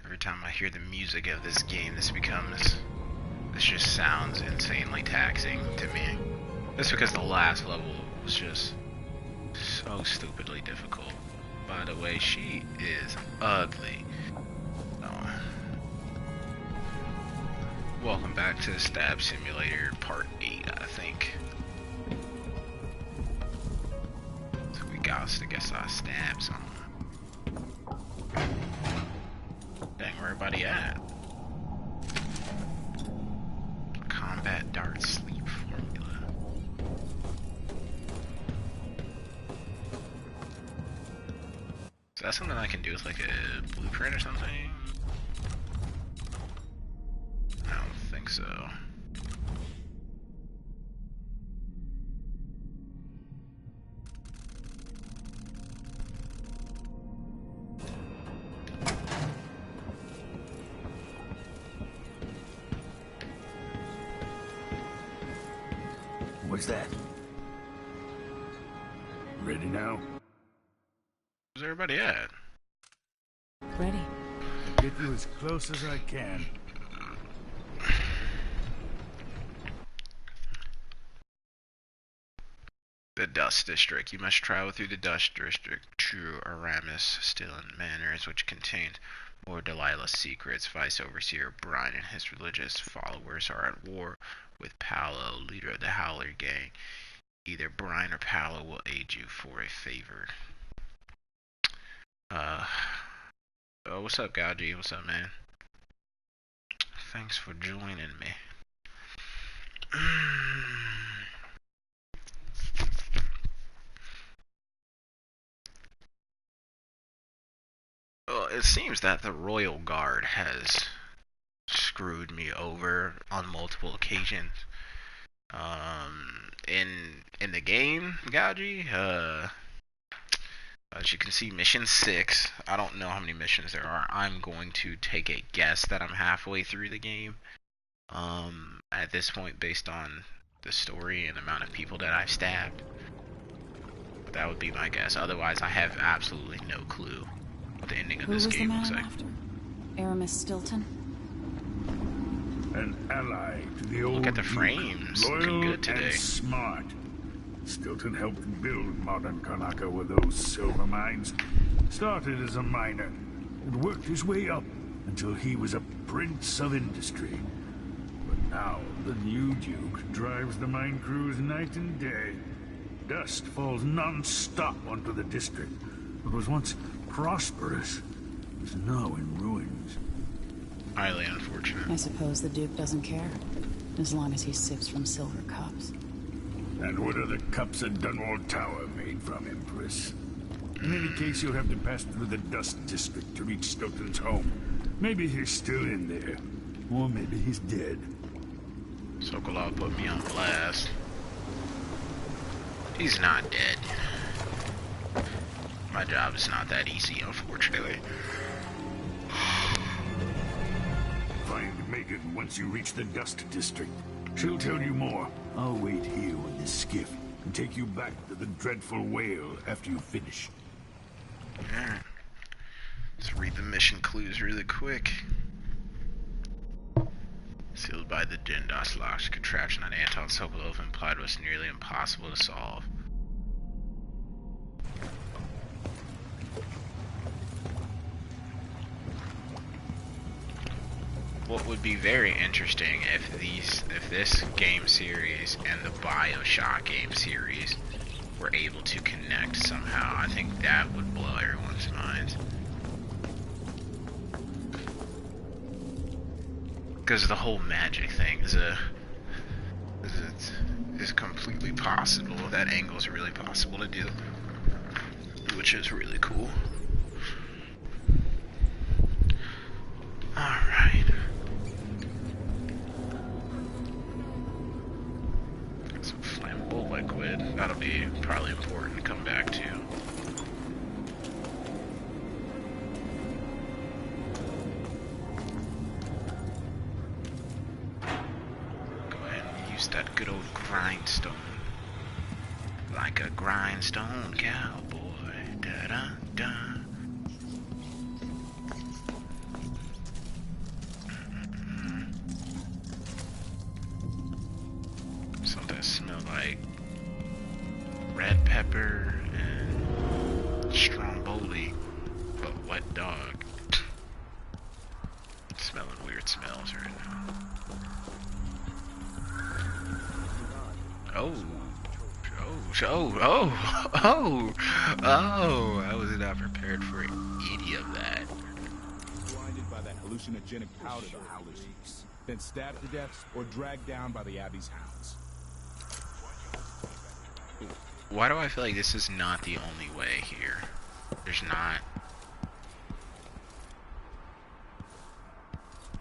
Every time I hear the music of this game, this just sounds insanely taxing to me. Just because the last level was just so stupidly difficult. By the way, she is ugly. Oh. Welcome back to Stab Simulator Part 8, I think. So we got to get our stabs on. Dang, where everybody at? Combat dart sleep formula. Is that something I can do with like a blueprint or something? I don't think so. What's that? Ready now? Where's everybody at? Ready. Get you as close as I can. The Dust District. You must travel through the Dust District to Aramis Stillen Manors, which contains more Delilah's secrets. Vice Overseer Brian and his religious followers are at war with Paolo, leader of the Howler Gang. Either Brian or Paolo will aid you for a favor. Oh, what's up, Gaji? What's up, man? Thanks for joining me. Well, it seems that the Royal Guard has screwed me over on multiple occasions. In the game, Gaji, as you can see, mission 6. I don't know how many missions there are. I'm going to take a guess that I'm halfway through the game. At this point, based on the story and the amount of people that I've stabbed. But that would be my guess. Otherwise, I have absolutely no clue what the ending of this game looks like. After? Aramis Stilton? An ally to the old Look at the Duke. Frames. Looking Loyal good today. and smart. Stilton helped build modern Karnaca with those silver mines. Started as a miner and worked his way up until he was a prince of industry. But now the new Duke drives the mine crews night and day. Dust falls non-stop onto the district. What was once prosperous is now in ruins. Highly unfortunate. I suppose the Duke doesn't care, as long as he sips from silver cups. And what are the cups at Dunwall Tower made from, Empress? In any case, you'll have to pass through the Dust District to reach Stilton's home. Maybe he's still in there. Or maybe he's dead. Sokolov put me on blast. He's not dead. My job is not that easy, unfortunately. Find Megan once you reach the Dust District. She'll tell you more. I'll wait here with this skiff and take you back to the dreadful whale after you finish. Alright. Let's read the mission clues really quick. Sealed by the Jindos locks, contraption that Anton Sokolov implied was nearly impossible to solve. What would be very interesting if this game series and the BioShock game series were able to connect somehow. I think that would blow everyone's minds. Because the whole magic thing is completely possible. That angle is really possible to do, which is really cool. Alright. Some flammable liquid. That'll be probably important to come back to. Go ahead and use that good old grindstone. Like a grindstone cowboy. Da-da-da. like red pepper and stromboli, but wet dog. Smelling weird smells right now. Oh, I was not prepared for any of that. Blinded by that hallucinogenic powder the Howlers use, then stabbed to death or dragged down by the Abbey's hounds. Why do I feel like this is not the only way here? There's not.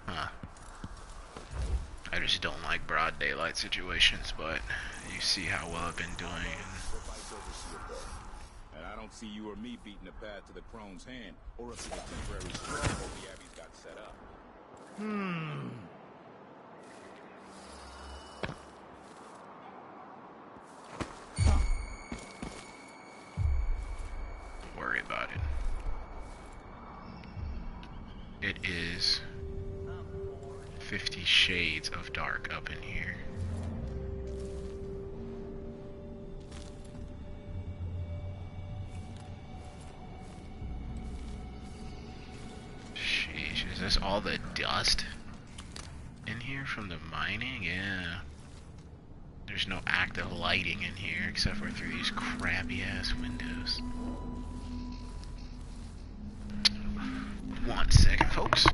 Huh. I just don't like broad daylight situations, but you see how well I've been doing. And I don't see you or me beating a path to the Crone's hand, or up to the temporary stronghold the Abbey's got set up. Don't worry about it. It is 50 shades of dark up in here. Sheesh, is this all the dust in here from the mining? Yeah. There's no active lighting in here except for through these crappy ass windows. 1 second, folks.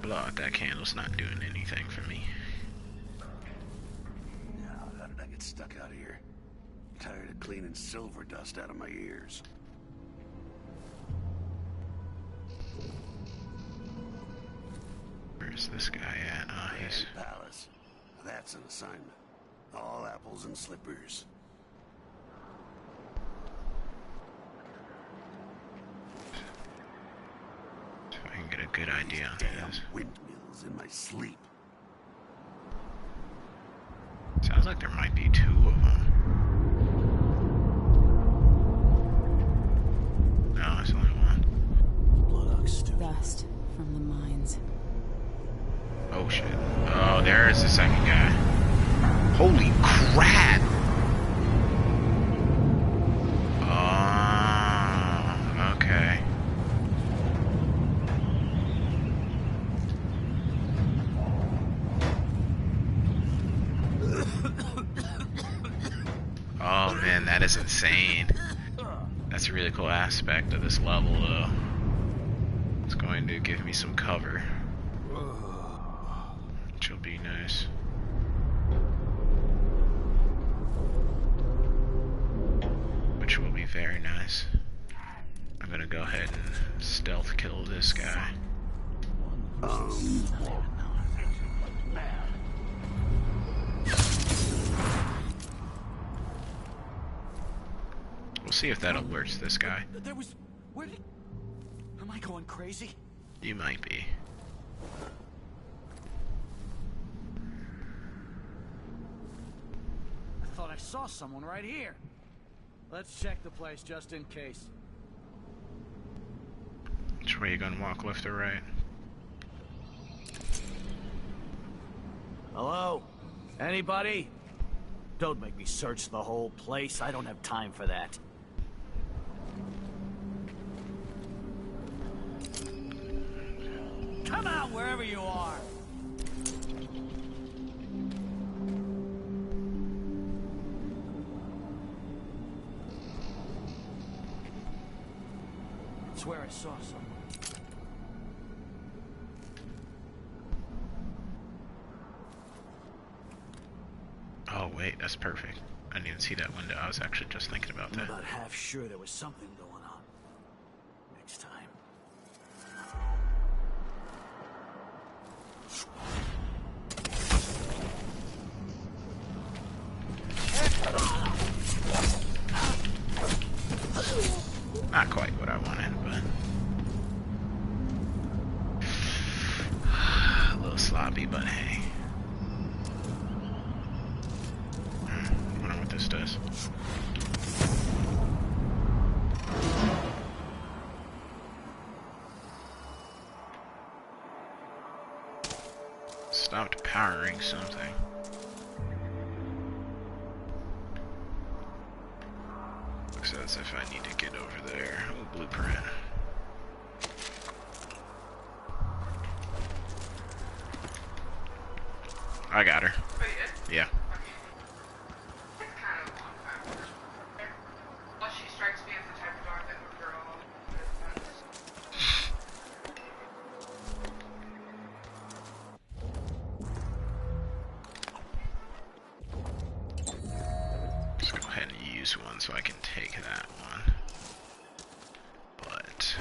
Blow out that candle's not doing anything for me. Now, how did I get stuck out here? Tired of cleaning silver dust out of my ears. Where's this guy at? Oh, he's... Palace. That's an assignment. All apples and slippers. So I can get a good idea on Damn this. windmills in my sleep. Sounds like there might be 2 of them. No, it's only one. Dust from the mines. Oh shit. Oh, there's the second guy. Holy crap! Oh, okay. Oh man, that is insane. That's a really cool aspect of this level though. What's going going to give me some cover, which will be nice. Which will be very nice. I'm gonna go ahead and stealth kill this guy. We'll see if that alerts this guy. There was... Where did... Am I going crazy? You might be. I thought I saw someone right here. Let's check the place just in case. Which way you gonna walk, left or right? Hello? Anybody? Don't make me search the whole place. I don't have time for that. Come out wherever you are. I swear I saw someone. Oh wait, that's perfect. I didn't even see that window. I was actually just thinking about I'm that. about half sure there was something going on. Next time. Not quite what I wanted, but a little sloppy, but hey. I wonder what this does. Stopped powering something. Looks as if I need to get over there. Oh, blueprint. I got her. Yeah. Just go ahead and use one so I can take that one. But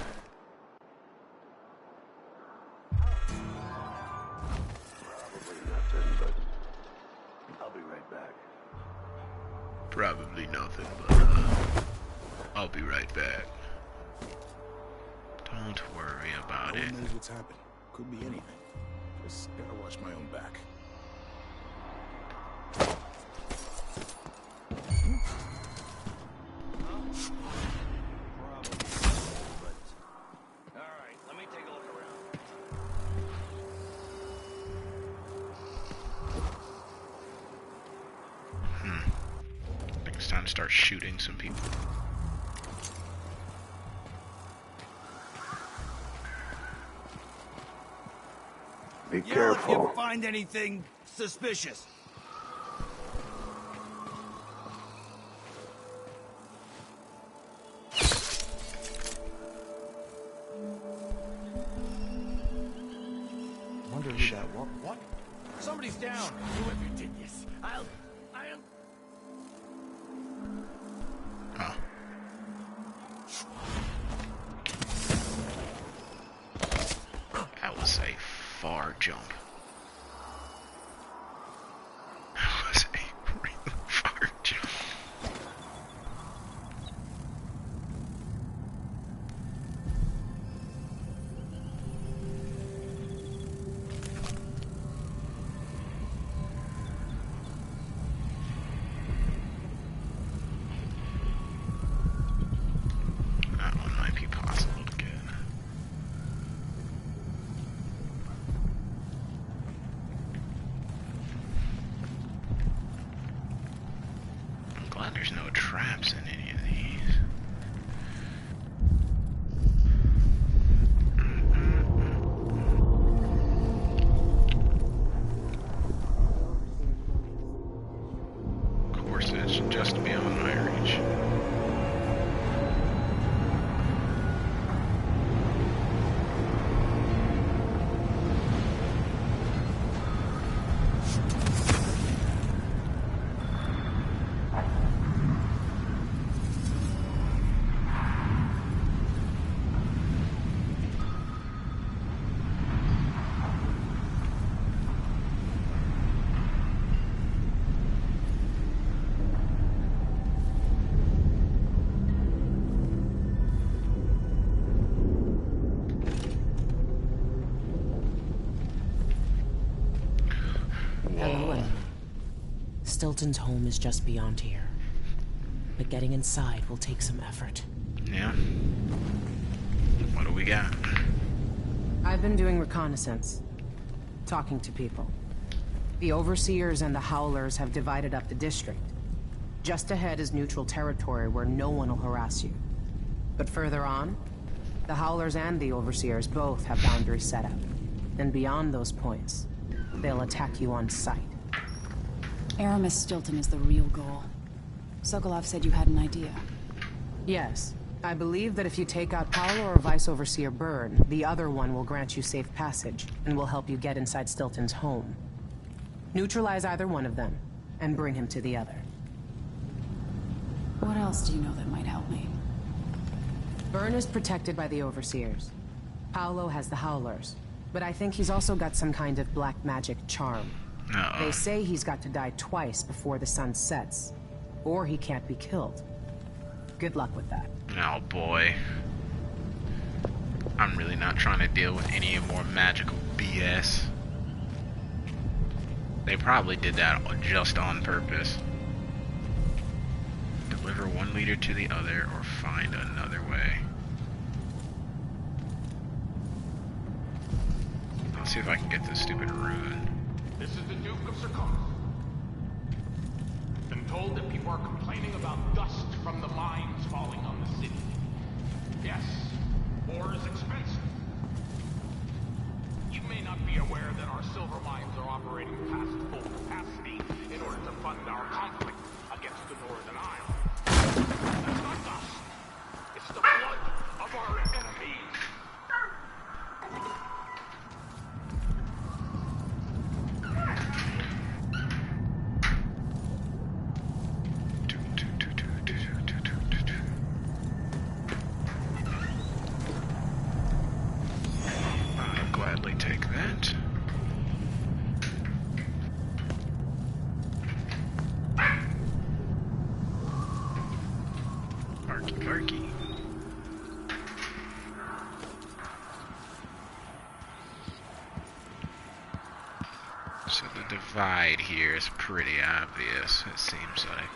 Probably nothing, but... probably nothing, but I'll be right back. Don't worry about No it. one knows what's happening. Could be anything. Just gotta watch my own back. Alright, let me take a look around. I think it's time to start shooting some people. Be Yell if you careful. find anything suspicious. Wonder who that was. What? Somebody's down. Whoever did this. I'll... Oh. That was a far jump. That was a real far jump. That one might be possible to get. I'm glad there's no traps in any of these. Of course, it's just beyond my reach. Stilton's home is just beyond here. But getting inside will take some effort. Yeah. What do we got? I've been doing reconnaissance. Talking to people. The Overseers and the Howlers have divided up the district. Just ahead is neutral territory where no one will harass you. But further on, the Howlers and the Overseers both have boundaries set up. And beyond those points, they'll attack you on sight. Aramis Stilton is the real goal. Sokolov said you had an idea. Yes. I believe that if you take out Paolo or Vice Overseer Byrne, the other one will grant you safe passage, and will help you get inside Stilton's home. Neutralize either one of them, and bring him to the other. What else do you know that might help me? Byrne is protected by the Overseers. Paolo has the Howlers, but I think he's also got some kind of black magic charm. Uh-oh. They say he's got to die twice before the sun sets, or he can't be killed. Good luck with that. Oh boy. I'm really not trying to deal with any more magical BS. They probably did that just on purpose. Deliver one leader to the other or find another way. Let's see if I can get this stupid rune. This is the Duke of Sarkonis. Been told that people are complaining about dust from the mines falling on the city. Yes, ore is expensive. You may not be aware that our silver mines are operating past full capacity in order to fund our conflict against the Northern Isle. That's not dust. It's the blood of our enemies. I'll gladly take that. Marky Marky. So the divide here is pretty obvious, it seems like.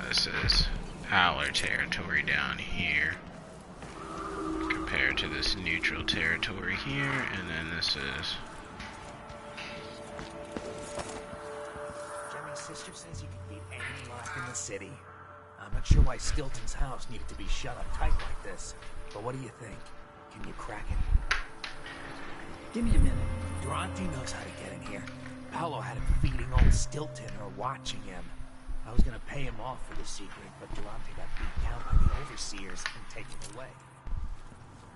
This is Howler territory down here compared to this neutral territory here, and then this is... Jimmy's sister says you can beat any lock in the city. I'm not sure why Stilton's house needed to be shut up tight like this, but what do you think? Can you crack it? Give me a minute. Durante knows how to get in here. Paolo had him feeding old Stilton or watching him. I was gonna pay him off for the secret, but Durante got beat down by the Overseers and taken away.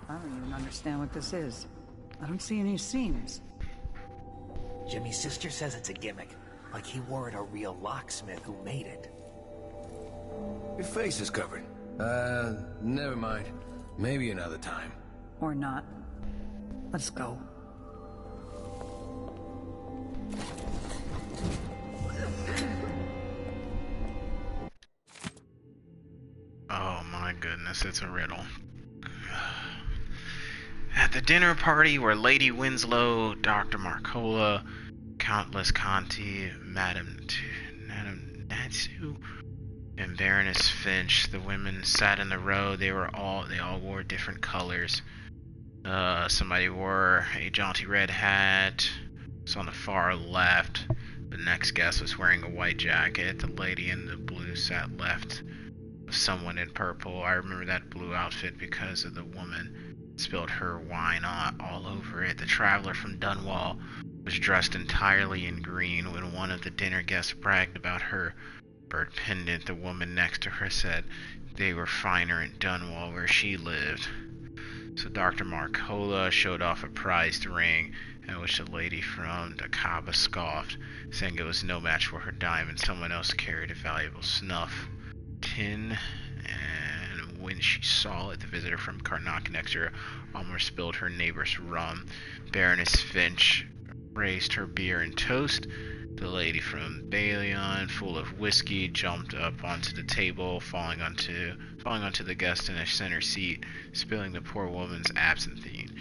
I don't even understand what this is. I don't see any seams. Jimmy's sister says it's a gimmick, like he wore it a real locksmith who made it. Your face is covered. Never mind. Maybe another time. Or not. Let's go. Oh my goodness, it's a riddle. At the dinner party were Lady Winslow, Dr. Marcola, Count Visconti, Madame Natsu, and Baroness Finch. The women sat in a row. They all wore different colors. Somebody wore a jaunty red hat. It's on the far left. The next guest was wearing a white jacket. The lady in the blue sat left of someone in purple. I remember that blue outfit because of the woman spilled her wine all over it. The traveler from Dunwall was dressed entirely in green. When one of the dinner guests bragged about her bird pendant, the woman next to her said they were finer in Dunwall where she lived. So Dr. Marcola showed off a prized ring, at which the lady from Dakaba scoffed, saying it was no match for her diamond. Someone else carried a valuable snuff tin, and when she saw it, the visitor from Karnak next to her almost spilled her neighbor's rum. Baroness Finch raised her beer and toast. The lady from Balion, full of whiskey, jumped up onto the table, falling onto the guest in a center seat, spilling the poor woman's absinthe.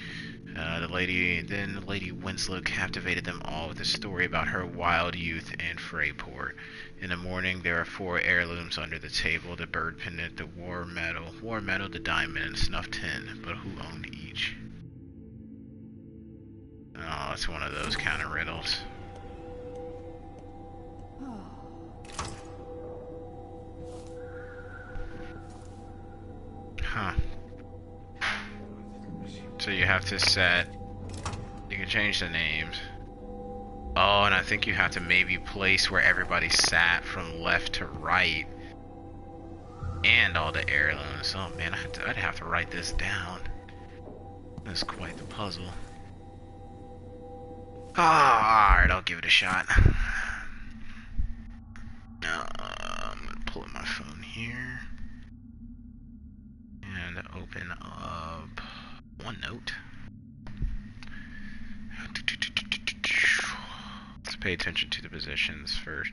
Lady Winslow captivated them all with a story about her wild youth in Freyport. In the morning, there are 4 heirlooms under the table: the bird pendant, the war medal, the diamond, and the snuff tin. But who owned each? Oh, it's one of those kind of riddles. Huh. So you have to set... You can change the names. Oh, and I think you have to maybe place where everybody sat from left to right. And all the heirlooms. Oh man, I'd have to write this down. That's quite the puzzle. Alright, I'll give it a shot. I'm gonna pull up my phone here. And open up OneNote. Let's pay attention to the positions first.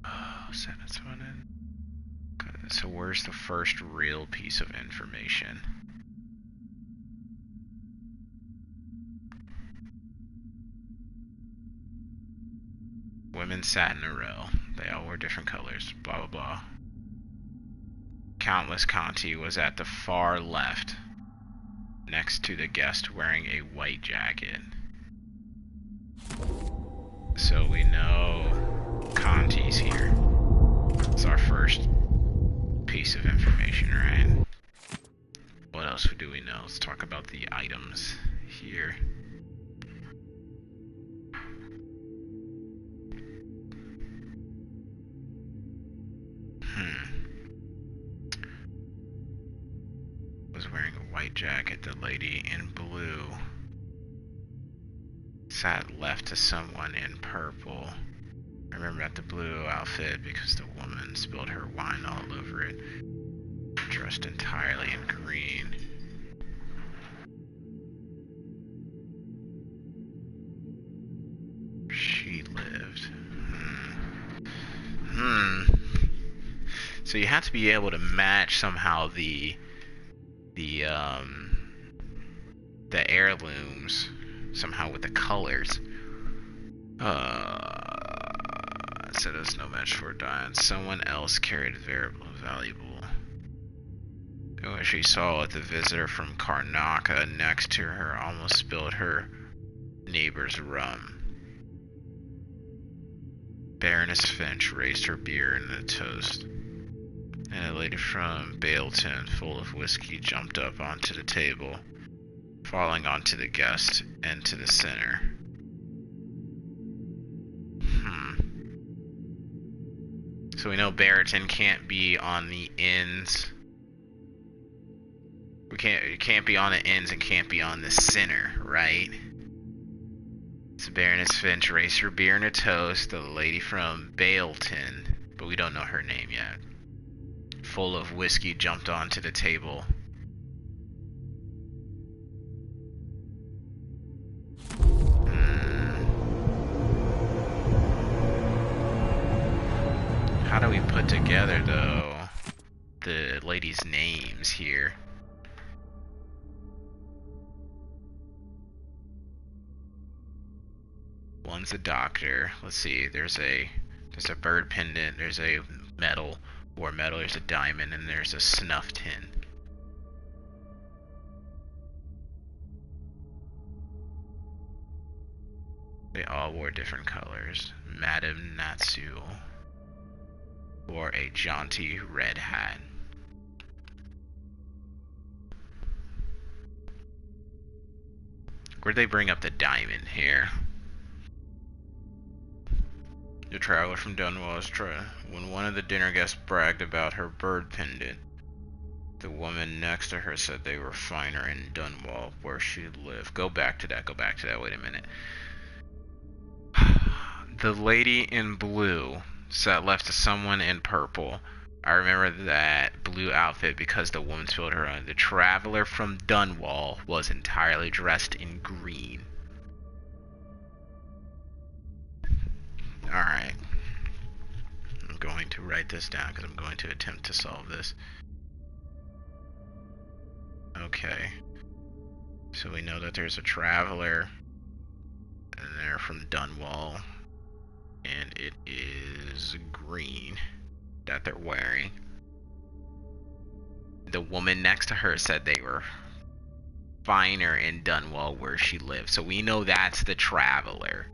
Oh, sentence one in. Okay, so where's the first real piece of information? Women sat in a row. They all wore different colors. Blah, blah, blah. Countess Conti was at the far left, next to the guest wearing a white jacket. So we know Conti's here. It's our first piece of information, right? What else do we know? Let's talk about the items here. Was wearing a white jacket. The lady in blue sat left to someone in purple. I remember at the blue outfit because the woman spilled her wine all over it. Dressed entirely in green. She lived. So you have to be able to match somehow the heirlooms somehow with the colors. So there's no match for dying. Someone else carried valuable. When she saw it, the visitor from Karnaca next to her almost spilled her neighbor's rum. Baroness Finch raised her beer in a toast, and a lady from Baleton, full of whiskey, jumped up onto the table, falling onto the guest and to the center. So we know Barrington can't be on the ends. It can't be on the ends and can't be on the center, right? So Baroness Finch raised her beer in a toast, the lady from Baleton, but we don't know her name yet, full of whiskey, jumped onto the table. How do we put together, though, the ladies' names here? One's a doctor. Let's see. There's a bird pendant. There's a medal, war medal. There's a diamond, and there's a snuff tin. They all wore different colors. Madame Natsu wore a jaunty red hat. Where'd they bring up the diamond here? The traveler from Dunwall is when one of the dinner guests bragged about her bird pendant. The woman next to her said they were finer in Dunwall, where she lived. Go back to that. Wait a minute. The lady in blue sat left to someone in purple. I remember that blue outfit because the woman spilled her own. The traveler from Dunwall was entirely dressed in green. Alright. I'm going to write this down because I'm going to attempt to solve this. Okay. So we know that there's a traveler, and they're from Dunwall, and it is green that they're wearing. The woman next to her said they were finer in Dunwall where she lived, so we know that's the traveler.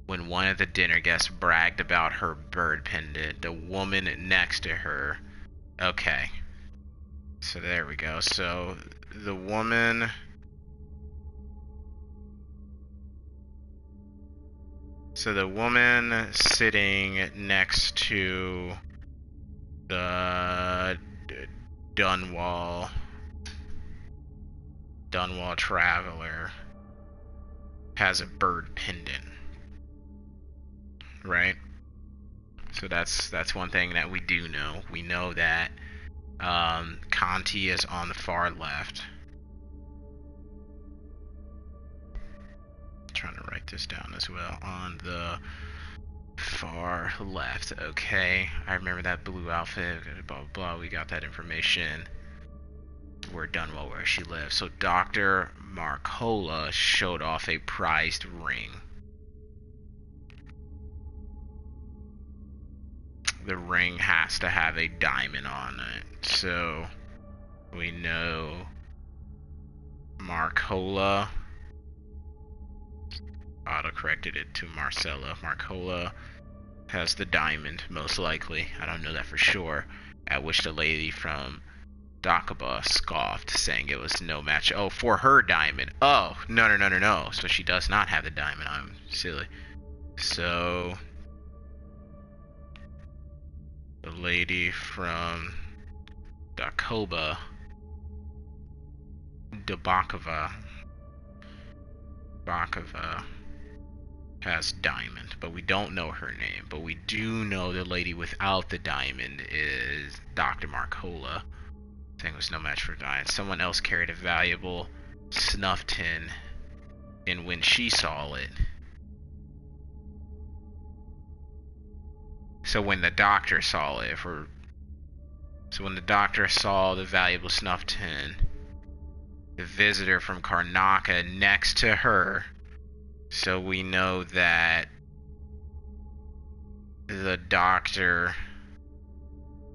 When one of the dinner guests bragged about her bird pendant, the woman next to her... Okay. So there we go. So the woman... So the woman sitting next to the Dunwall traveler has a bird pendant, right? So that's one thing that we do know. We know that Conti is on the far left. Trying to write this down as well. On the far left. Okay, I remember that blue outfit, blah blah blah. We got that information. We're Dunwall where she lives. So Dr. Marcola showed off a prized ring. The ring has to have a diamond on it. So we know Marcola auto-corrected it to Marcella. Marcola has the diamond, most likely. I don't know that for sure. At which the lady from Dakaba scoffed, saying it was no match. Oh, for her diamond. Oh, no. So she does not have the diamond. I'm silly. So the lady from Dakaba, Bakava has diamond, but we don't know her name. But we do know the lady without the diamond is Dr. Marcola. Saying it was no match for diamond. Someone else carried a valuable snuff tin, and when she saw it, so when the doctor saw it, so when the doctor saw the valuable snuff tin, the visitor from Karnaca next to her, so we know that the doctor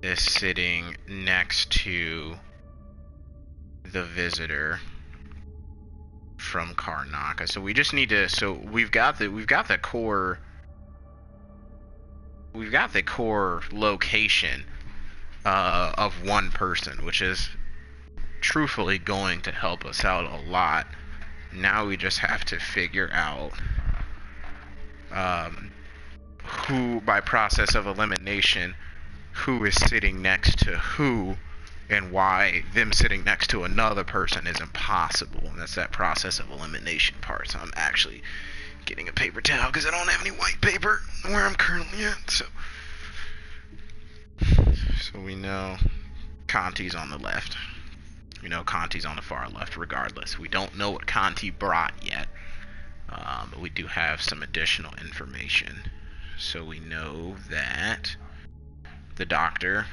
is sitting next to the visitor from Karnaca. So we just need to, so we've got the core location of one person, which is truthfully going to help us out a lot. Now we just have to figure out who, by process of elimination, who is sitting next to who, and why them sitting next to another person is impossible. And that's that process of elimination part. So I'm actually getting a paper towel because I don't have any white paper where I'm currently at. So we know Conti's on the left. We know Conti's on the far left regardless. We don't know what Conti brought yet, but we do have some additional information. So we know that the doctor,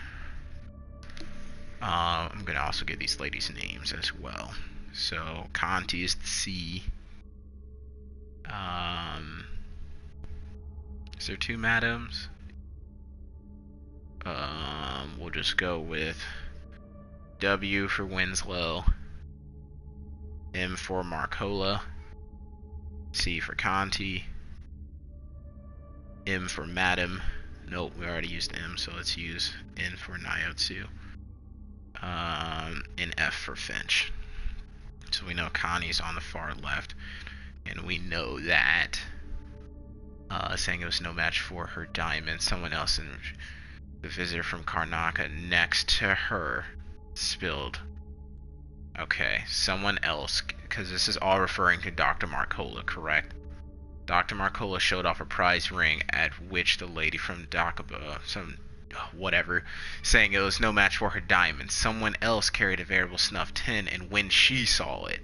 I'm going to also give these ladies names as well. So Conti is the C. Is there two madams? We'll just go with W for Winslow, M for Marcola, C for Conti, M for Madam. Nope, we already used M, so let's use N for Nyotsu, and F for Finch. So we know Connie's on the far left, and we know that saying it was no match for her diamond. Someone else, in the visitor from Karnaca next to her, spilled. Okay, someone else, because this is all referring to Dr. Marcola, correct? Dr. Marcola showed off a prize ring, at which the lady from Dakaba, saying it was no match for her diamond. Someone else carried a variable snuff tin, and when she saw it,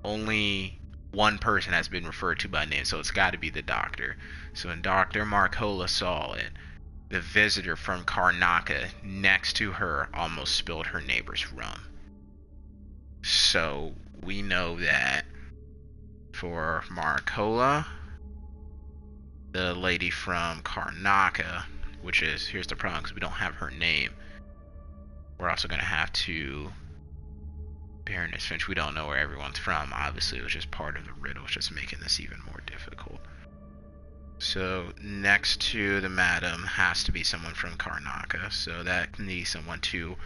only one person has been referred to by name, so it's got to be the doctor. So when Dr. Marcola saw it, the visitor from Karnaca next to her almost spilled her neighbor's rum. So we know that for Marcola, the lady from Karnaca, which is, here's the problem, because we don't have her name. We're also going to have to, Baroness Finch, we don't know where everyone's from. Obviously, it was just part of the riddle, it's just making this even more difficult. So next to the madam has to be someone from Karnaca, so that can be someone to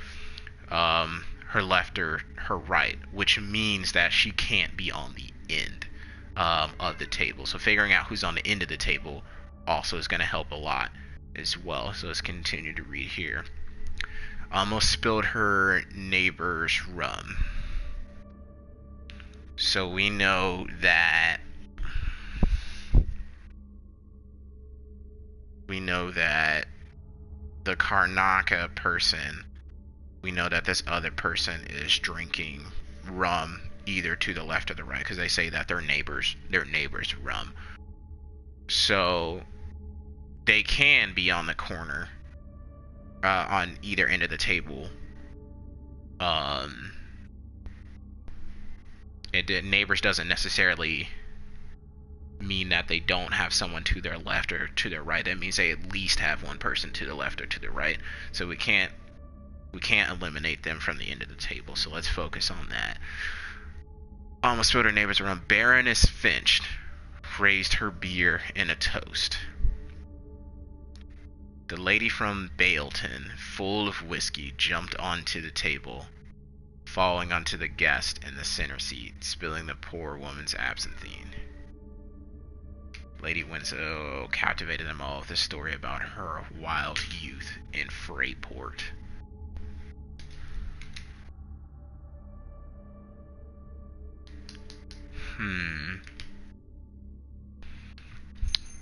her left or her right, which means that she can't be on the end of the table. So figuring out who's on the end of the table also is going to help a lot as well. So let's continue to read here. Almost spilled her neighbor's rum. So we know that the Karnaca person, we know that this other person is drinking rum either to the left or the right, because they say that their neighbor's rum. So they can be on the corner, on either end of the table. Neighbors doesn't necessarily mean that they don't have someone to their left or to their right. That means they at least have one person to the left or to the right. So we can't eliminate them from the end of the table. So let's focus on that. Almost spilled her neighbors around. Baroness Finch raised her beer in a toast. The lady from Baleton, full of whiskey, jumped onto the table, falling onto the guest in the center seat, spilling the poor woman's absinthe. Lady Winslow captivated them all with a story about her wild youth in Freyport.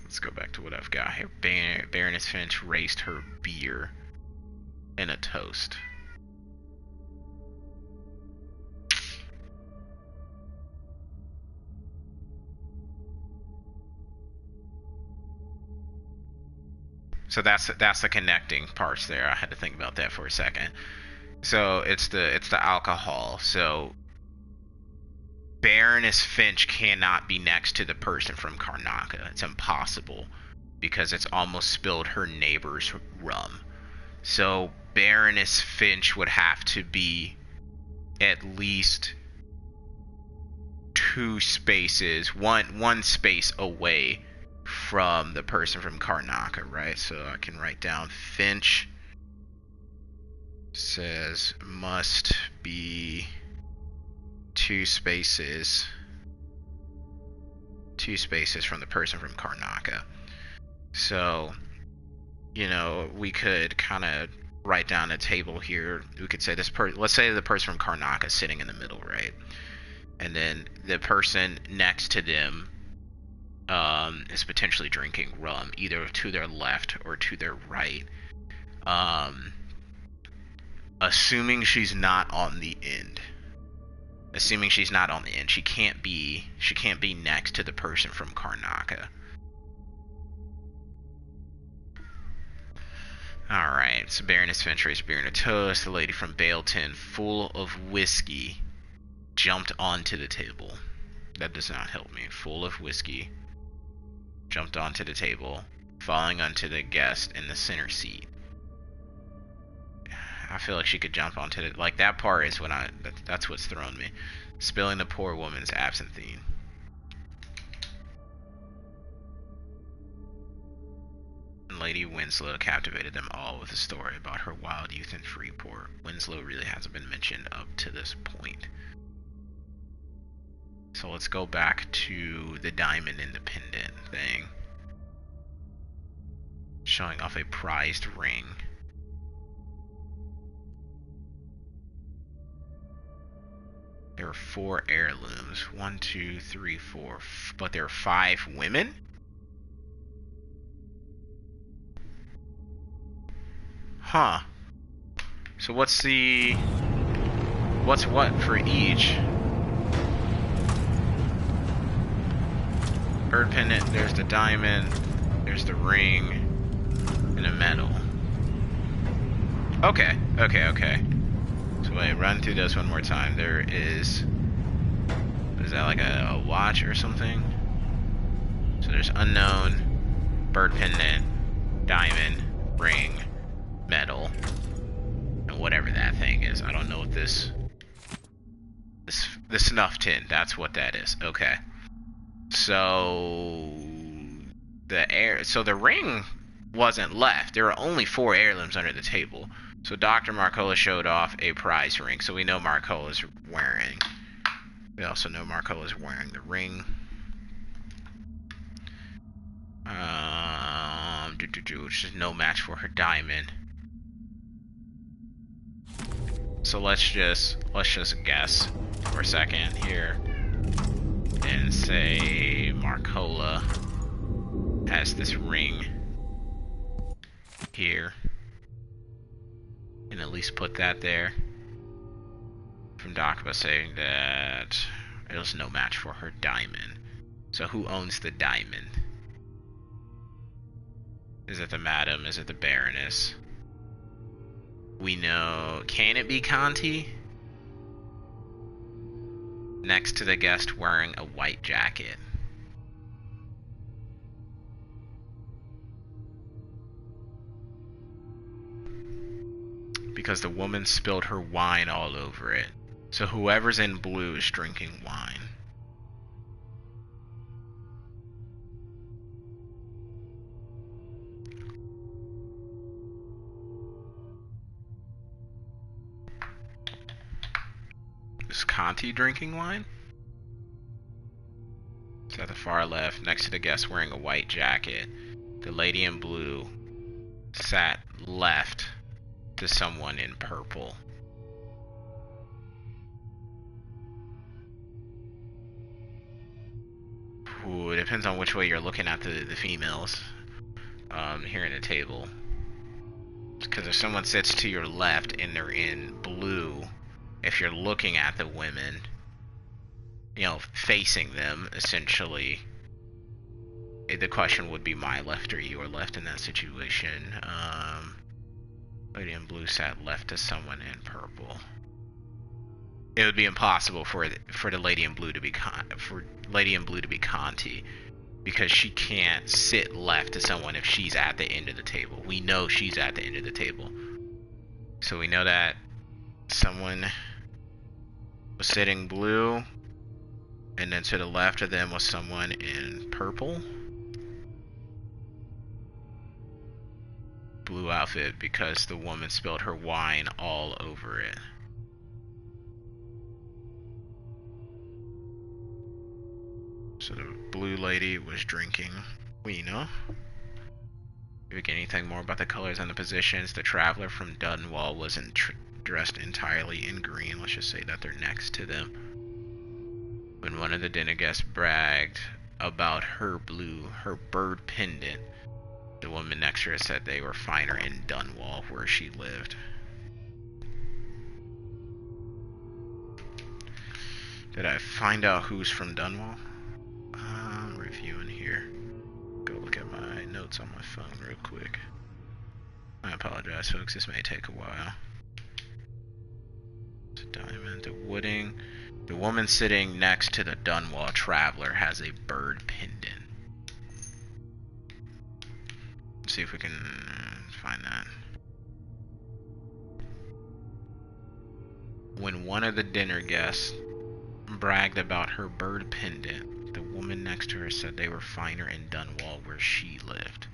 Let's go back to what I've got here. Baroness Finch raised her beer in a toast. So that's the connecting parts there. I had to think about that for a second. So it's the alcohol. So Baroness Finch cannot be next to the person from Karnaca. It's impossible because it's almost spilled her neighbor's rum. So Baroness Finch would have to be at least two spaces, one space away from the person from Karnaca, right? So I can write down Finch says must be two spaces from the person from Karnaca. So, you know, we could kind of write down a table here. We could say let's say the person from Karnaca is sitting in the middle, right? And then the person next to them is potentially drinking rum, either to their left or to their right. Assuming she's not on the end. She can't be next to the person from Karnaca. Alright, so Baroness Finch raised beer in a toast. The lady from Baleton, full of whiskey, jumped onto the table. That does not help me. Full of whiskey, jumped onto the table, falling onto the guest in the center seat. I feel like she could jump onto it. Like, that part is when that's what's thrown me. Spilling the poor woman's absinthe. And Lady Winslow captivated them all with a story about her wild youth in Freyport. Winslow really hasn't been mentioned up to this point. So let's go back to the Diamond Independent thing. Showing off a prized ring. There are 4 heirlooms. 1, 2, 3, 4. But there are 5 women? Huh. So what's what for each? bird pendant, there's the diamond, there's the ring, and a medal. Okay. So wait, run through those one more time. There is... What is that, like a watch or something? So there's unknown, bird pendant, diamond, ring, medal, and whatever that thing is. I don't know what this snuff tin, that's what that is. Okay. So the ring wasn't left. There were only 4 heirlooms under the table. So Dr. Marcola showed off a prize ring. So we know Marcola's wearing. We also know Marcola's wearing the ring. Which is no match for her diamond. So let's just guess for a second here and say Marcola has this ring here, and at least put that there. From Dakaba saying that it was no match for her diamond. So who owns the diamond? Is it the Madam? Is it the Baroness? We know... Can it be Conti? Next to the guest wearing a white jacket. Because the woman spilled her wine all over it. So whoever's in blue is drinking wine. Is Conti drinking wine? It's at the far left, next to the guest wearing a white jacket. The lady in blue sat left to someone in purple. Ooh, it depends on which way you're looking at the females here in the table. Because if someone sits to your left and they're in blue, if you're looking at the women, you know, facing them, essentially, the question would be my left or your left in that situation. Lady in blue sat left to someone in purple. It would be impossible for the lady in blue to be Conti, because she can't sit left to someone if she's at the end of the table. We know she's at the end of the table, so we know that someone was sitting blue, and then to the left of them was someone in purple. Blue outfit because the woman spilled her wine all over it. So the blue lady was drinking. We know. Do we get anything more about the colors and the positions? The traveler from Dunwall wasn't dressed entirely in green. Let's just say that they're next to them. When one of the dinner guests bragged about her bird pendant, the woman next to her said they were finer in Dunwall, where she lived. Did I find out who's from Dunwall? I'm reviewing here. Go look at my notes on my phone real quick. I apologize, folks. This may take a while. It's a diamond, the wooding. The woman sitting next to the Dunwall traveler has a bird pendant. Let's see if we can find that. When one of the dinner guests bragged about her bird pendant, the woman next to her said they were finer in Dunwall, where she lived.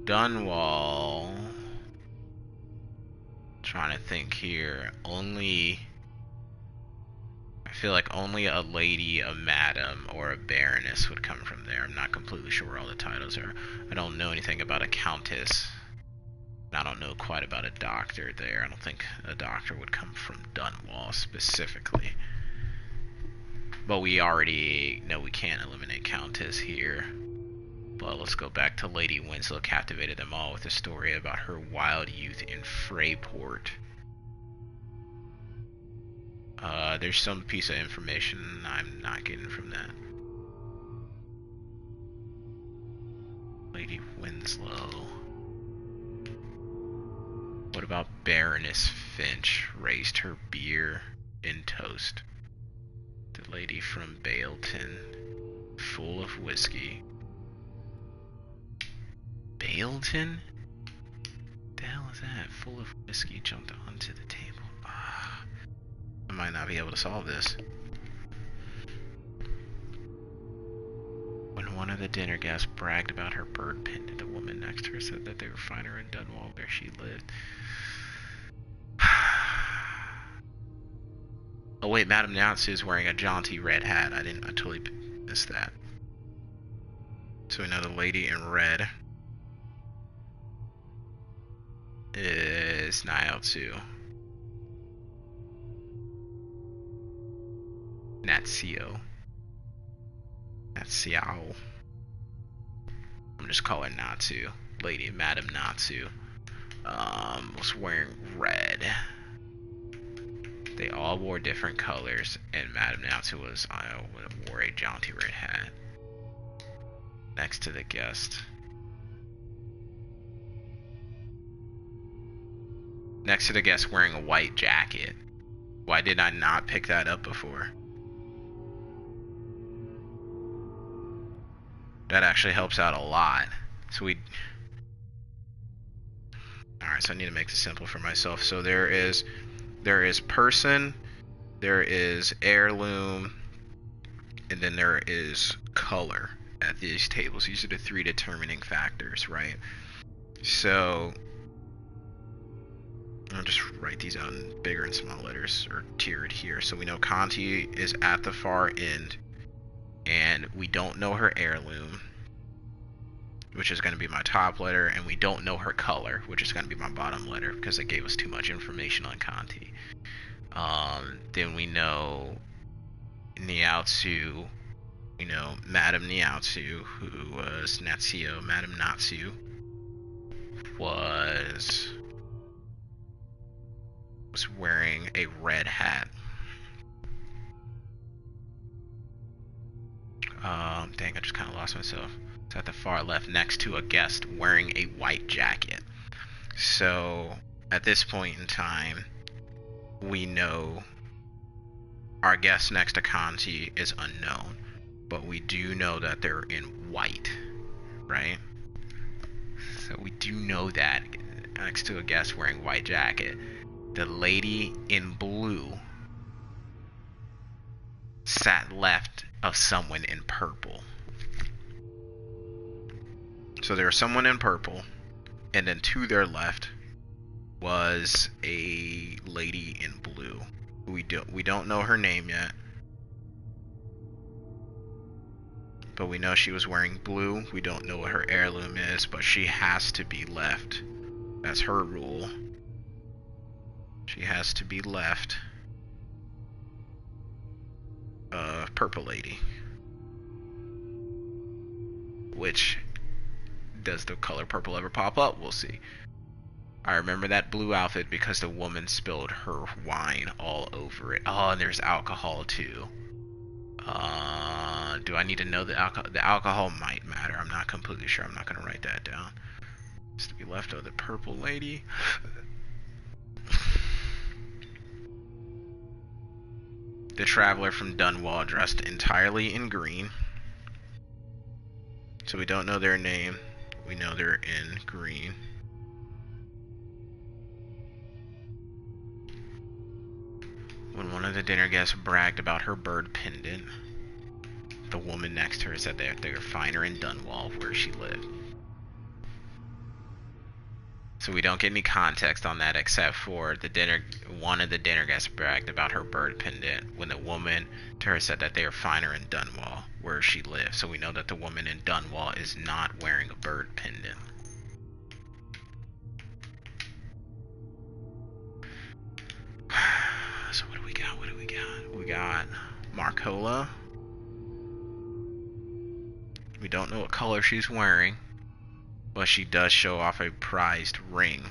Dunwall, trying to think here, I feel like only a lady, a madam, or a baroness would come from there. I'm not completely sure where all the titles are. I don't know anything about a countess. I don't know quite about a doctor there. I don't think a doctor would come from Dunwall specifically. But we already know we can't eliminate countess here. But let's go back to Lady Winslow captivated them all with a story about her wild youth in Freyport. There's some piece of information I'm not getting from that. Lady Winslow. What about Baroness Finch? Raised her beer in toast. The lady from Baleton. Full of whiskey. Baleton? The hell is that? Full of whiskey jumped onto the table. I might not be able to solve this. When one of the dinner guests bragged about her bird pendant, the woman next to her said that they would find her in Dunwall where she lived. Oh wait, Madame Natsu is wearing a jaunty red hat. I totally missed that. So we know the lady in red is Naotsu. Natsuo. I'm just calling Natsu. Lady Madame Natsu. Was wearing red. They all wore different colors, and Madame Natsu wore a jaunty red hat. Next to the guest. Next to the guest wearing a white jacket. Why did I not pick that up before? That actually helps out a lot. So alright, so I need to make this simple for myself. So there is person, there is heirloom, and then there is color at these tables. These are the three determining factors, right? So I'll just write these out in bigger and small letters, or tiered here. So we know Conti is at the far end, and we don't know her heirloom, which is going to be my top letter, and we don't know her color, which is going to be my bottom letter, because it gave us too much information on Conti. Then we know Niaotsu, Madame Niaotsu, who was Natsuo. Madame Natsu was wearing a red hat. Dang, I just kind of lost myself. It's at the far left next to a guest wearing a white jacket. So at this point in time, we know our guest next to Conti is unknown, but we do know that they're in white, right? So we do know that next to a guest wearing white jacket, the lady in blue sat left of someone in purple. So there was someone in purple, and then to their left was a lady in blue. We don't know her name yet, but we know she was wearing blue. We don't know what her heirloom is, but she has to be left. That's her rule. She has to be left. Purple lady. Which, does the color purple ever pop up? We'll see. I remember that blue outfit because the woman spilled her wine all over it. Oh, and there's alcohol too. Do I need to know the alcohol? The alcohol might matter. I'm not completely sure. I'm not going to write that down. Has to be left of the purple lady. The traveler from Dunwall dressed entirely in green. So we don't know their name. We know they're in green. When one of the dinner guests bragged about her bird pendant, the woman next to her said that they were finer in Dunwall, where she lived. So we don't get any context on that except for one of the dinner guests bragged about her bird pendant when the woman to her said that they are finer in Dunwall, where she lives. So we know that the woman in Dunwall is not wearing a bird pendant. So what do we got? We got Marcola. We don't know what color she's wearing, but she does show off a prized ring.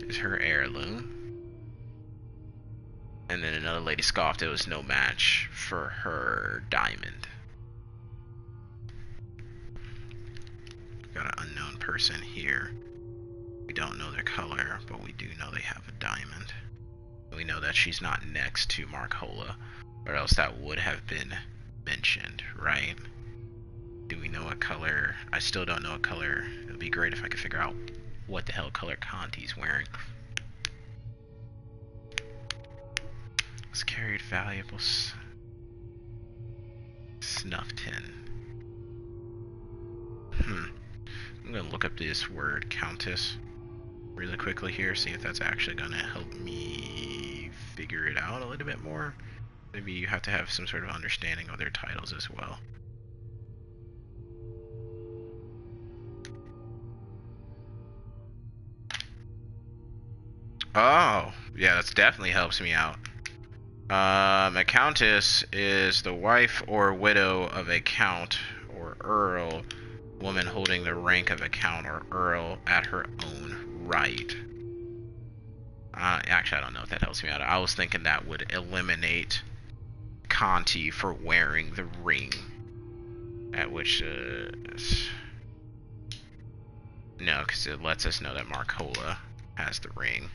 Is her heirloom. And then another lady scoffed it was no match for her diamond. Got an unknown person here. We don't know their color, but we do know they have a diamond. We know that she's not next to Marcola, or else that would have been mentioned, right? Do we know what color? I still don't know what color. It would be great if I could figure out what the hell color Conti's wearing. It's carried valuables. Snuff tin. I'm gonna look up this word Countess really quickly here, see if that's actually gonna help me figure it out a little bit more. Maybe you have to have some sort of understanding of their titles as well. Oh, yeah, that definitely helps me out. A countess is the wife or widow of a count or earl, woman holding the rank of a count or earl at her own right. Actually, I don't know if that helps me out. I was thinking that would eliminate Conti for wearing the ring. At which, no, because it lets us know that Marcola has the ring.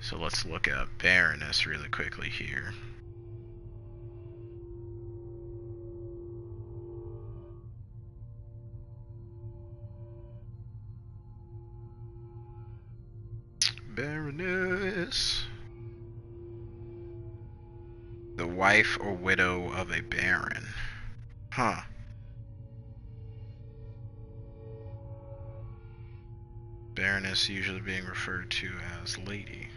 So let's look up Baroness really quickly here. Baroness. The wife or widow of a baron. Huh. Baroness usually being referred to as lady.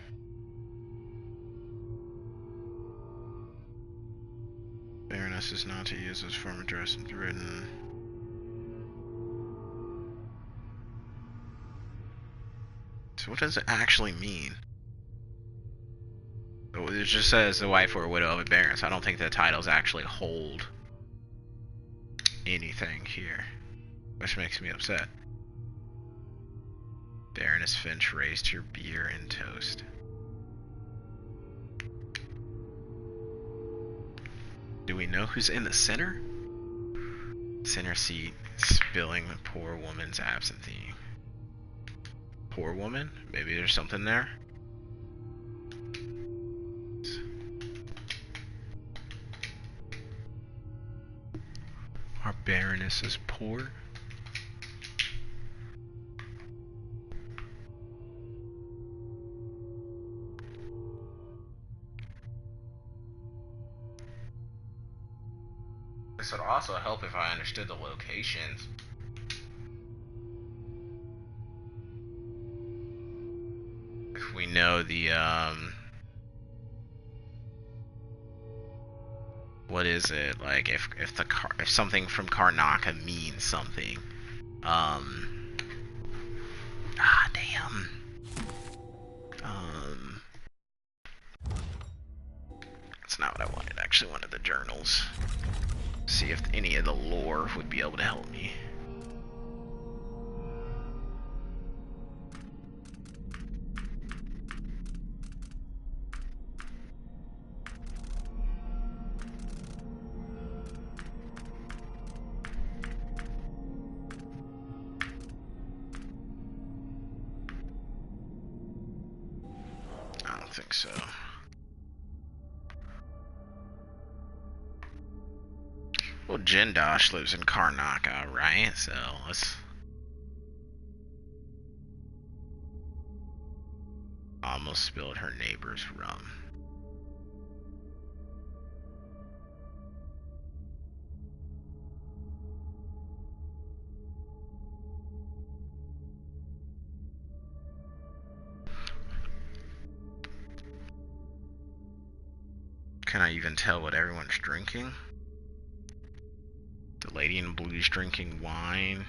Baroness is not to use as form of dress in Britain. So what does it actually mean? It just says the wife or widow of a baron, so I don't think the titles actually hold anything here, which makes me upset. Baroness Finch raised your beer and toast. Do we know who's in the center? Center seat, spilling the poor woman's absinthe. Poor woman? Maybe there's something there? Our Baroness is poor? This would also help if I understood the locations. If we know the, what is it? Like, if something from Karnaca means something. Damn. That's not what I wanted. I actually wanted the journals. See if any of the lore would be able to help me. I don't think so. Well, Jindosh lives in Karnaca, right? So let's... Almost spilled her neighbor's rum. Can I even tell what everyone's drinking? The lady in blue's drinking wine.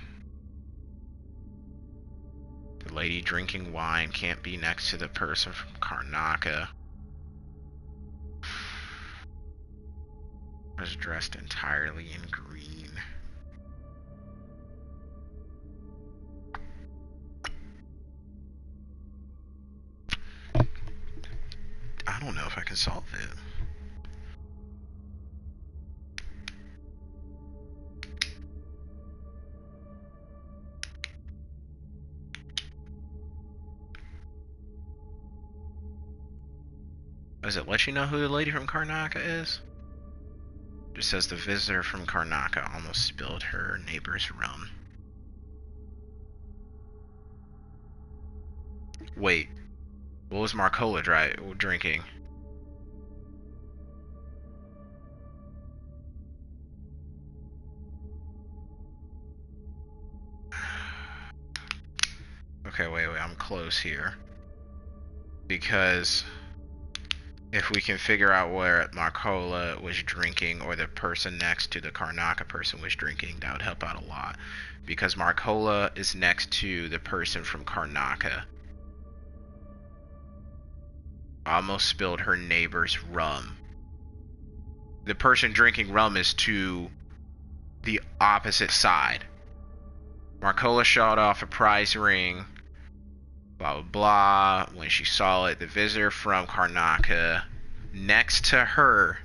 The lady drinking wine can't be next to the person from Karnaca. Was dressed entirely in green. I don't know if I can solve it. Does it let you know who the lady from Karnaca is? It says the visitor from Karnaca almost spilled her neighbor's rum. Wait, what was Marcola drinking? Okay, wait, I'm close here. Because if we can figure out where Marcola was drinking or the person next to the Karnaca person was drinking, that would help out a lot. Because Marcola is next to the person from Karnaca. Almost spilled her neighbor's rum. The person drinking rum is to the opposite side. Marcola shot off a prize ring. Blah, blah, blah. When she saw it, the visitor from Karnaca next to her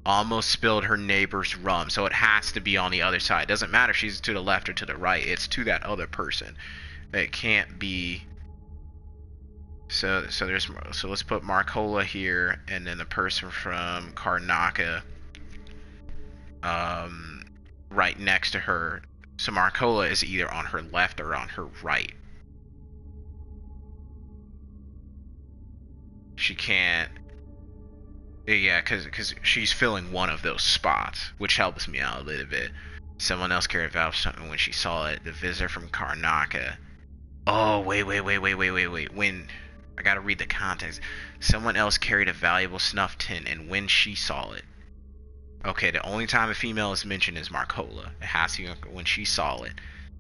almost spilled her neighbor's rum. So it has to be on the other side. It doesn't matter if she's to the left or to the right. It's to that other person. It can't be. So let's put Marcola here, and then the person from Karnaca right next to her. So Marcola is either on her left or on her right. She can't. Yeah, because she's filling one of those spots, which helps me out a little bit. Someone else carried a valve something when she saw it. The visitor from Karnaca. Oh, wait. When I gotta read the context. Someone else carried a valuable snuff tin, and when she saw it. Okay, the only time a female is mentioned is Marcola. It has to be when she saw it.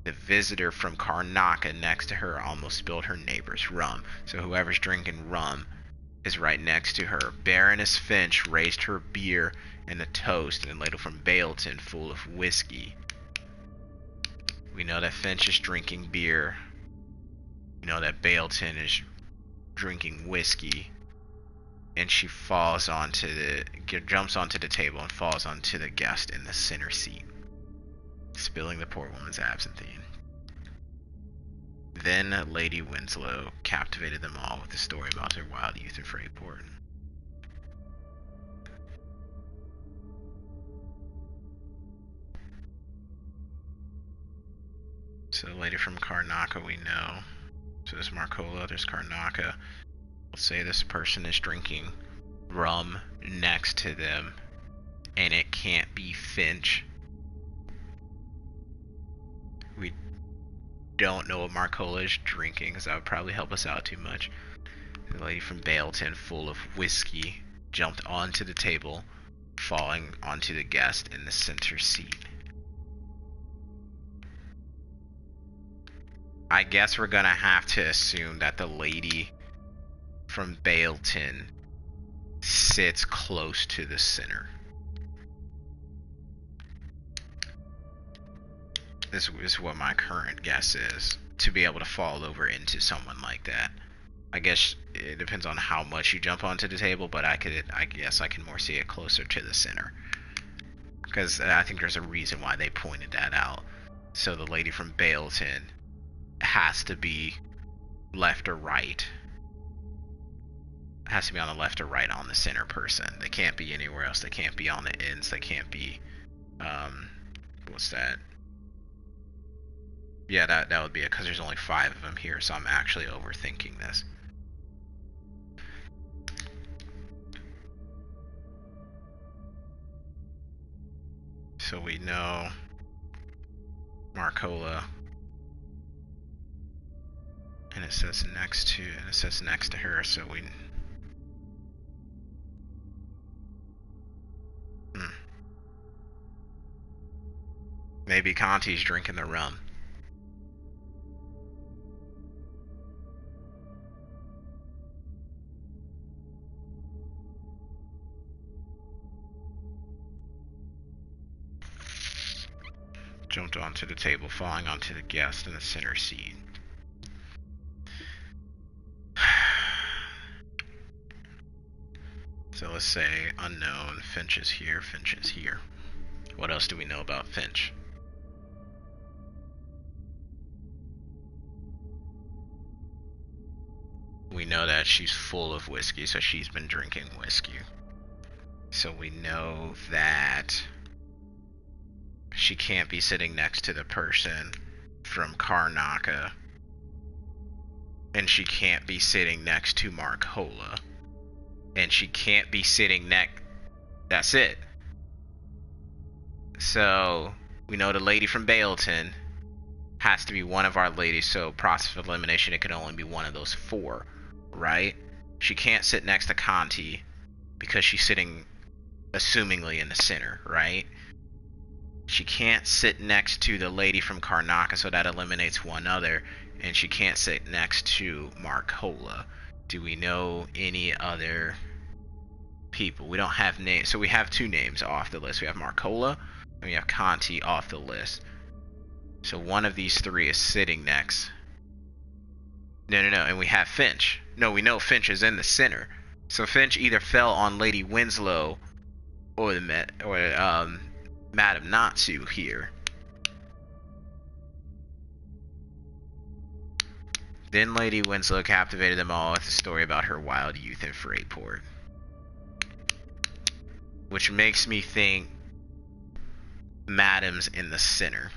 The visitor from Karnaca next to her almost spilled her neighbor's rum. So whoever's drinking rum is right next to her. Baroness Finch raised her beer in a toast and a ladle from Baleton full of whiskey. We know that Finch is drinking beer. We know that Baleton is drinking whiskey. And she jumps onto the table and falls onto the guest in the center seat, spilling the poor woman's absinthe. Then Lady Winslow captivated them all with a story about her wild youth in Freyport. So the lady from Karnaca we know. So there's Marcola, there's Karnaca. Let's say this person is drinking rum next to them, and it can't be Finch. We don't know what Marcola is drinking, because that would probably help us out too much. The lady from Baleton, full of whiskey, jumped onto the table, falling onto the guest in the center seat. I guess we're gonna have to assume that the lady from Baleton sits close to the center. This is what my current guess is, to be able to fall over into someone like that. I guess it depends on how much you jump onto the table, but I guess I can more see it closer to the center. Because I think there's a reason why they pointed that out. So the lady from Baleton has to be left or right. It has to be on the left or right on the center person. They can't be anywhere else. They can't be on the ends. They can't be, what's that? Yeah, that would be it, because there's only 5 of them here, so I'm actually overthinking this. So we know Marcola, and it says next to her, so we maybe Conti's drinking the rum. Jumped onto the table, falling onto the guest in the center seat. So let's say unknown, Finch is here, Finch is here. What else do we know about Finch? We know know that she's full of whiskey, so she's been drinking whiskey. So we know that she can't be sitting next to the person from Karnaca. And she can't be sitting next to Marcola. And she can't be sitting next... That's it. So, we know the lady from Baleton has to be one of our ladies, so process of elimination, it can only be one of those four, right? She can't sit next to Conti because she's sitting, assumingly, in the center, right? She can't sit next to the lady from Karnaca, so that eliminates one other, and she can't sit next to Marcola. Do we know any other people? We don't have names, so we have two names off the list. We have Marcola, and we have Conti off the list. So one of these three is sitting next. No, and we have Finch. No, we know Finch is in the center. So Finch either fell on Lady Winslow or Madame Natsu here. Then Lady Winslow captivated them all with a story about her wild youth in Freightport. Which makes me think Madame's in the center.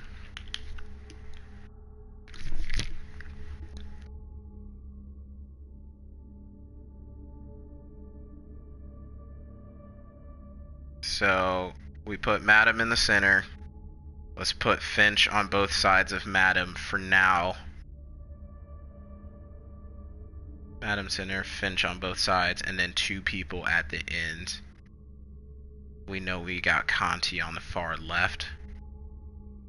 So we put Madame in the center. Let's put Finch on both sides of Madame for now. Madame center, Finch on both sides, and then two people at the end. We know we got Conti on the far left.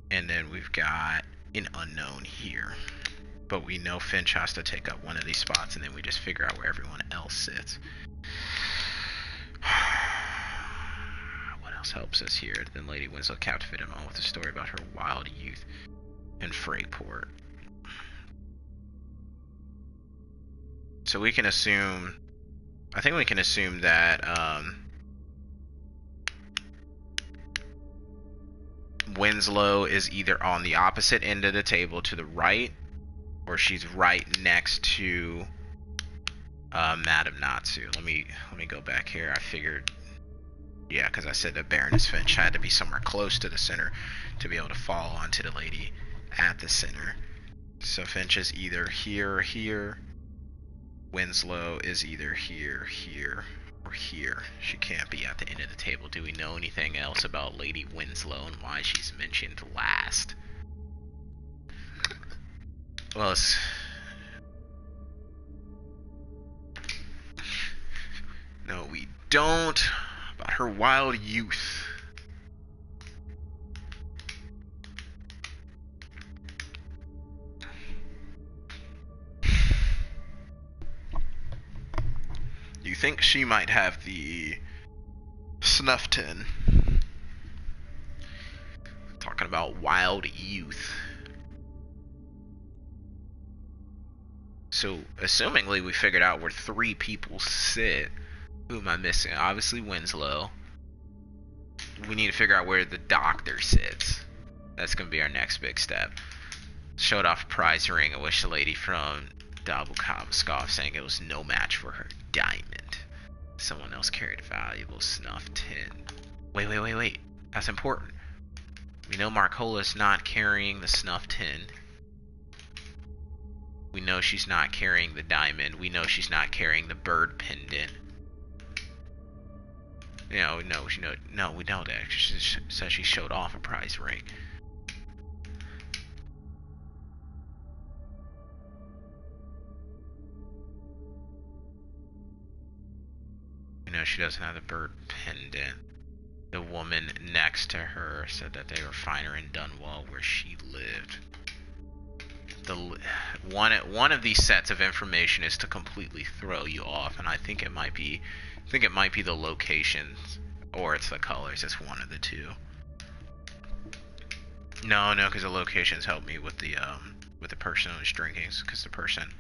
And then we've got an unknown here. But we know Finch has to take up one of these spots, and then we just figure out where everyone else sits. What else helps us here? Then Lady Winslow captivated him all with a story about her wild youth in Freightport. So we can assume, I think we can assume that Winslow is either on the opposite end of the table to the right, or she's right next to Madame Natsu. Let me go back here. I figured, yeah, because I said that Baroness Finch had to be somewhere close to the center to be able to fall onto the lady at the center. So Finch is either here or here. Winslow is either here, here, or here. She can't be at the end of the table. Do we know anything else about Lady Winslow and why she's mentioned last? Well, no, we don't. About her wild youth. You think she might have the snuff tin? Talking about wild youth. So, assumingly, we figured out where three people sit. Who am I missing? Obviously, Winslow. We need to figure out where the doctor sits. That's going to be our next big step. Showed off a prize ring. I wish the lady from Dabukaba scoffed, saying it was no match for her diamond. Someone else carried a valuable snuff tin. Wait. That's important. We know Marcola's not carrying the snuff tin. We know she's not carrying the diamond. We know she's not carrying the bird pendant. No, we know that. She says she showed off a prize ring. You know, she doesn't have the bird pendant. The woman next to her said that they were finer in Dunwall, where she lived. One of these sets of information is to completely throw you off, and I think it might be the locations, or it's the colors. It's one of the two. No, because the locations help me with the person who's drinking, because the person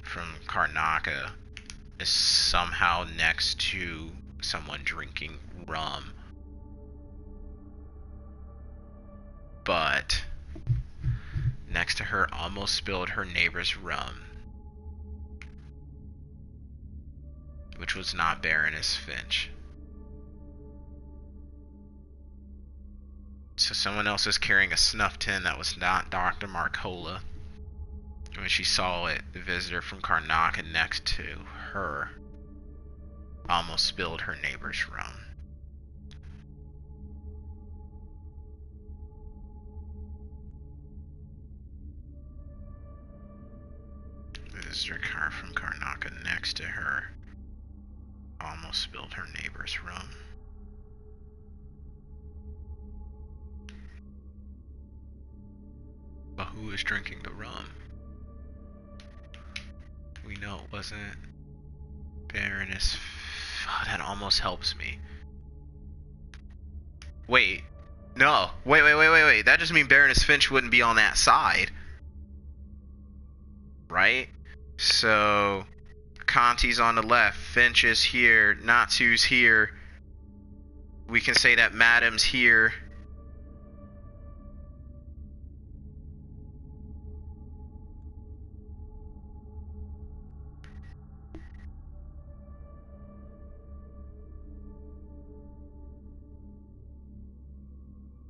from Karnaca is somehow next to someone drinking rum. But next to her almost spilled her neighbor's rum. which was not Baroness Finch. So someone else is carrying a snuff tin that was not Dr. Marcola. When she saw it, the visitor from Karnaca next to her almost spilled her neighbor's rum. The visitor car from Karnaca next to her almost spilled her neighbor's rum. But who was drinking the rum? We know it wasn't Baroness. Oh, that almost helps me. Wait. No. Wait. That just means Baroness Finch wouldn't be on that side. Right? So, Conti's on the left. Finch is here. Natsu's here. We can say that Madam's here.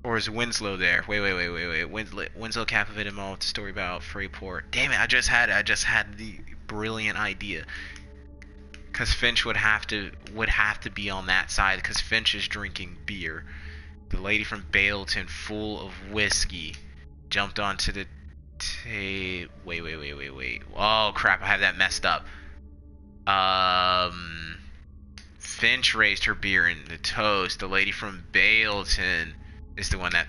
Or is Winslow there? Wait. Winslow captivated him all with the story about Freyport. Damn it, I just had the brilliant idea. Cause Finch would have to be on that side because Finch is drinking beer. The lady from Baleton, full of whiskey, jumped onto the wait. Oh crap, I have that messed up. Finch raised her beer in the toast. The lady from Baleton is the one that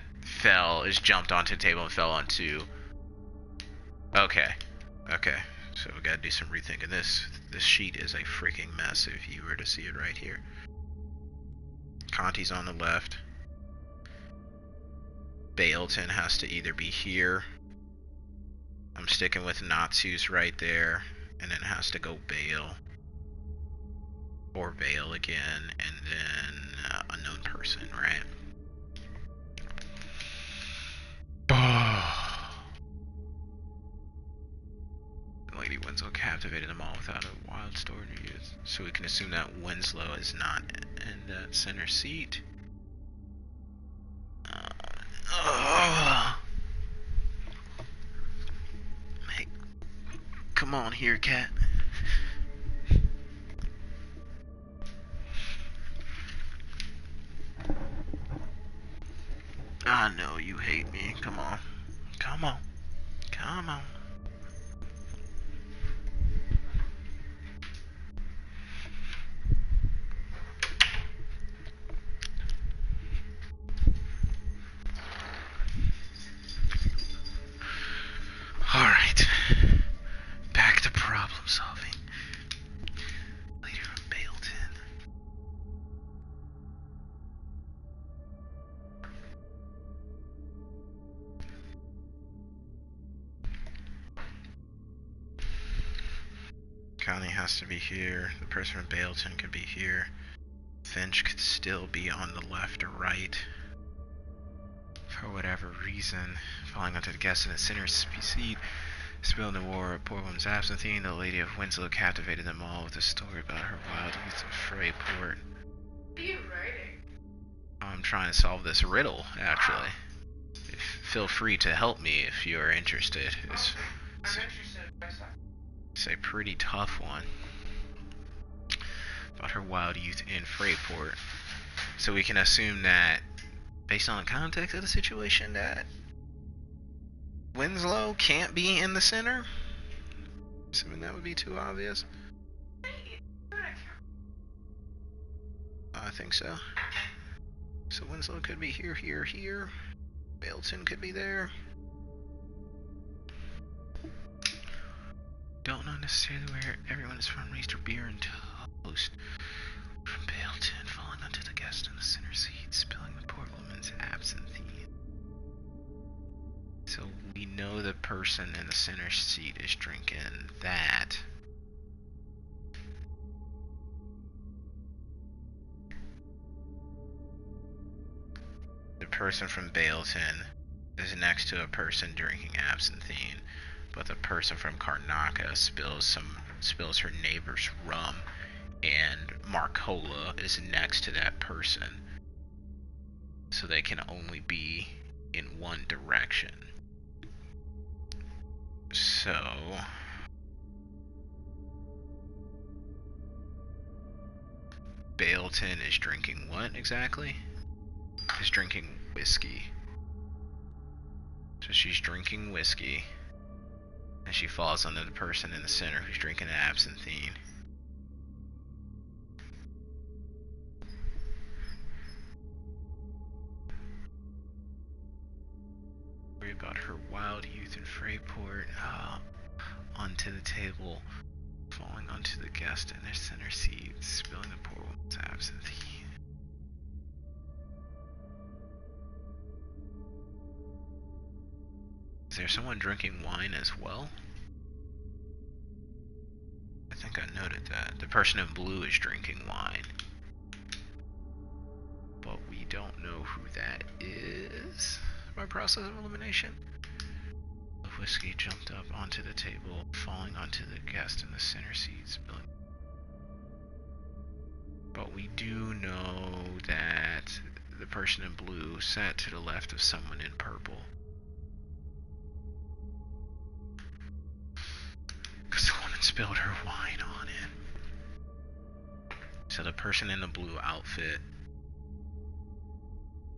jumped onto the table and fell onto. Okay. So we gotta do some rethinking. This sheet is a freaking mess if you were to see it right here. Conti's on the left. Baleton has to either be here. I'm sticking with Natsu's right there. And then it has to go Bale. Or Bale again. And then unknown person, right? Lady Winslow captivated them all without a wild story to use. So we can assume that Winslow is not in that center seat. Hey, come on here, cat. I know you hate me. Come on. Alright. Back to problem solving. Lady from Baleton. Connie has to be here. The person from Baleton could be here. Finch could still be on the left or right. For whatever reason, falling onto the guest in a center seat, spilling the war of poor woman's absinthe. The Lady of Winslow captivated them all with a story about her wild youth in Freyport. What are you writing? I'm trying to solve this riddle, actually. Feel free to help me if you're interested. I'm interested. It's a pretty tough one. About her wild youth in Freyport. So we can assume that, based on the context of the situation, that Winslow can't be in the center? Assuming that would be too obvious. I think so. So Winslow could be here. Baleton could be there. Don't know necessarily where everyone is from. Raised her beer and toast. From Baleton, falling onto the guest in the center seat, spilling the poor woman's absinthe. So we know the person in the center seat is drinking that. The person from Baleton is next to a person drinking absinthe, but the person from Karnaca spills her neighbor's rum and Marcola is next to that person. So they can only be in one direction. So Bailton is drinking what exactly? Is drinking whiskey. So she's drinking whiskey, and she falls under the person in the center who's drinking an absinthe. Worry about her wild youth in Freyport. Onto the table, falling onto the guest in their center seat, spilling the poor woman's absinthe. Is there someone drinking wine as well? I think I noted that. The person in blue is drinking wine. But we don't know who that is by process of elimination. The whiskey jumped up onto the table, falling onto the guest in the center seat, spilling. But we do know that the person in blue sat to the left of someone in purple. Because the woman spilled her wine on it. So the person in the blue outfit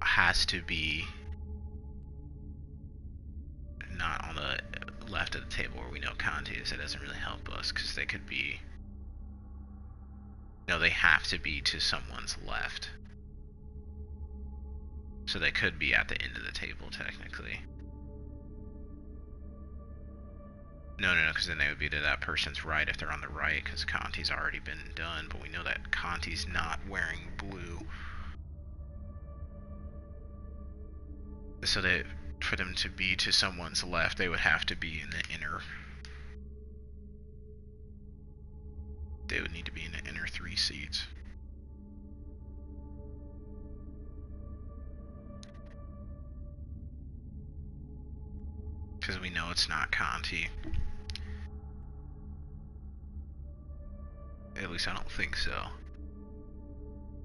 has to be not on the left of the table where we know Conti is. It doesn't really help us because they could be... No, they have to be to someone's left. So they could be at the end of the table, technically. No, because then they would be to that person's right if they're on the right, because Conti's already been done, but we know that Conti's not wearing blue. So that for them to be to someone's left, they would have to be in the inner... They would need to be in the inner 3 seats. Because we know it's not Conti. At least I don't think so.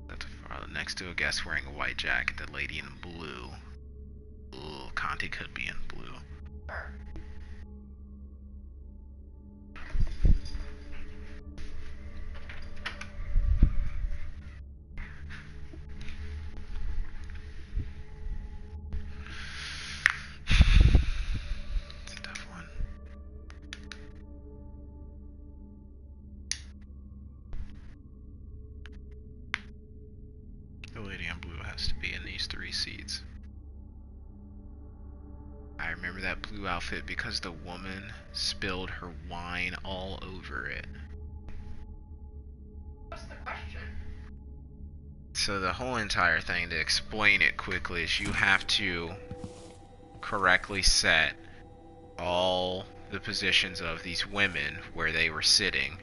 That's next to a guest wearing a white jacket, the lady in blue. Ooh, Conti could be in blue. It's a tough one. The lady in blue has to be in these 3 seats. I remember that blue outfit because the woman spilled her wine all over it. What's the question? So the whole entire thing, to explain it quickly, is you have to correctly set all the positions of these women where they were sitting,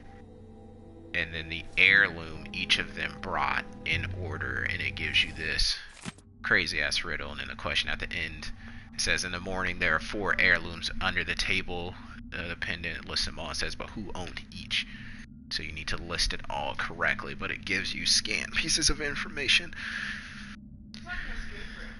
and then the heirloom each of them brought in order, and it gives you this crazy ass riddle. And then the question at the end, it says, in the morning there are 4 heirlooms under the table. The pendant lists them all. It says, but who owned each? So you need to list it all correctly, but it gives you scant pieces of information. It's like an escape room.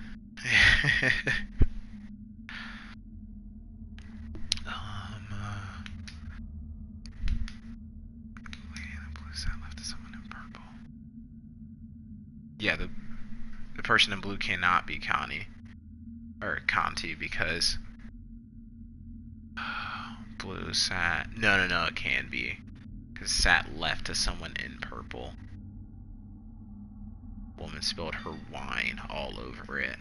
Yeah, the person in blue cannot be Conti because blue sat. No, it can be because sat left to someone in purple. Woman spilled her wine all over it.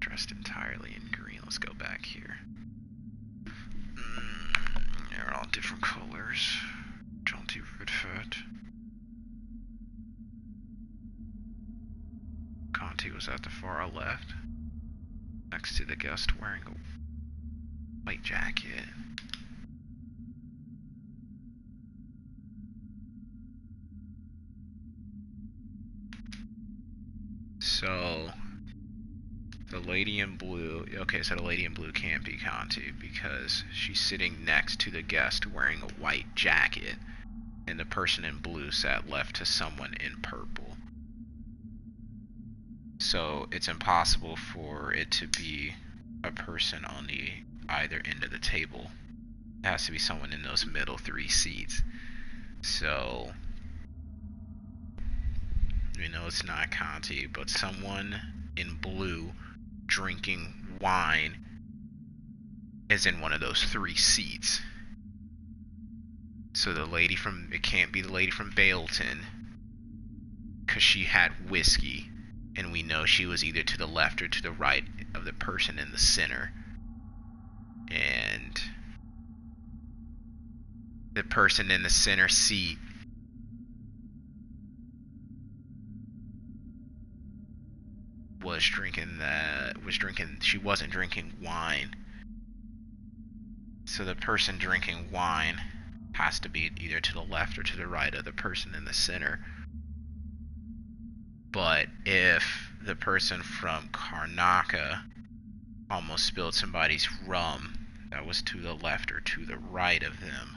Dressed entirely in green. Let's go back here. They're all different colors. Jaunty Redford. Conti was at the far left, next to the guest wearing a white jacket. So, the the lady in blue. Okay, so the lady in blue can't be Conti because she's sitting next to the guest wearing a white jacket, and the person in blue sat left to someone in purple. So it's impossible for it to be a person on the either end of the table. It has to be someone in those middle 3 seats. So we know it's not Conti, but someone in blue drinking wine is in one of those 3 seats. So the lady from, it can't be the lady from Baleton, because she had whiskey, and we know she was either to the left or to the right of the person in the center. And the person in the center seat she wasn't drinking wine. So the person drinking wine has to be either to the left or to the right of the person in the center. But if the person from Karnaca almost spilled somebody's rum, that was to the left or to the right of them.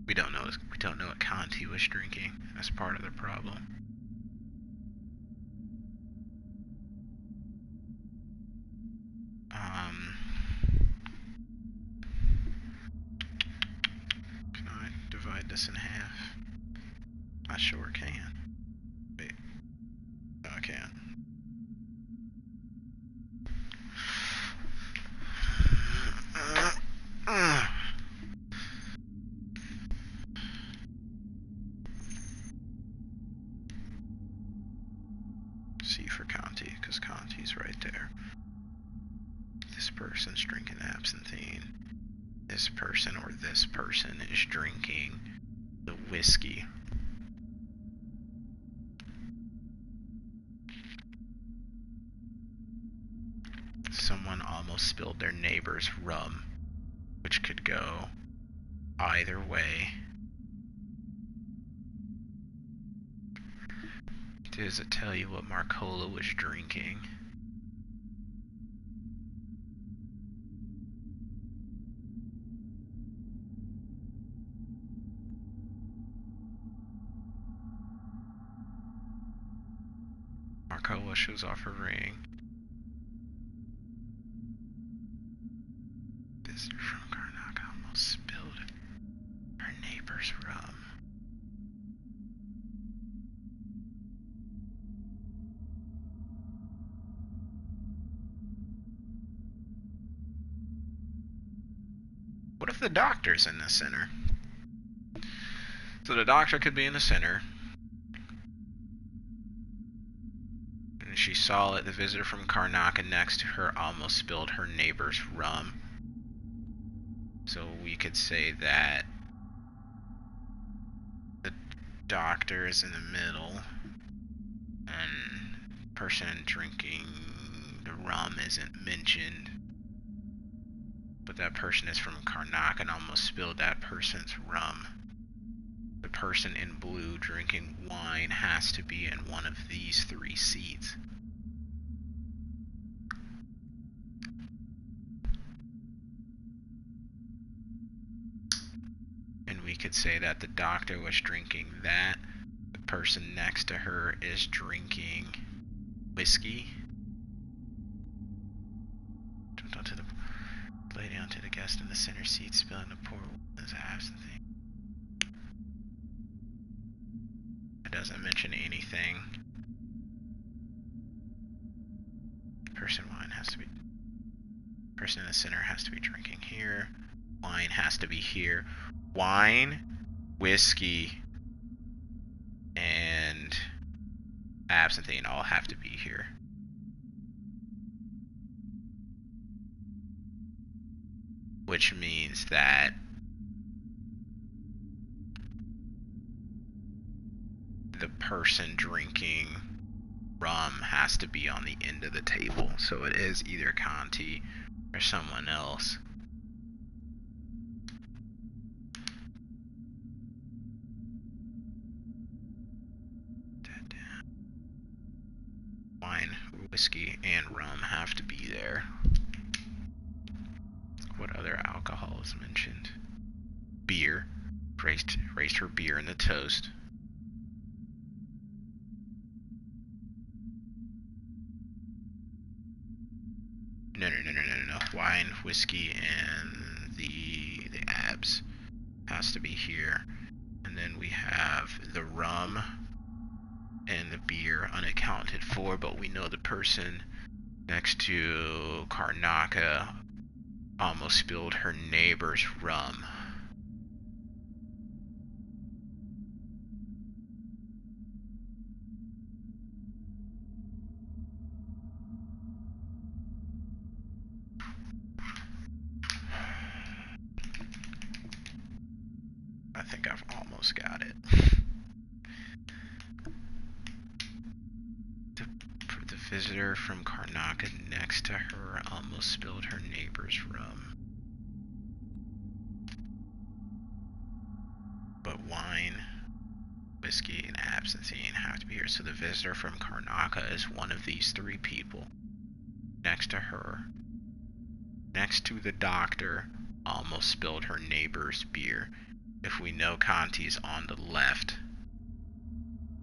We don't know what Conti was drinking. That's part of the problem. Can I divide this in half? I sure can. Wait. No, I can. C for Conti, because Conti's right there. This person's drinking absinthe. This person or this person is drinking the whiskey. Someone almost spilled their neighbor's rum, which could go either way. Does it tell you what Marcola was drinking? Marcola shows off her ring. Visitor from Karnaca almost spilled her neighbor's rum. What if the doctor's in the center? So the doctor could be in the center. And she saw it, the visitor from Karnaca next to her almost spilled her neighbor's rum. So we could say that the doctor is in the middle, and the person drinking the rum isn't mentioned. But that person is from Karnaca and almost spilled that person's rum. The person in blue drinking wine has to be in one of these 3 seats. And we could say that the doctor was drinking that. The person next to her is drinking whiskey. Jumped onto the lady onto the guest in the center seat, spilling the poor woman's absinthe. It doesn't mention anything. Person in the center has to be drinking here. Wine has to be here. Wine, whiskey, and absinthe all have to be here. Which means that the person drinking rum has to be on the end of the table. So it is either Conti or someone else. alcohol is mentioned. Beer. Raised her beer in the toast. No. Wine, whiskey, and the abs has to be here. And then we have the rum and the beer unaccounted for, but we know the person next to Karnaka almost spilled her neighbor's rum. I think I've almost got it. The visitor from Karnaka next to her almost spilled her neighbor's rum. But wine, whiskey, and absinthe have to be here. So the visitor from Karnaka is one of these three people. Next to her, next to the doctor, almost spilled her neighbor's beer. If we know Conti's on the left,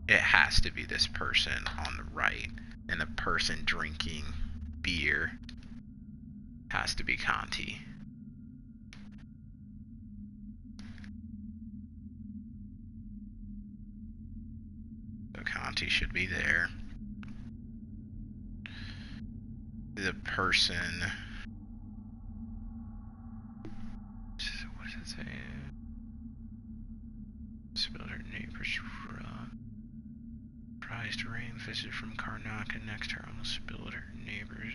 it has to be this person on the right. And the person drinking beer has to be Conti. So Conti should be there. The person... What does it say? Spilled her neighbor's rum. Prized rain visitor from Karnaka next to her almost spilled her neighbor's.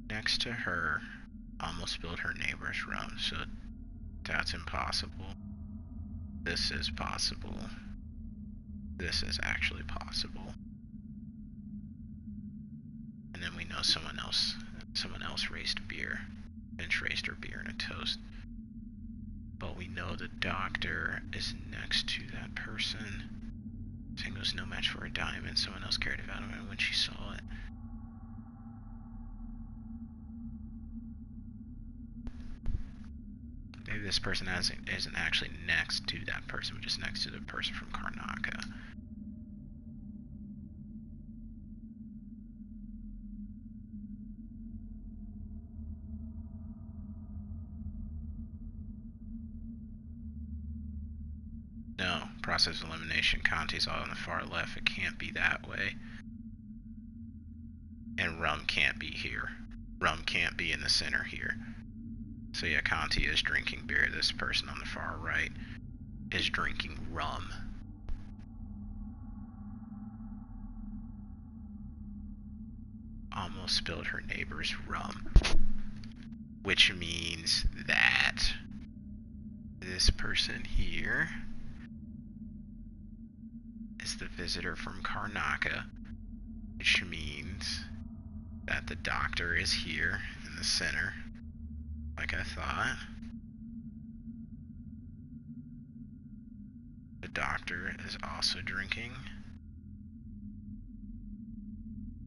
Next to her almost spilled her neighbor's rum. So that's impossible. This is possible. This is actually possible. And then we know someone else raised beer. Finch raised her beer in a toast. But we know the doctor is next to that person. Saying it was no match for a diamond. Someone else carried it out of it when she saw it. Maybe this person isn't actually next to that person, but just next to the person from Karnaka. No, process of elimination. Conti's all on the far left. It can't be that way. And rum can't be here. Rum can't be in the center here. So yeah, Conti is drinking beer. This person on the far right is drinking rum. Almost spilled her neighbor's rum. Which means that this person here is the visitor from Karnaka, which means that the doctor is here in the center, like I thought. The doctor is also drinking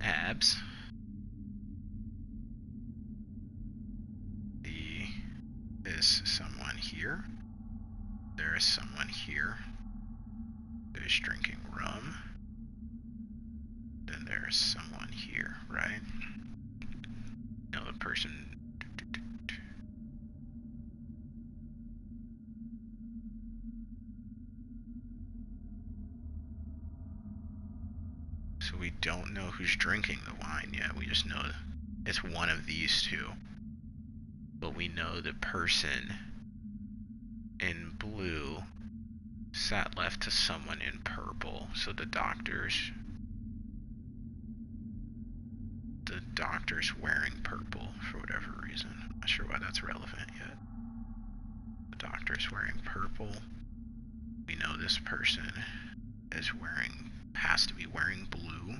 abs. Is someone here. There is someone here who is drinking rum. Then there is someone here, right? Now the person... So we don't know who's drinking the wine yet. We just know it's one of these two. But we know the person in blue sat left to someone in purple. So the doctor's wearing purple for whatever reason. I'm not sure why that's relevant yet. The doctor's wearing purple. We know this person has to be wearing blue.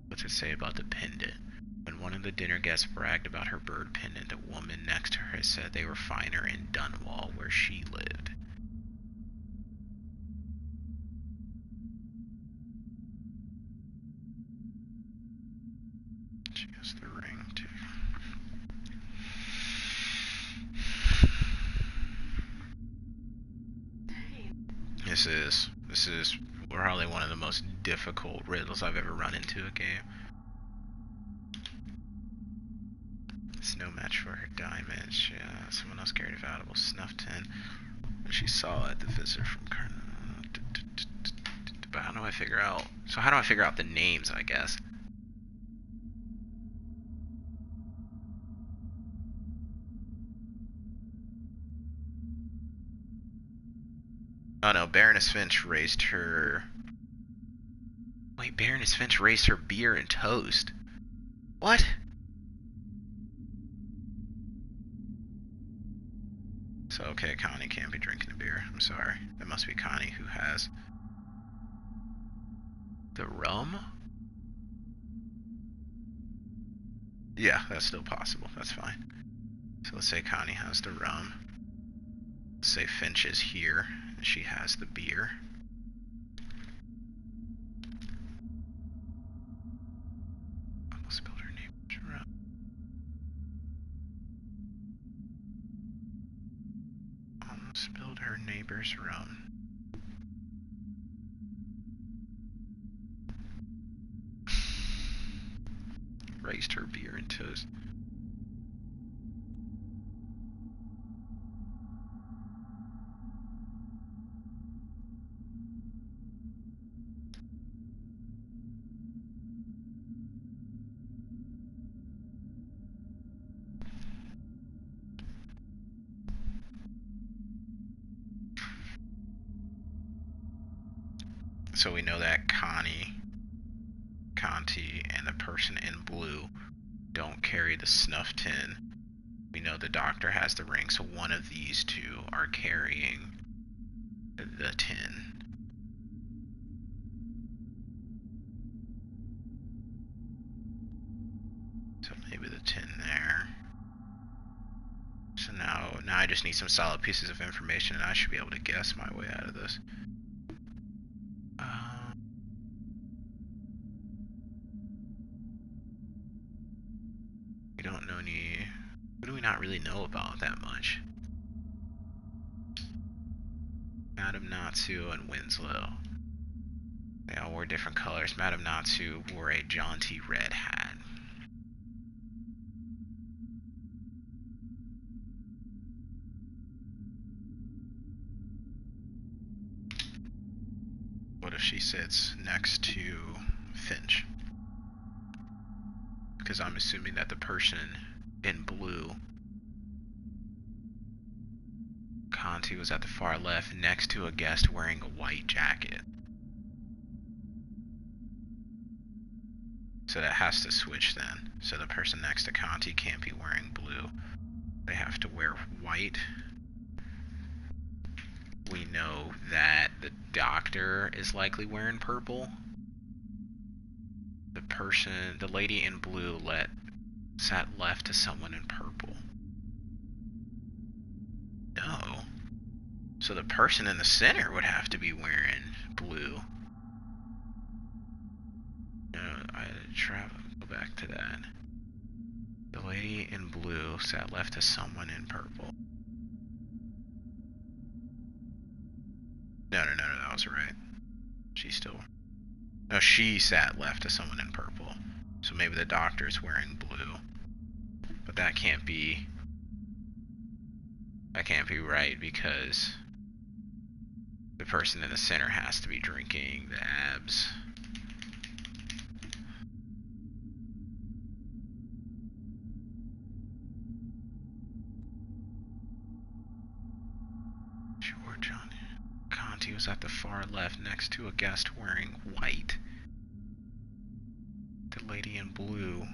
What's it say about the pendant? When one of the dinner guests bragged about her bird pendant, the woman next to her said they were finer in Dunwall, where she lived. She has the ring, too. this is. This is probably one of the most difficult riddles I've ever run into a game. It's no match for her diamonds. Yeah, someone else carried a valuable snuff tin. She saw it, the visitor from Karna. But how do I figure out? So how do I figure out the names, I guess? Oh no, Baroness Finch raised her... Wait, Baroness Finch raised her beer and toast. What? So, okay, Connie can't be drinking a beer. I'm sorry. That must be Connie who has the rum? Yeah, that's still possible. That's fine. So let's say Connie has the rum. Let's say Finch is here and she has the beer. Almost spilled her neighbor's rum. Almost spilled her neighbor's rum. Raised her beer and toast. So we know that Connie, Conti, and the person in blue don't carry the snuff tin. We know the doctor has the ring, so one of these two are carrying the tin. So maybe the tin there. So now I just need some solid pieces of information and I should be able to guess my way out of this. We don't know any... Who do we not really know about that much? Madame Natsu and Winslow. They all wore different colors. Madame Natsu wore a jaunty red hat. What if she sits next to Finch? Because I'm assuming that the person in blue, Conti, was at the far left next to a guest wearing a white jacket. So that has to switch then. So the person next to Conti can't be wearing blue. They have to wear white. We know that the doctor is likely wearing purple. The lady in blue sat left to someone in purple. No. So the person in the center would have to be wearing blue. No, go back to that. The lady in blue sat left to someone in purple. No, that was right. She sat left to someone in purple. So maybe the doctor's wearing blue. But that can't be right because the person in the center has to be drinking the abs. Conti was at the far left next to a guest wearing white. The lady in blue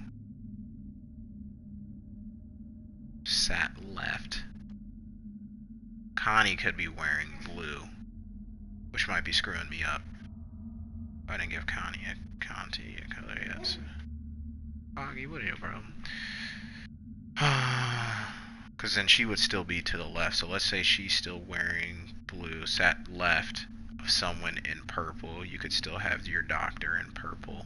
sat left. Connie could be wearing blue, which might be screwing me up. I didn't give Conti a color yet. So. Foggy, what are your problem? Because then she would still be to the left. So let's say she's still wearing blue, sat left of someone in purple. You could still have your doctor in purple.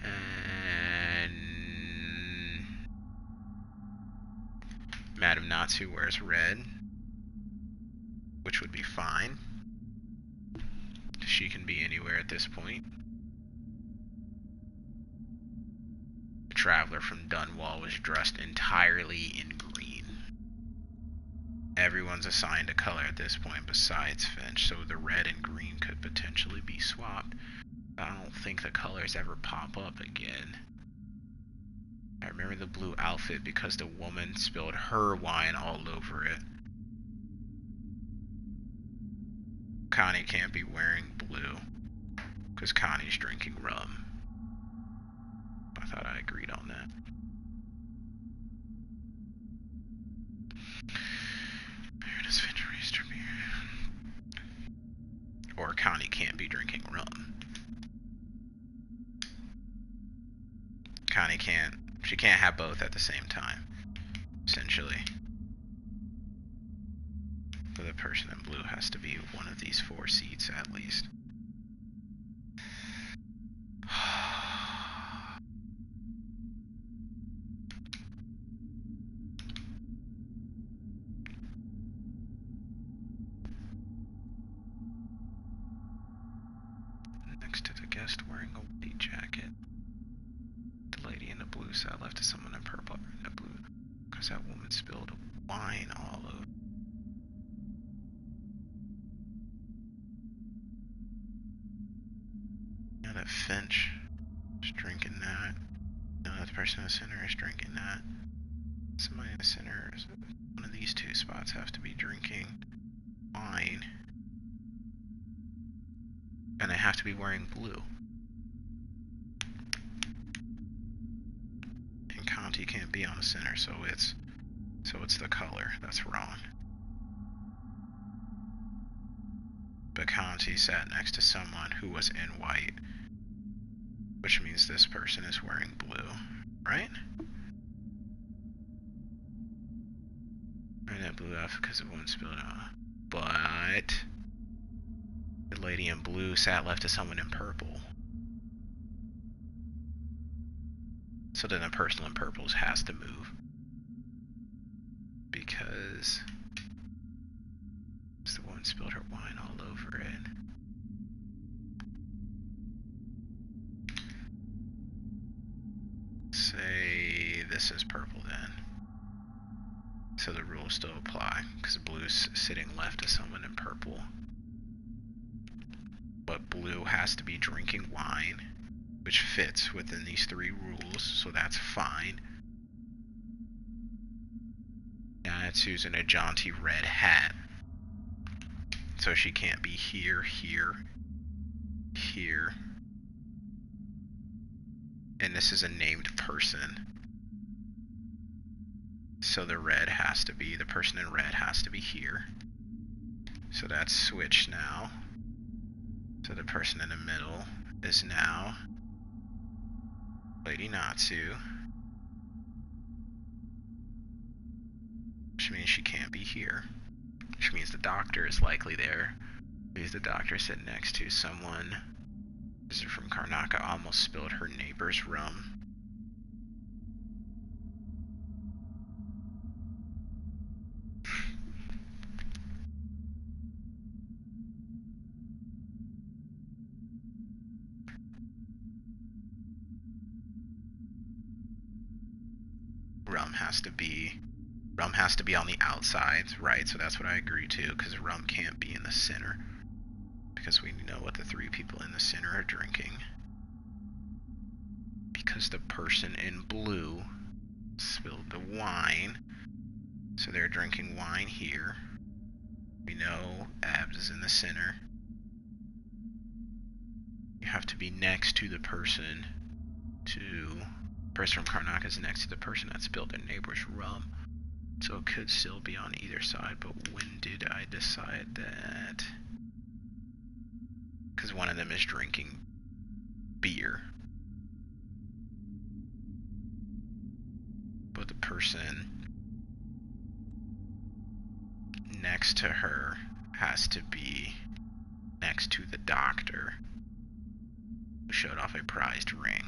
And Madame Natsu wears red, which would be fine. She can be anywhere at this point. The traveler from Dunwall was dressed entirely in green. Everyone's assigned a color at this point besides Finch, so the red and green could potentially be swapped. I don't think the colors ever pop up again. I remember the blue outfit because the woman spilled her wine all over it. Connie can't be wearing blue because Connie's drinking rum. I thought I agreed on that. Baroness Finch raised her beer. Or Connie can't be drinking rum. Connie can't. She can't have both at the same time, essentially. So the person in blue has to be one of these 4 seats at least. Next to the guest wearing a white jacket. The lady in the blue sat left to someone in purple in the blue because that woman spilled wine all over. Now that Finch is drinking that. Now that the person in the center is drinking that. Somebody in the center, one of these 2 spots have to be drinking wine. And they have to be wearing blue. And Conti can't be on the center, so it's the color that's wrong. But Conti sat next to someone who was in white, which means this person is wearing blue, right? Wearing that blue outfit because the woman spilled out. But the lady in blue sat left to someone in purple. So then the person in purple has to move. Because the woman spilled her wine all over it. Say this is purple then. So the rules still apply, because blue's sitting left to someone in purple. But blue has to be drinking wine, which fits within these 3 rules, so that's fine. Natsu's in a jaunty red hat, so she can't be here, here, here. And this is a named person. So the red has to be, the person in red has to be here. So that's switched now. So the person in the middle is now Lady Natsu. Which means she can't be here. Which means the doctor is likely there. Who's the doctor sitting next to? Someone visitor from Karnaca almost spilled her neighbor's rum. Rum has to be on the outside, right? So that's what I agree to, because rum can't be in the center. Because we know what the 3 people in the center are drinking. Because the person in blue spilled the wine, so they're drinking wine here. We know Abs is in the center. You have to be next to the person from Karnaca is next to the person that spilled their neighbor's rum. So it could still be on either side, but when did I decide that? Because one of them is drinking beer. But the person next to her has to be next to the doctor who showed off a prized ring.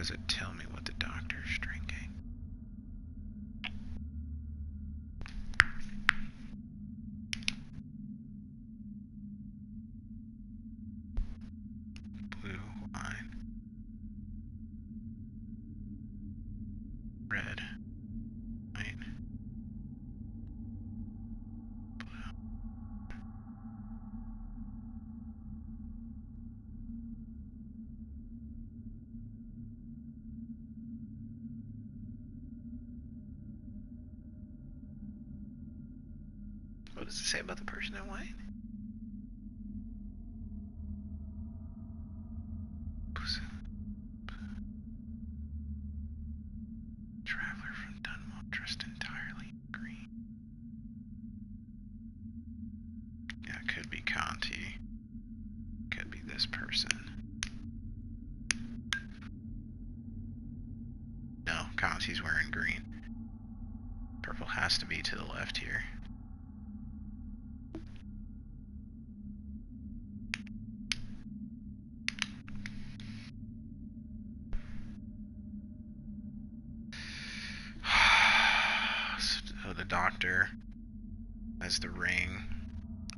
does it tell me what the doctor's drinking? Blue wine. Red. White. What does it say about the person in white? Traveler from Dunwall dressed entirely in green. Yeah, it could be Conti. Could be this person. No, Conti's wearing green. Purple has to be to the left here. So the doctor has the ring.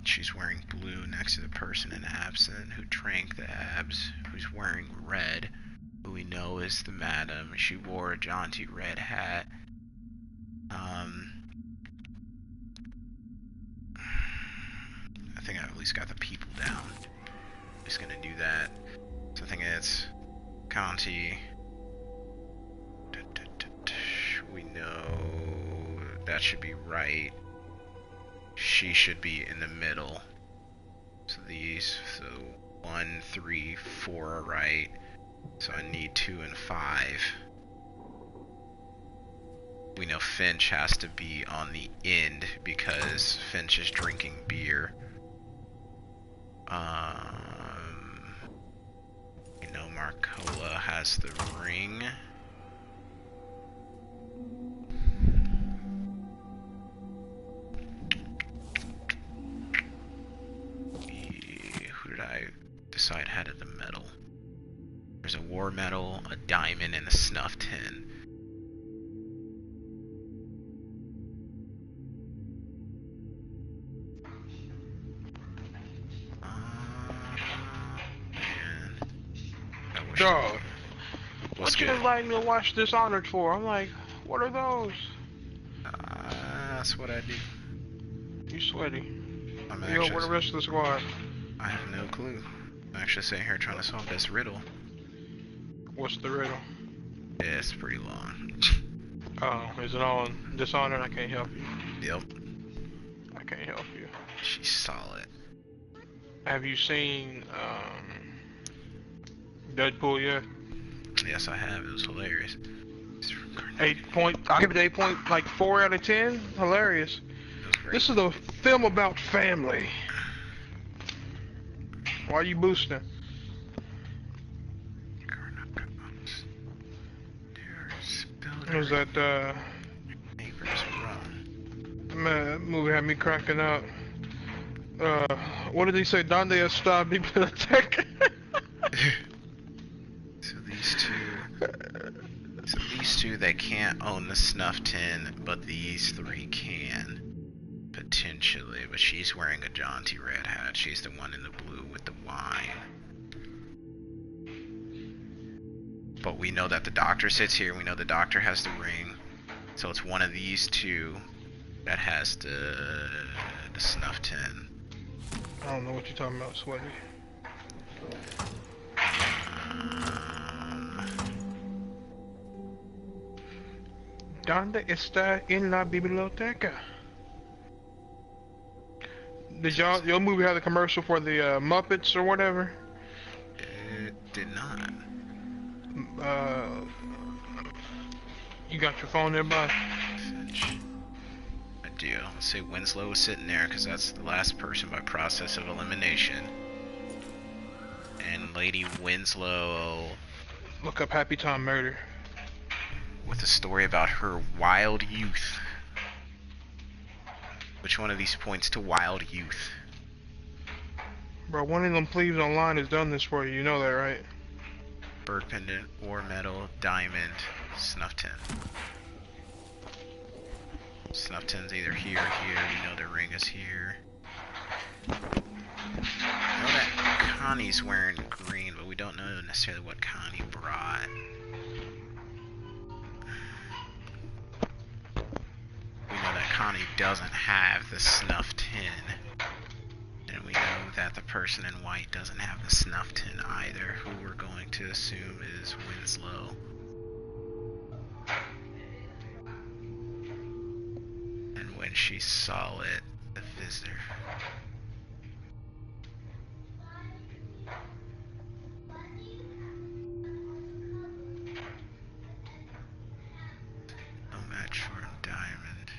She's wearing blue next to the person in absent who drank the abs, who's wearing red, who we know is the madam. She wore a jaunty red hat. I think I at least got the people down. Just gonna do that. So I think it's Conti. We know that should be right. She should be in the middle. So these, so 1, 3, 4 are right. So I need 2 and 5. We know Finch has to be on the end because Finch is drinking beer. We know Marcola has the ring. Who did I decide had the medal? There's a war medal, a diamond, and a snuff tin. Dog, What's what you good? inviting me to watch Dishonored for? I'm like, what are those? That's what I do. You sweaty. I'm You know, where the rest of the squad? I have no clue. I'm actually sitting here trying to solve this riddle. What's the riddle? Yeah, it's pretty long. Oh, is it on Dishonored? I can't help you. Yep. I can't help you. She's solid. Have you seen Deadpool yet? Yes, I have. It was hilarious. 8 point. I'll give it 8.4 out of 10. Hilarious. This is a film about family. Why are you boosting? Was that man, that movie had me cracking up. What did he say? Donde está biblioteca? So these two, they can't own the snuff tin, but these 3 can. Potentially, but she's wearing a jaunty red hat. She's the one in the blue with the wine. But we know that the doctor sits here. We know the doctor has the ring. So it's one of these 2 that has the snuff tin. I don't know what you're talking about, sweaty. ¿Dónde está en la biblioteca? Did your movie have the commercial for the Muppets or whatever? It did not. You got your phone nearby? Finch. I do. Let's say Winslow was sitting there because that's the last person by process of elimination. And Lady Winslow. Look up Happy Time Murder. With a story about her wild youth. Which one of these points to wild youth? Bro, one of them plebes online has done this for you. You know that, right? bird pendant, war medal, diamond, snuff tin. Snuff tin's either here or here. You know the ring is here. I know that Connie's wearing green, but we don't know necessarily what Connie brought. We know that Connie doesn't have the snuff tin. And we know that the person in white doesn't have the snuff tin either, who we're going to assume is Winslow. And when she saw it, the visitor. No match for a diamond.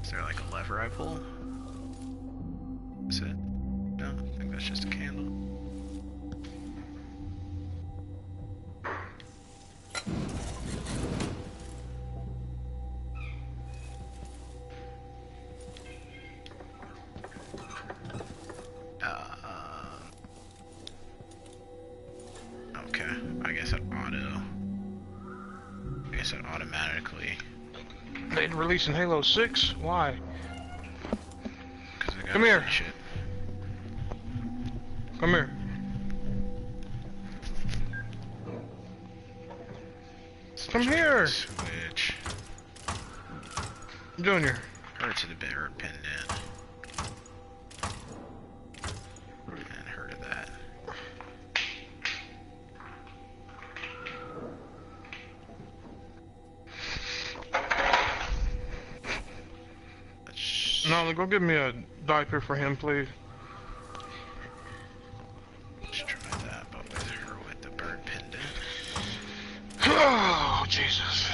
Is there like a lever I pull? Is it? No, I think that's just a candle. Okay, I guess it automatically. They releasing Halo 6? Why? Come here. Shit. Come here. Come here. Switch. Junior. Her to the bird pendant. And her to that. No, go get me a diaper for him, please. Let's try that, but with her with the bird pendant. Oh, Jesus.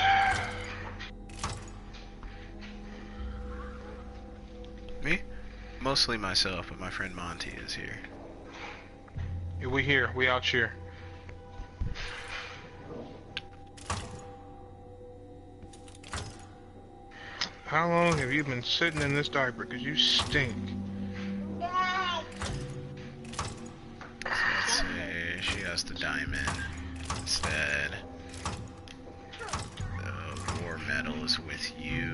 Me? Mostly myself, but my friend Monty is here. Yeah, we here. We out here. How long have you been sitting in this diaper? Because you stink. Let's see, she has the diamond instead. The war medal is with you.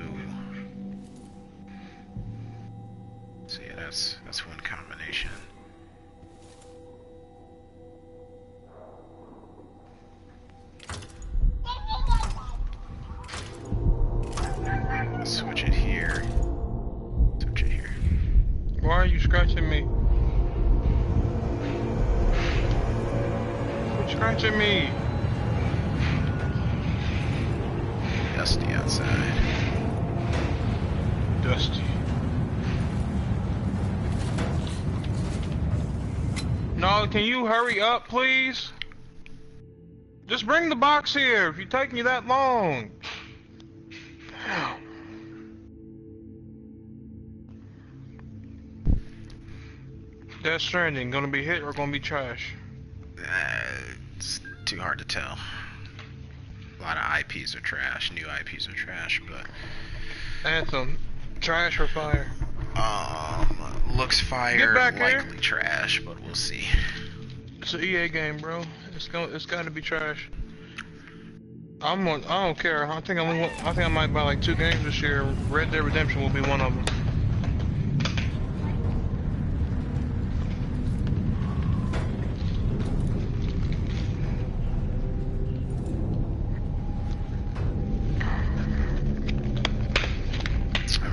So yeah, that's one combination. Switch it here. Switch it here. Why are you scratching me? Quit scratching me. Dusty outside. Dusty. No, can you hurry up, please? Just bring the box here if you're taking you that long. Death Stranding, gonna be hit or gonna be trash? It's too hard to tell. A lot of IPs are trash, new IPs are trash, but... Anthem, trash or fire? Looks fire, likely trash, but we'll see. It's an EA game, bro. It's gotta be trash. I don't care. I think I might buy like 2 games this year. Red Dead Redemption will be one of them.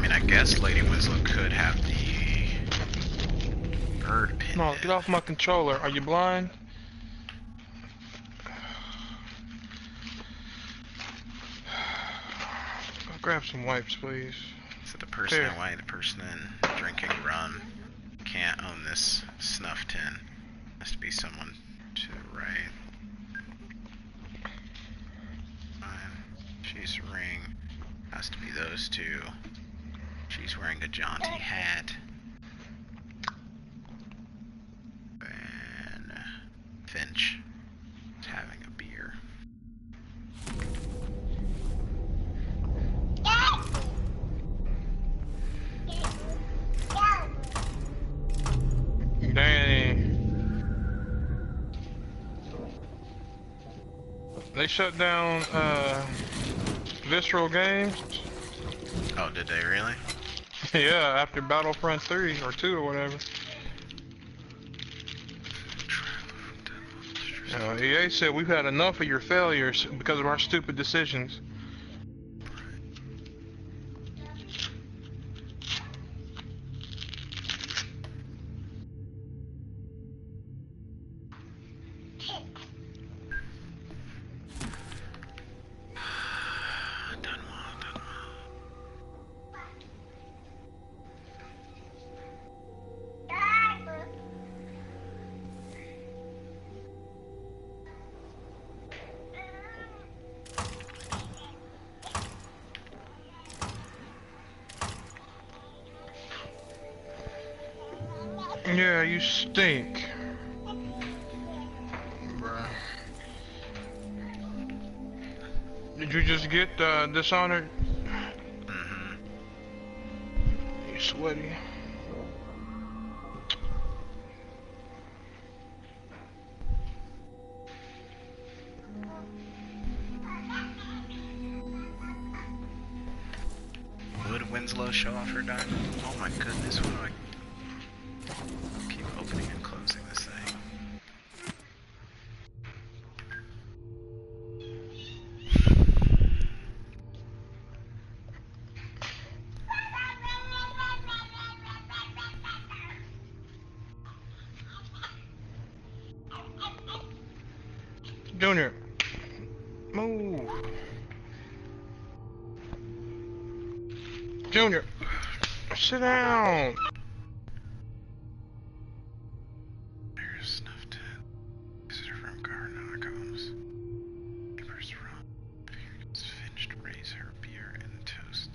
I guess Lady Winslow could have the bird pendant. No, get off my controller. Are you blind? I'll grab some wipes, please. So the person in white, the person in drinking rum can't own this snuff tin. Has to be someone To the right. Fine. She's ring. Has to be those two. She's wearing a jaunty hat. And Finch is having a beer. Dang. They shut down Visceral Games. Oh, did they really? Yeah, after Battlefront 3 or 2 or whatever. EA said we've had enough of your failures because of our stupid decisions. Yeah, you stink. Bruh. Did you just get Dishonored? Mm-hmm. You sweaty. Would Winslow show off her diamond? Oh my goodness, what do I keep opening and closing this thing? Junior, move. Junior, sit down. There's snuffed it. Visitor from Garnacoms. Neighbors from It's Finch to raise her beer and toast.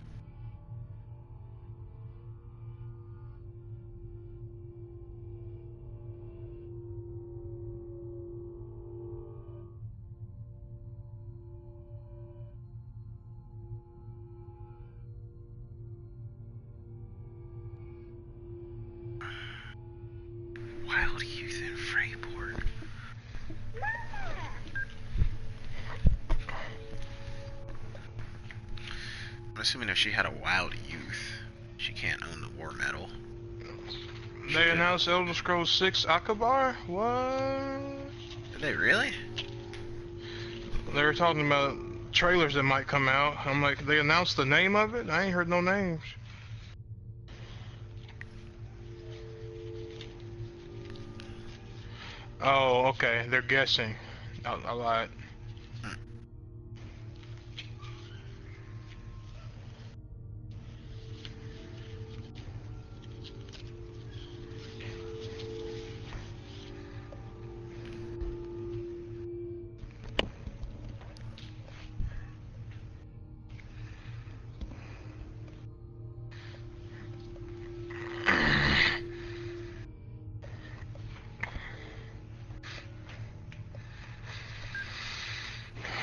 Wild youth in Freyport. I'm assuming if she had a wild youth, she can't own the war medal. They announced Elder Scrolls 6 Akabar? What? Did they really? They were talking about trailers that might come out. I'm like, they announced the name of it? I ain't heard no names. Oh, okay. They're guessing. I lied.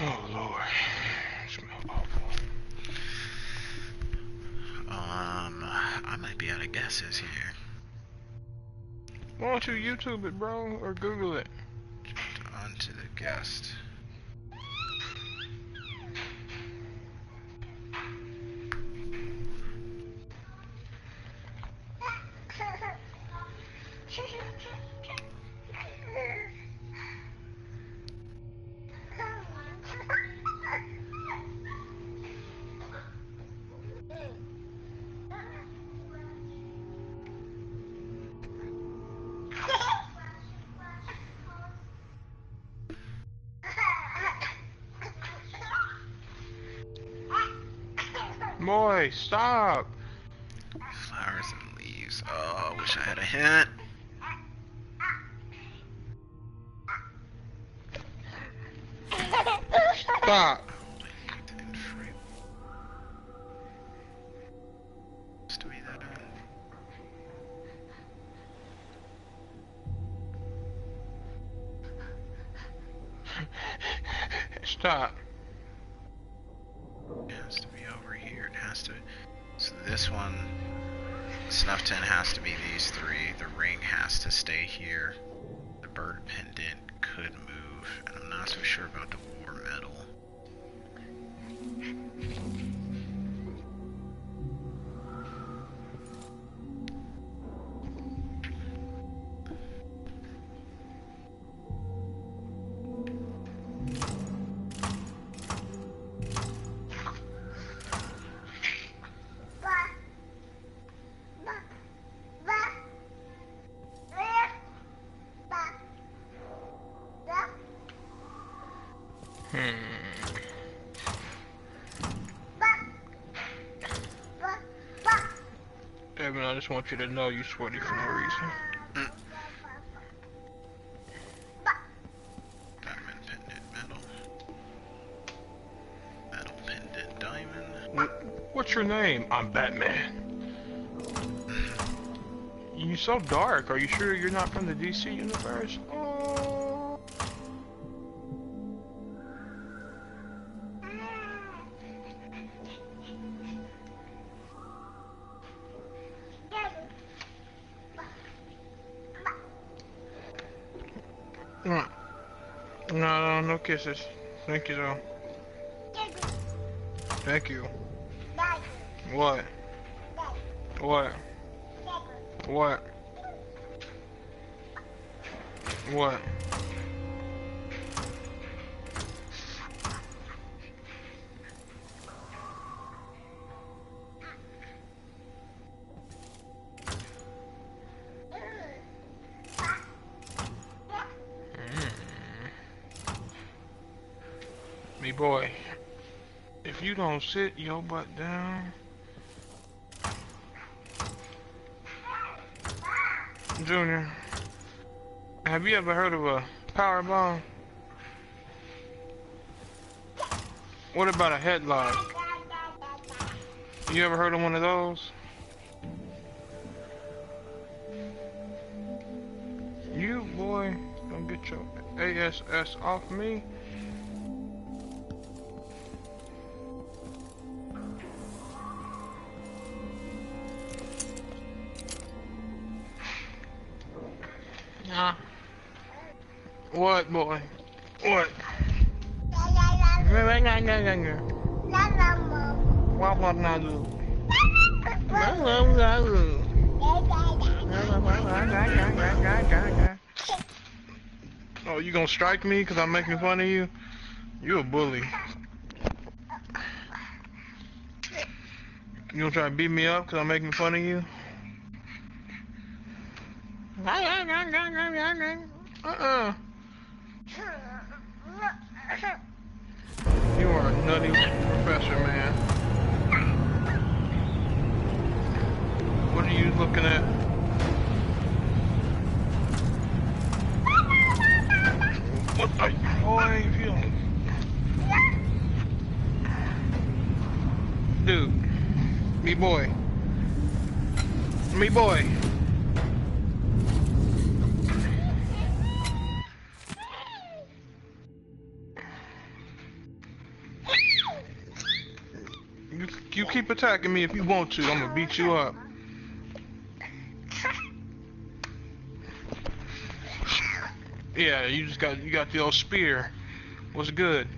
Oh Lord, smell awful. I might be out of guesses here. Why don't you YouTube it, bro, or Google it? On to the guest. Boy, stop! Flowers and leaves. Oh, I wish I had a hint. Stop. Stop. It has to be over here. It has to. So this one, the snuff tin has to be these three. The ring has to stay here. The bird pendant could move, and I'm not so sure about the war medal. Evan, I just want you to know you sweaty for no reason. Diamond pendant metal. Metal pendant diamond. What's your name? I'm Batman. You so dark. Are you sure you're not from the DC universe? Oh. No, no kisses. Thank you, though. Thank you. What? What? What? What? Me boy, if you don't sit your butt down, Junior, have you ever heard of a power bomb? What about a headlock? You ever heard of one of those? You boy, don't get your ASS off me. What, boy? What? Oh, you gonna strike me because I'm making fun of you? You a bully. You gonna try to beat me up because I'm making fun of you? You are a nutty professor, man. What are you looking at? What the boy? If you don't... Dude, me boy. Me boy. You keep attacking me if you want to. I'm gonna beat you up. Yeah, you got the old spear. What's good?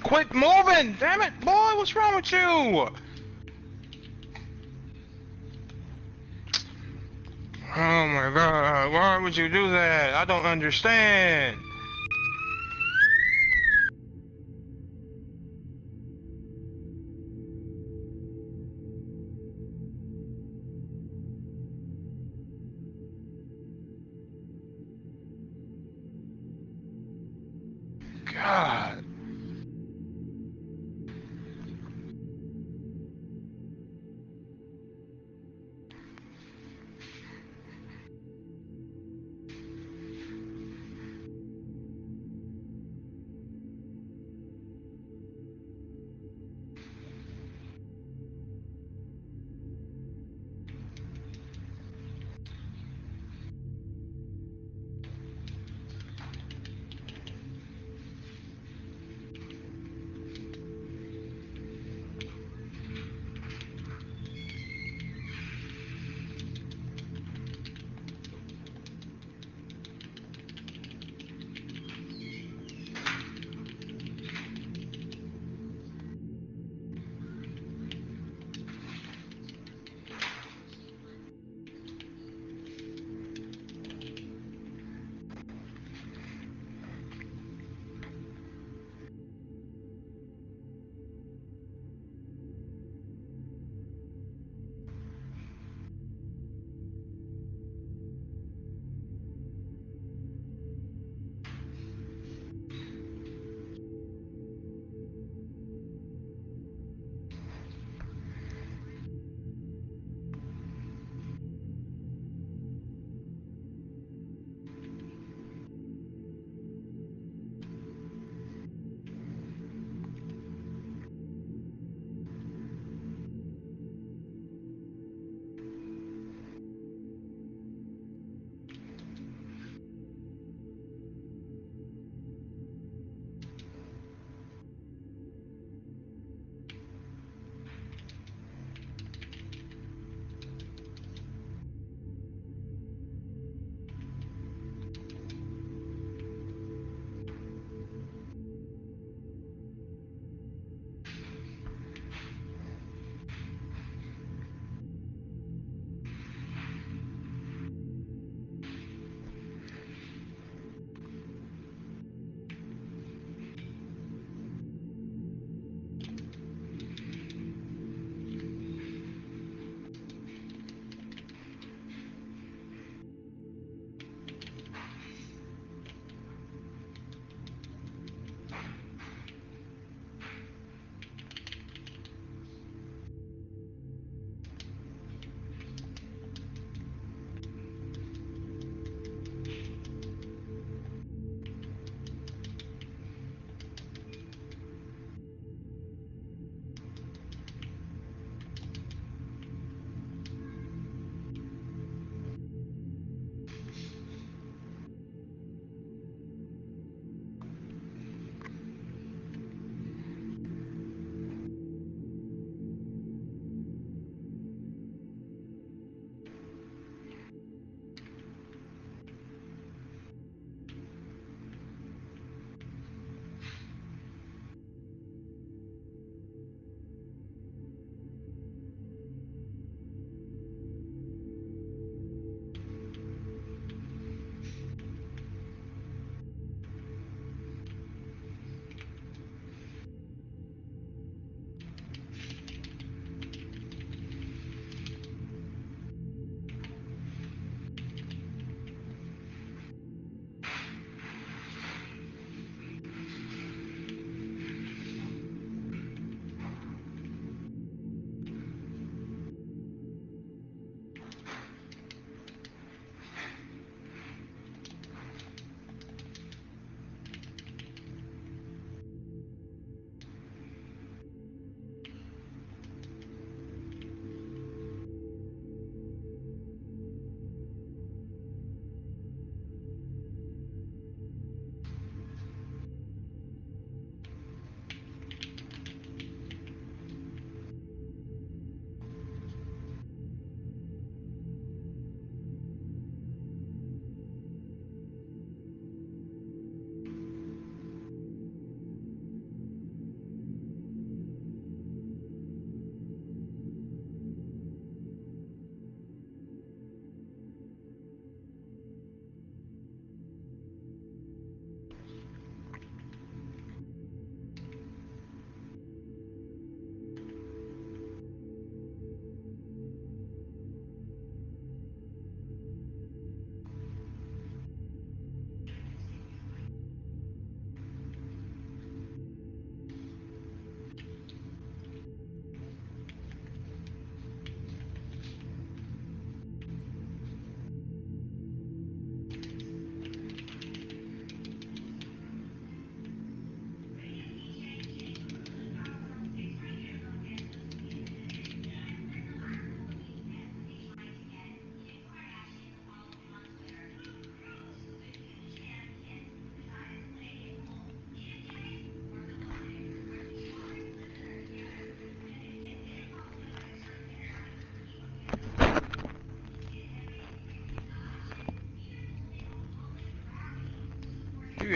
Quit moving! Damn it, boy, what's wrong with you? Oh my god, why would you do that? I don't understand. God.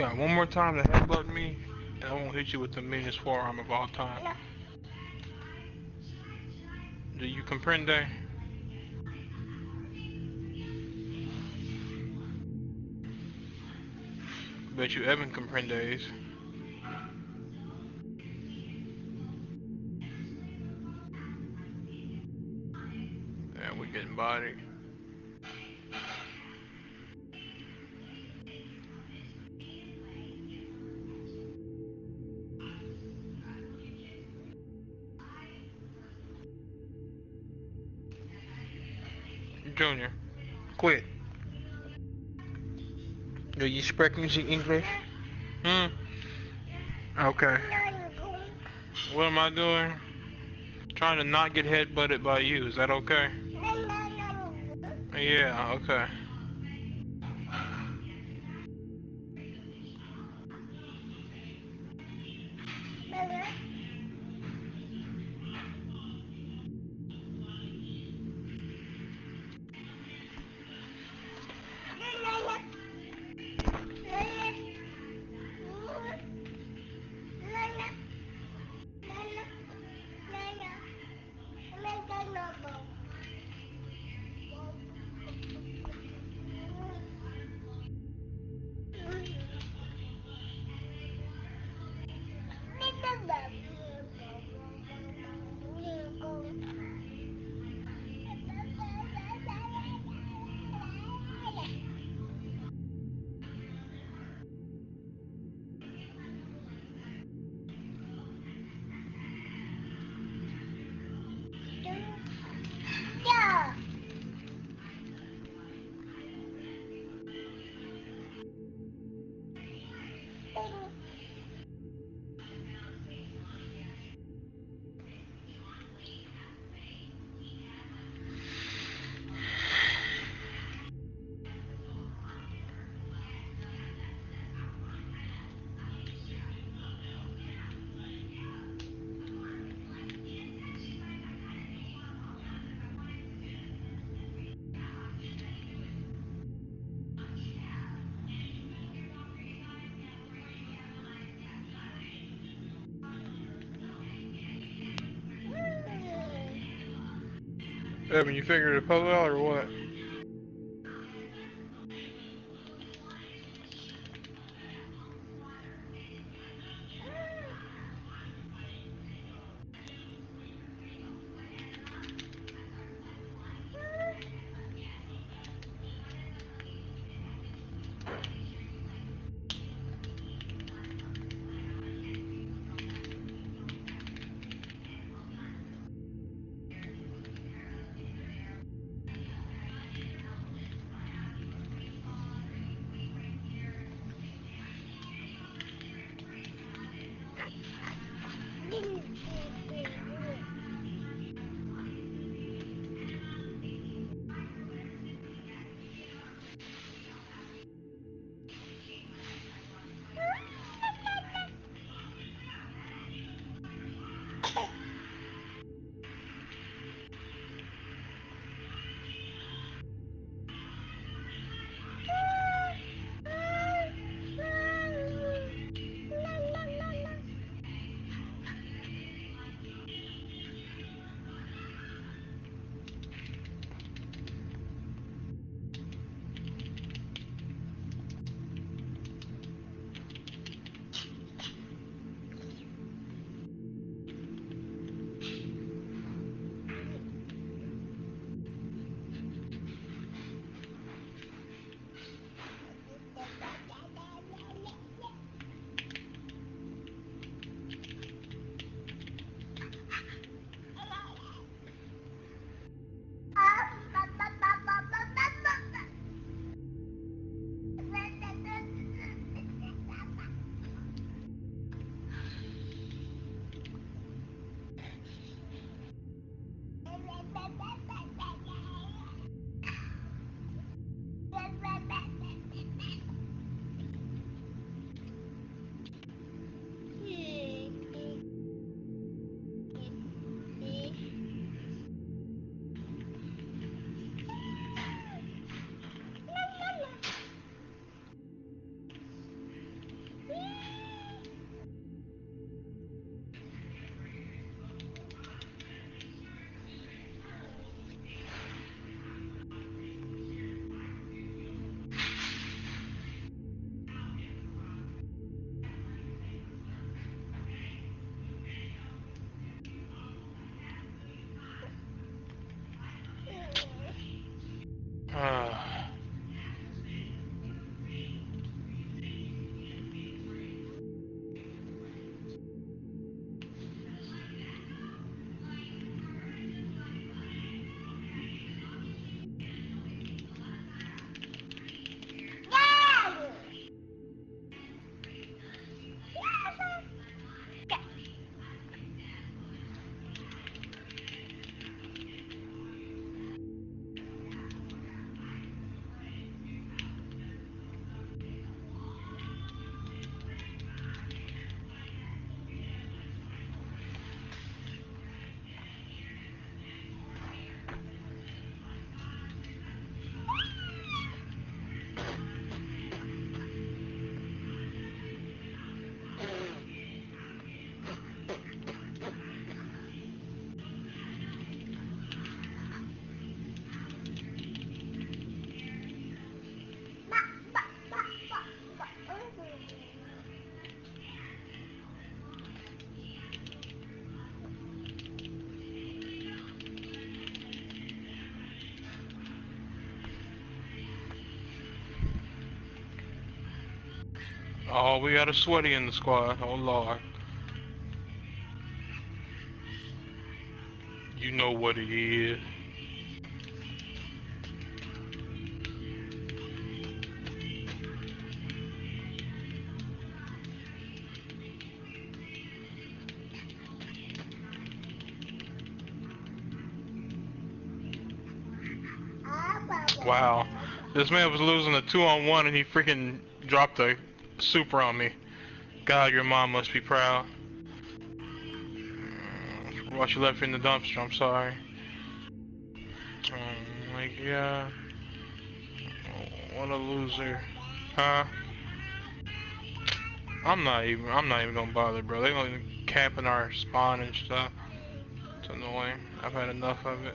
Try one more time to headbutt me, and I won't hit you with the meanest forearm of all time. Do you comprende? Bet you Evan comprendes. And we're getting bodied. Junior, quit. Do you speak English? Hmm? Okay. What am I doing? Trying to not get headbutted by you. Is that okay? Yeah, okay. Evan, you figured the puzzle out or what? Oh, we got a sweaty in the squad. Oh Lord. You know what it is. Wow. This man was losing a 2-on-1 and he freaking dropped a super on me. God, your mom must be proud. What you left in the dumpster, I'm sorry. Oh my god. What a loser. Huh? I'm not even gonna bother, bro. They gonna camp in our spawn and stuff. It's annoying. I've had enough of it.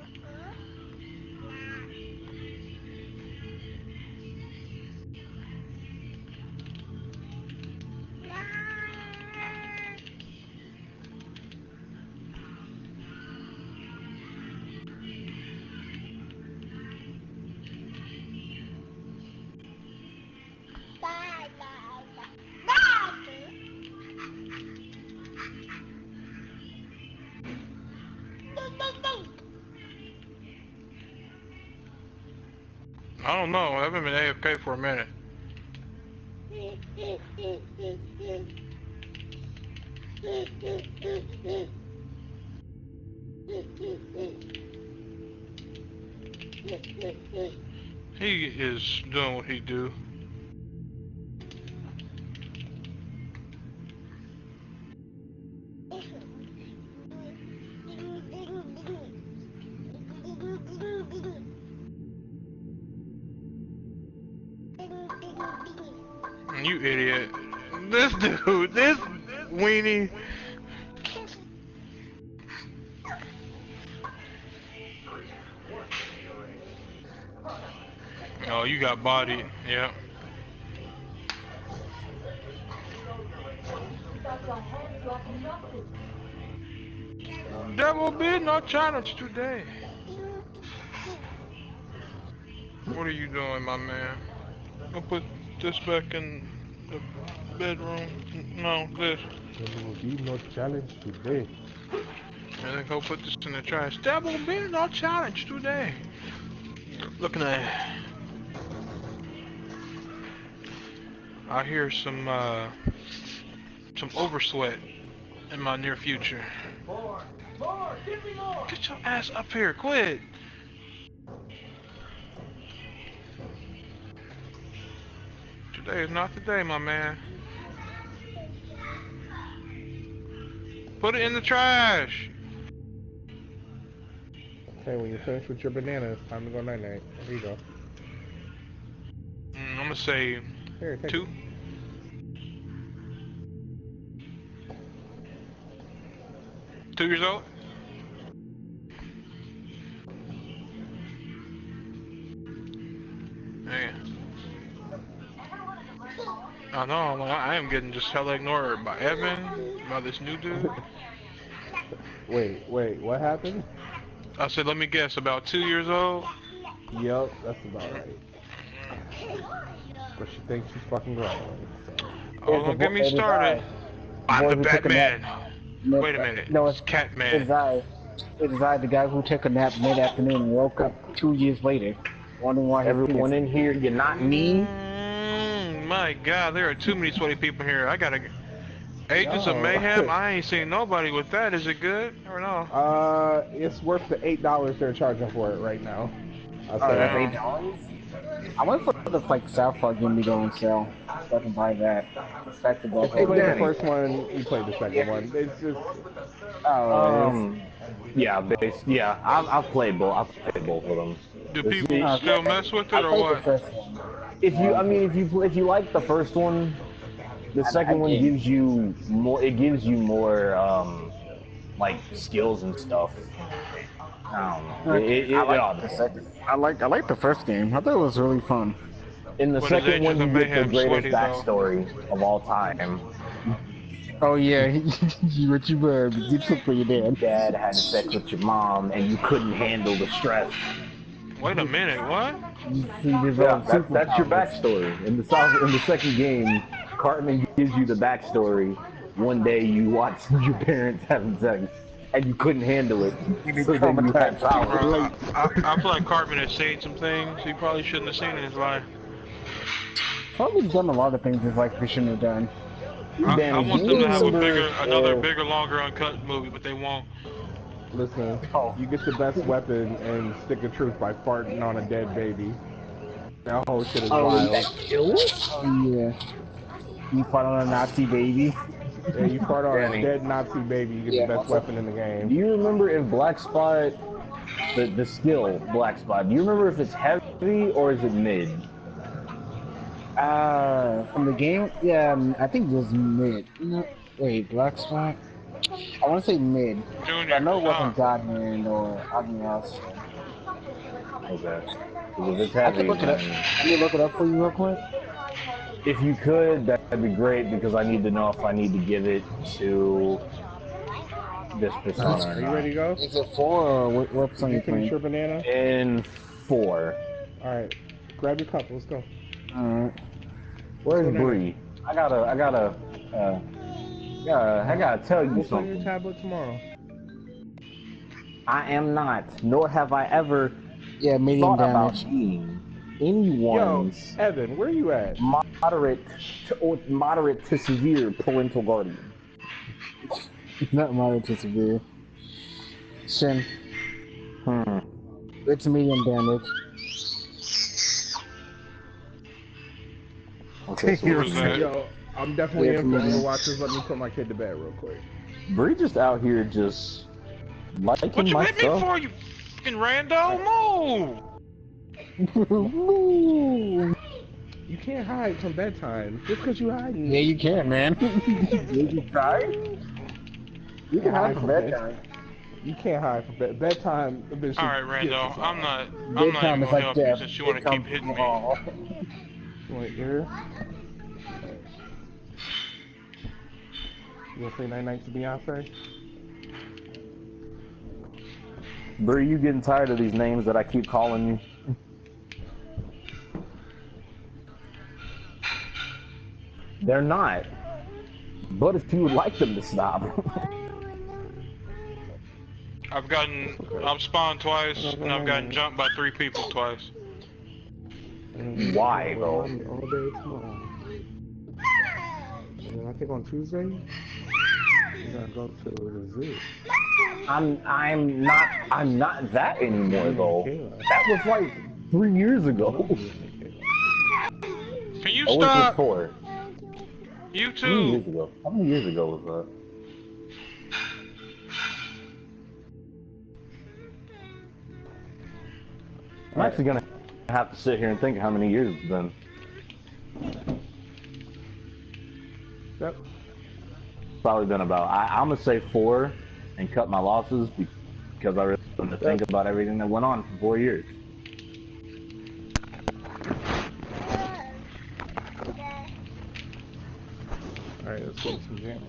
I don't know. I haven't been AFK for a minute. He is doing what he do. You idiot. This dude, this weenie. Oh, you got bodied. Yeah. There will be no challenge today. What are you doing, my man? I'll put this back in the bedroom. No, this. There will be no challenge today. And then go put this in the trash. There will be no challenge today. Looking at. I hear some oversweat in my near future. Get your ass up here, quit. Today is not the day, my man. Put it in the trash. Okay, when you're finished with your banana, it's time to go night-night. Here you go. I'm gonna say Here, take 2. it. Two years old? Man. I know, I am getting just hella ignored by Evan, by this new dude. Wait, what happened? I said, let me guess, about 2 years old? Yup, that's about right. But she thinks she's fucking grown. So. Oh, don't get me started. I'm the Batman. Wait a minute. No, it's Catman. It's I, the guy who took a nap mid-afternoon and woke up 2 years later, wondering why everyone in here, you're not me. My God, there are too many sweaty people here. I gotta. Agents of Mayhem. I ain't seen nobody with that. Is it good or no? It's worth the $8 they're charging for it right now. Oh, that's $8? I went for the like South Park game to go on sale, so I can buy that. If you played the first one, you played the second one. It's just. Yeah, I've played both. I've played both of them. Do people still mess with it or what? If you like the first one, the second one gives you more. It gives you more like skills and stuff. I don't know. I like the first game. I thought it was really fun. In the second one, you get the greatest backstory of all time. Oh yeah, what you were, you took for your dad. Dad had sex with your mom, and you couldn't handle the stress. Wait a minute, what? Yeah, that's your backstory. In the second game, Cartman gives you the backstory. One day you watched your parents having sex, and you couldn't handle it. So then you had powers. I feel like Cartman has seen some things he probably shouldn't have seen in his life. Cartman's done a lot of things his life he shouldn't have done. I want them to have another bigger, longer, uncut movie, but they won't. Listen, you get the best weapon and stick of truth by farting on a dead baby. That whole shit is wild. That kills? Oh, yeah. You fart on a Nazi baby? Yeah, you fart on a dead Nazi baby, you get the best weapon in the game. Do you remember in Black Spot, the skill Black Spot, do you remember if it's heavy or is it mid? From the game? Yeah, I think it was mid. No, wait, Black Spot? I want to say mid. Junior, I know it wasn't Godman or anything else. Okay. Because if it's heavy, I can look it up. Let me look it up for you real quick. If you could, that'd be great because I need to know if I need to give it to this persona. Are you ready to go? Is it 4 or what percent you you playing? finish your banana? In 4. Alright. Grab your cup, let's go. Alright. Where's Bree? I gotta tell you We'll play something. your tablet tomorrow. I am not, nor have I ever medium thought damage. about being anyone's Evan, where you at? moderate to severe parental guardian. Not moderate to severe. Shin. Hmm. It's medium damage. Okay, so Yo, I'm definitely in for Overwatch. Just let me put my kid to bed real quick. Bree just out here just liking What you my hit me stuff. for, you fucking rando? Move! You can't hide from bedtime. Just because you hiding. Yeah, you can, man. You try? You can hide from bedtime. You can't hide from bedtime. Alright, Rando, I'm not Bedtime even is gonna like help you death. since you wanna It keep comes hitting me. all. Wait, here. You gonna say night night to Beyonce? Bree, you getting tired of these names that I keep calling you? They're not. But if you would like them to stop. I've spawned twice, and I've gotten jumped by 3 people twice. Why, though? All day tomorrow. And I think on Tuesday, we're gonna go to the zoo. I'm not that anymore, though. That was like 3 years ago. Can you Oh, stop? it was 4. You How many years too. ago? How many years ago was that? I'm actually gonna have to sit here and think how many years it's been. Yep. Probably been about. I'm gonna say 4 and cut my losses because I really want to think about everything that went on for 4 years. Alright, let's get some jam.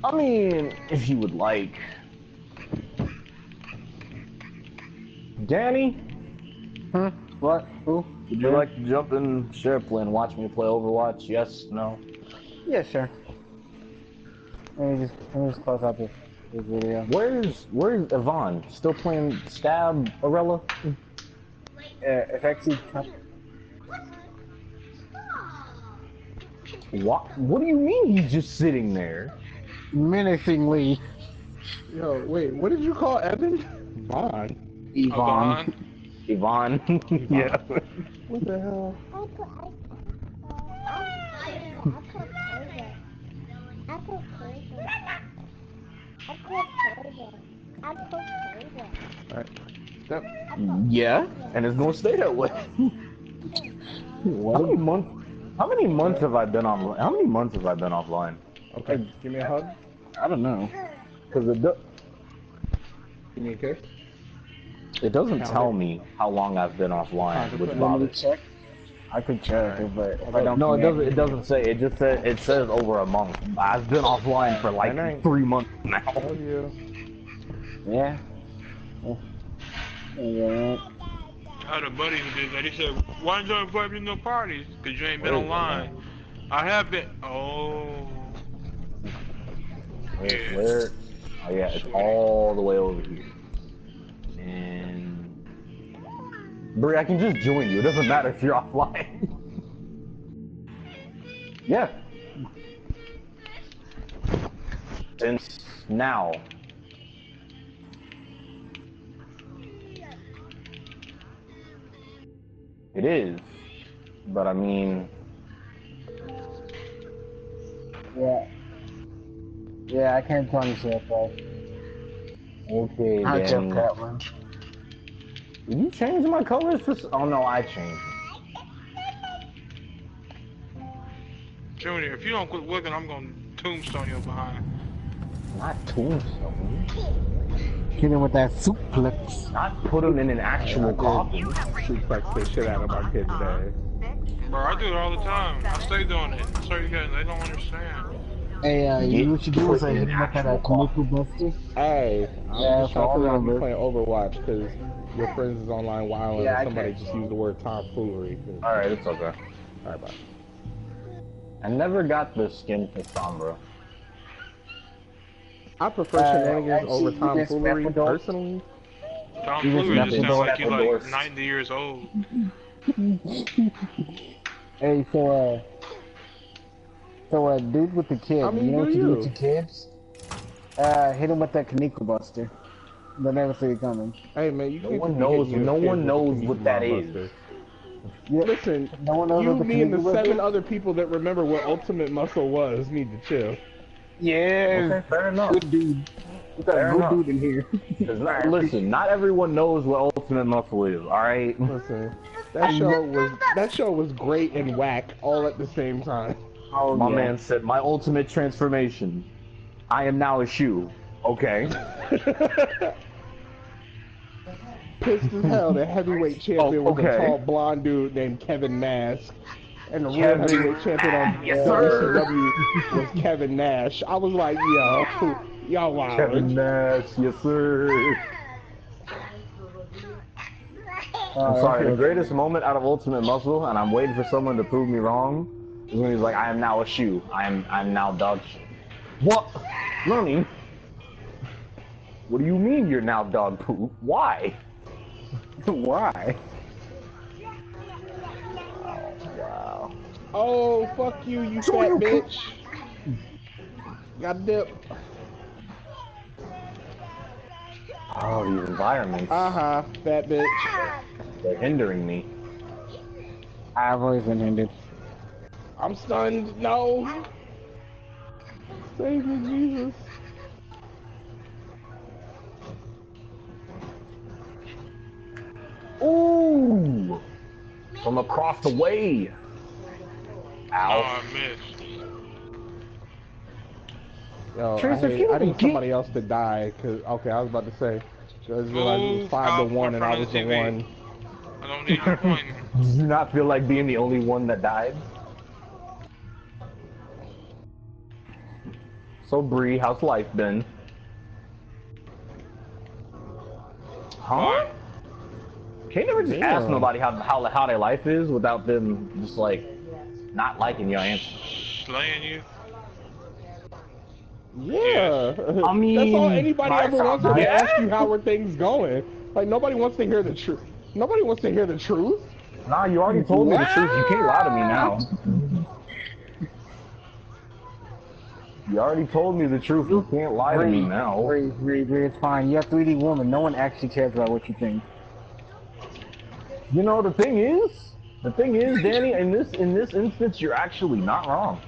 I mean, if you would like. Danny? Huh? What? Who? Would you like to jump in SharePlay and watch me play Overwatch? Yes? No? Yeah, sure. Let me just close out this video. Where's Yvonne? Still playing Stab Arella? FXE. What do you mean he's just sitting there? Menacingly. Yo, wait, what did you call Evan? Vaughn. Yvonne. Yvonne. Yeah. What the hell? Alright. Step. Yeah, and it's gonna stay that way. How many months have I been on? How many months have I been offline? Okay, give me a hug. I don't know. Because Give me a kiss. it doesn't tell me how long I've been offline, which Let me bothers. check. I could check it, but if I don't. No, it connect- doesn't. It doesn't say. It just says. It says over a month. I've been offline for like 3 months now. Love you. Yeah. Yeah. I had a buddy who did that. He said, "Why don't you invite me to no parties? Cause you ain't been online." I have been. Oh. Wait, where? Oh yeah, it's all the way over here. And Bree, I can just join you. It doesn't matter if you're offline. Yeah. Since now. It is. But I mean... Yeah. Yeah, I can't promise you that, though. Okay, I then. jumped that one. Did you change my colors for... Oh no, I changed. Junior, if you don't quit working, I'm gonna tombstone you behind. Not tombstone. Hit him with that suplex. Not put him in an actual coffin. Suplex the shit out of my kid today. Bro, I do it all the time. I stay doing it. So you guys, they don't understand. Hey, you what you do is hit him with that Kanuku Buster. Hey, I'm Yeah, just trying to figure out if remember. you're playing Overwatch because your friends is online wilding Yeah, and somebody I just used the word tomfoolery. Alright, it's okay. Alright, bye. I never got the skin for Sombra. I prefer shenanigans actually, over you just tomfoolery Rappledore. personally. Tom You just Fluger just sounds like Rappledore. you're like 90 years old. Hey, so dude with the kid, I mean, you know do what you do you? with your kids? Hit him with that Kanuku Buster. They'll never see it coming. Hey man, you No can't one be knows. hitting your No kids one with knows the what that Kanuki is. Buster. Yeah. Listen, No one knows you, what the me, and the Kanuku Buster 7 is? other people that remember what Ultimate Muscle was need to chill. Yeah. Okay, fair enough. Good dude. We got Fair a good enough. dude in here. Listen, not everyone knows what Ultimate Muscle is. All right. Listen, that show was great and whack all at the same time. Oh, My yeah. man said, "My ultimate transformation. I am now a shoe." Okay. Pissed as hell, the heavyweight champion was a okay. tall blonde dude named Kevin Nash. And the real Kevin- heavyweight champion on Yes, sir. WCW was Kevin Nash. I was like, yo, y'all wild. Kevin Nash, yes sir. I'm sorry, the greatest moment out of Ultimate Muscle, and I'm waiting for someone to prove me wrong, is when he's like, "I am now a shoe. I'm now dog shit." What? Nani? What do you mean you're now dog poop? Why? Why? Wow. Oh, fuck you, you fat bitch. Got dip. Oh, these environments. Uh-huh, fat bitch. They're hindering me. I've always been hindered. I'm stunned. No. Save me, Jesus. Ooh! From across the way. Oh, Ow. I missed. Yo, Tracer, if you I don't need somebody else to die, cause, okay, I was about to say, cause it was 5-1 and I was the one. I don't need your point. Do you not feel like being the only one that died? So Bree, how's life been? Huh? Can't never just ask nobody how their life is without them just like not liking your answer. Slaying you? Yeah. I mean, that's all anybody ever wants is to yeah. ask you how are things going. Like nobody wants to hear the truth. Nobody wants to hear the truth. Nah, you already told me the truth. You can't lie to me now. You already told me the truth. You can't lie to me now. It's fine. You're a 3D woman. No one actually cares about what you think. You know the thing is, Danny, in this instance, you're actually not wrong.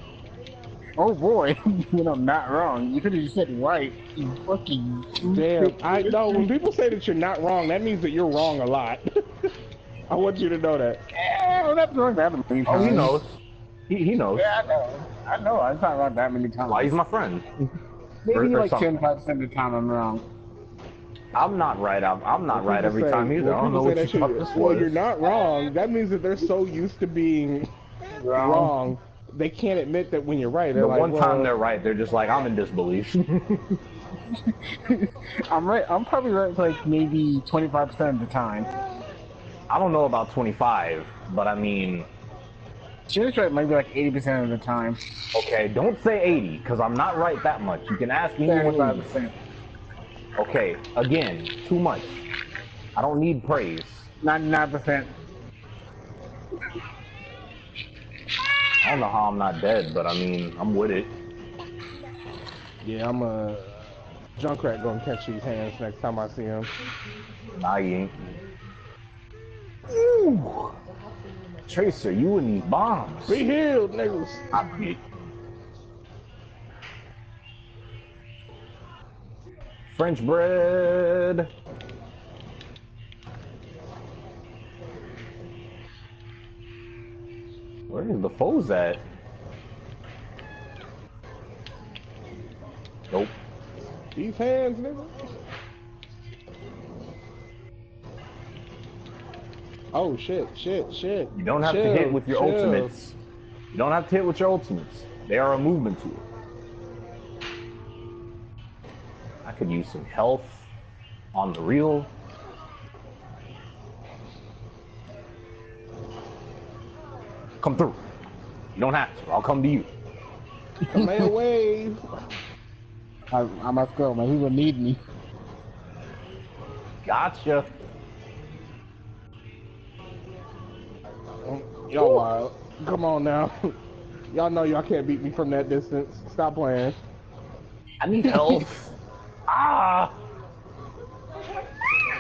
Oh boy, I'm not wrong. You could have just said right. You fucking. Damn, I know. When people say that you're not wrong, that means that you're wrong a lot. I want you to know that. Yeah, I'm not wrong that many times. Oh, he knows. He knows. Yeah, I know. I'm not wrong that many times. Why he's my friend. Maybe Or like something. 10% of the time I'm wrong. I'm not right. I'm not right every time either. I don't know what you thought this Well, was. you're not wrong. That means that they're so used to being wrong, they can't admit that when you're right. They're The like, one well, time they're right, they're just like, I'm in disbelief. I'm right. I'm probably right like maybe 25% of the time. I don't know about 25, but I mean... She was right maybe like 80% of the time. Okay, don't say 80, because I'm not right that much. You can ask me 75%. Okay, again, too much. I don't need praise. 99%. I don't know how I'm not dead, but I mean, I'm with it. Yeah, I'm a Junkrat gonna catch these hands next time I see him. Nah, you ain't. Ooh! Tracer, you and these bombs. Be healed, niggas. I beat. French bread. Where is the foes at? Nope. These hands, nigga. Oh shit, shit, shit. You don't have to hit with your ultimates. You don't have to hit with your ultimates. They are a movement tool. I could use some health on the real. Come through. You don't have to. I'll come to you. Lay a wave. I must go, man. He will need me. Gotcha. Y'all wild. Come on now. Y'all know y'all can't beat me from that distance. Stop playing. I need help. Ah!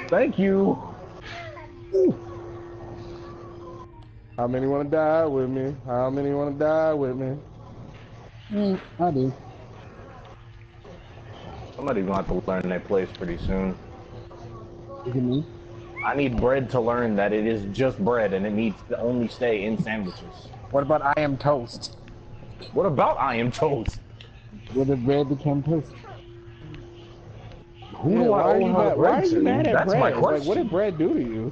Thank you. How many want to die with me? How many want to die with me? I do. Somebody's gonna have to learn their place pretty soon. Look at me. I need bread to learn that it is just bread and it needs to only stay in sandwiches. What about I am toast? What about I am toast? Where the bread became toast? Who do I owe how to bread to? That's my question. Like, what did bread do to you?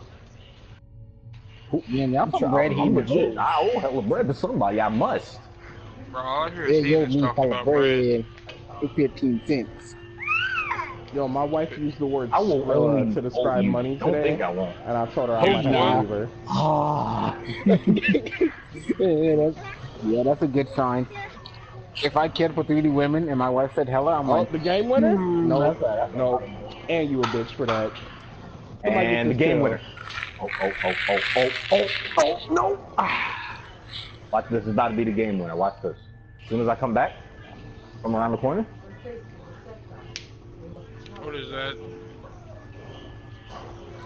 Yeah, y'all some bread I'm legit. I owe hella bread to somebody. I must. Bro, all I hear is Steven talking about bread. For 15 cents. Yo, my wife used the word I will only to describe money don't today, think I won't. and I told her I might have to leave her. Ah. Yeah, that's a good sign. If I cared for 3D women and my wife said hella, I'm like, the game winner? No, that's right. No, and you a bitch for that. And the game winner. Oh, no! Ah. Watch this, is about to be the game winner. Watch this. As soon as I come back from around the corner. What is that?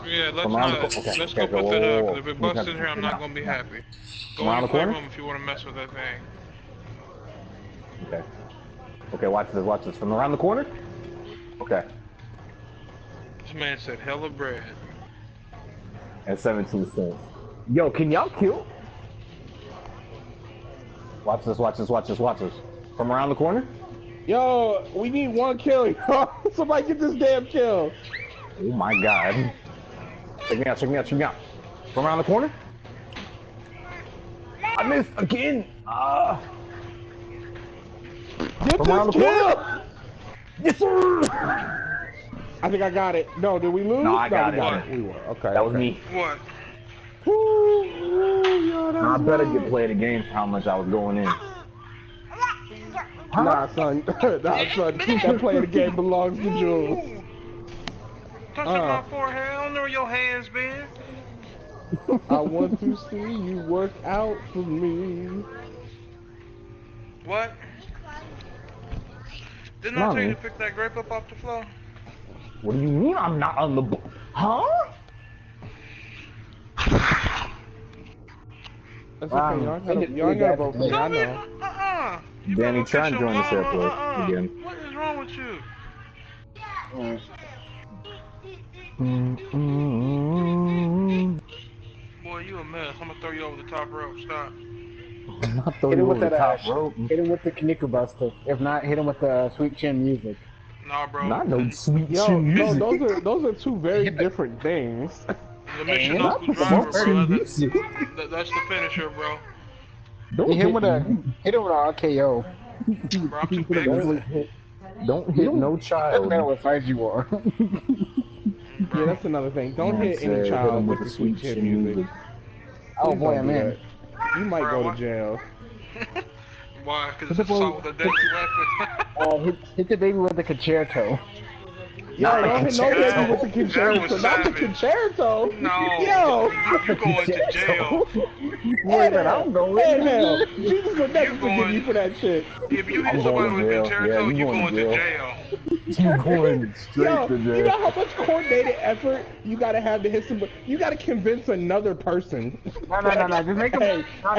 Yeah, let's go put that up, because if it busts in here, I'm not going to be happy. Go in the playroom if you want to mess with that thing. Okay. Okay, watch this. From around the corner? Okay. This man said hella bread. And 17 cents. Yo, can y'all kill? Watch this. From around the corner? Yo, we need one kill. Somebody get this damn kill. Oh my god. Check me out. From around the corner? I missed again. Get from around this the kill. corner. Yes, sir. I think I got it. No, did we lose? No, I got it. We won. Okay. That was me. What? Now I better get played a game for how much I was going in. Nah, son. That play the game belongs to Jules. Touching my forehead. I don't know where your hands been. I want to see you work out for me. What? Didn't I tell you to pick that grape up off the floor? What do you mean I'm not on the Huh? That's okay. Y'all gotta vote for me, I know. Danny, try and join the share plus again. What is wrong with you? Boy, you a mess. I'm gonna throw you over the top rope. Stop. Hit him with that hit him with the knickerbuster. If not, hit him with the sweet chin music. Nah, bro. Not no sweet chin music. No, those are two very different things. The mission off the driver, bro. That's the finisher, bro. Hit him with a RKO. Bro, I'm too big. Don't hit no child. Doesn't matter what size you are. Bro, Yeah, that's another thing. Don't hit any child with the sweet chin music. Oh Please boy, don't I'm do in. that. You might go to jail. Why? Because it's assault with a deadly weapon. Hit the baby with the concerto. Yo, don't hit no baby with the concerto. Not the concerto. No. Yo. You're going to jail. Wait a minute, I'm going. Hey, hell. Jesus will never forgive you for that shit. If you hit somebody with a concerto, you're going to jail. You're going straight Yo, to jail. you know how much coordinated effort you gotta have to hit somebody? You gotta convince another person. No. Just make him. Hey. No.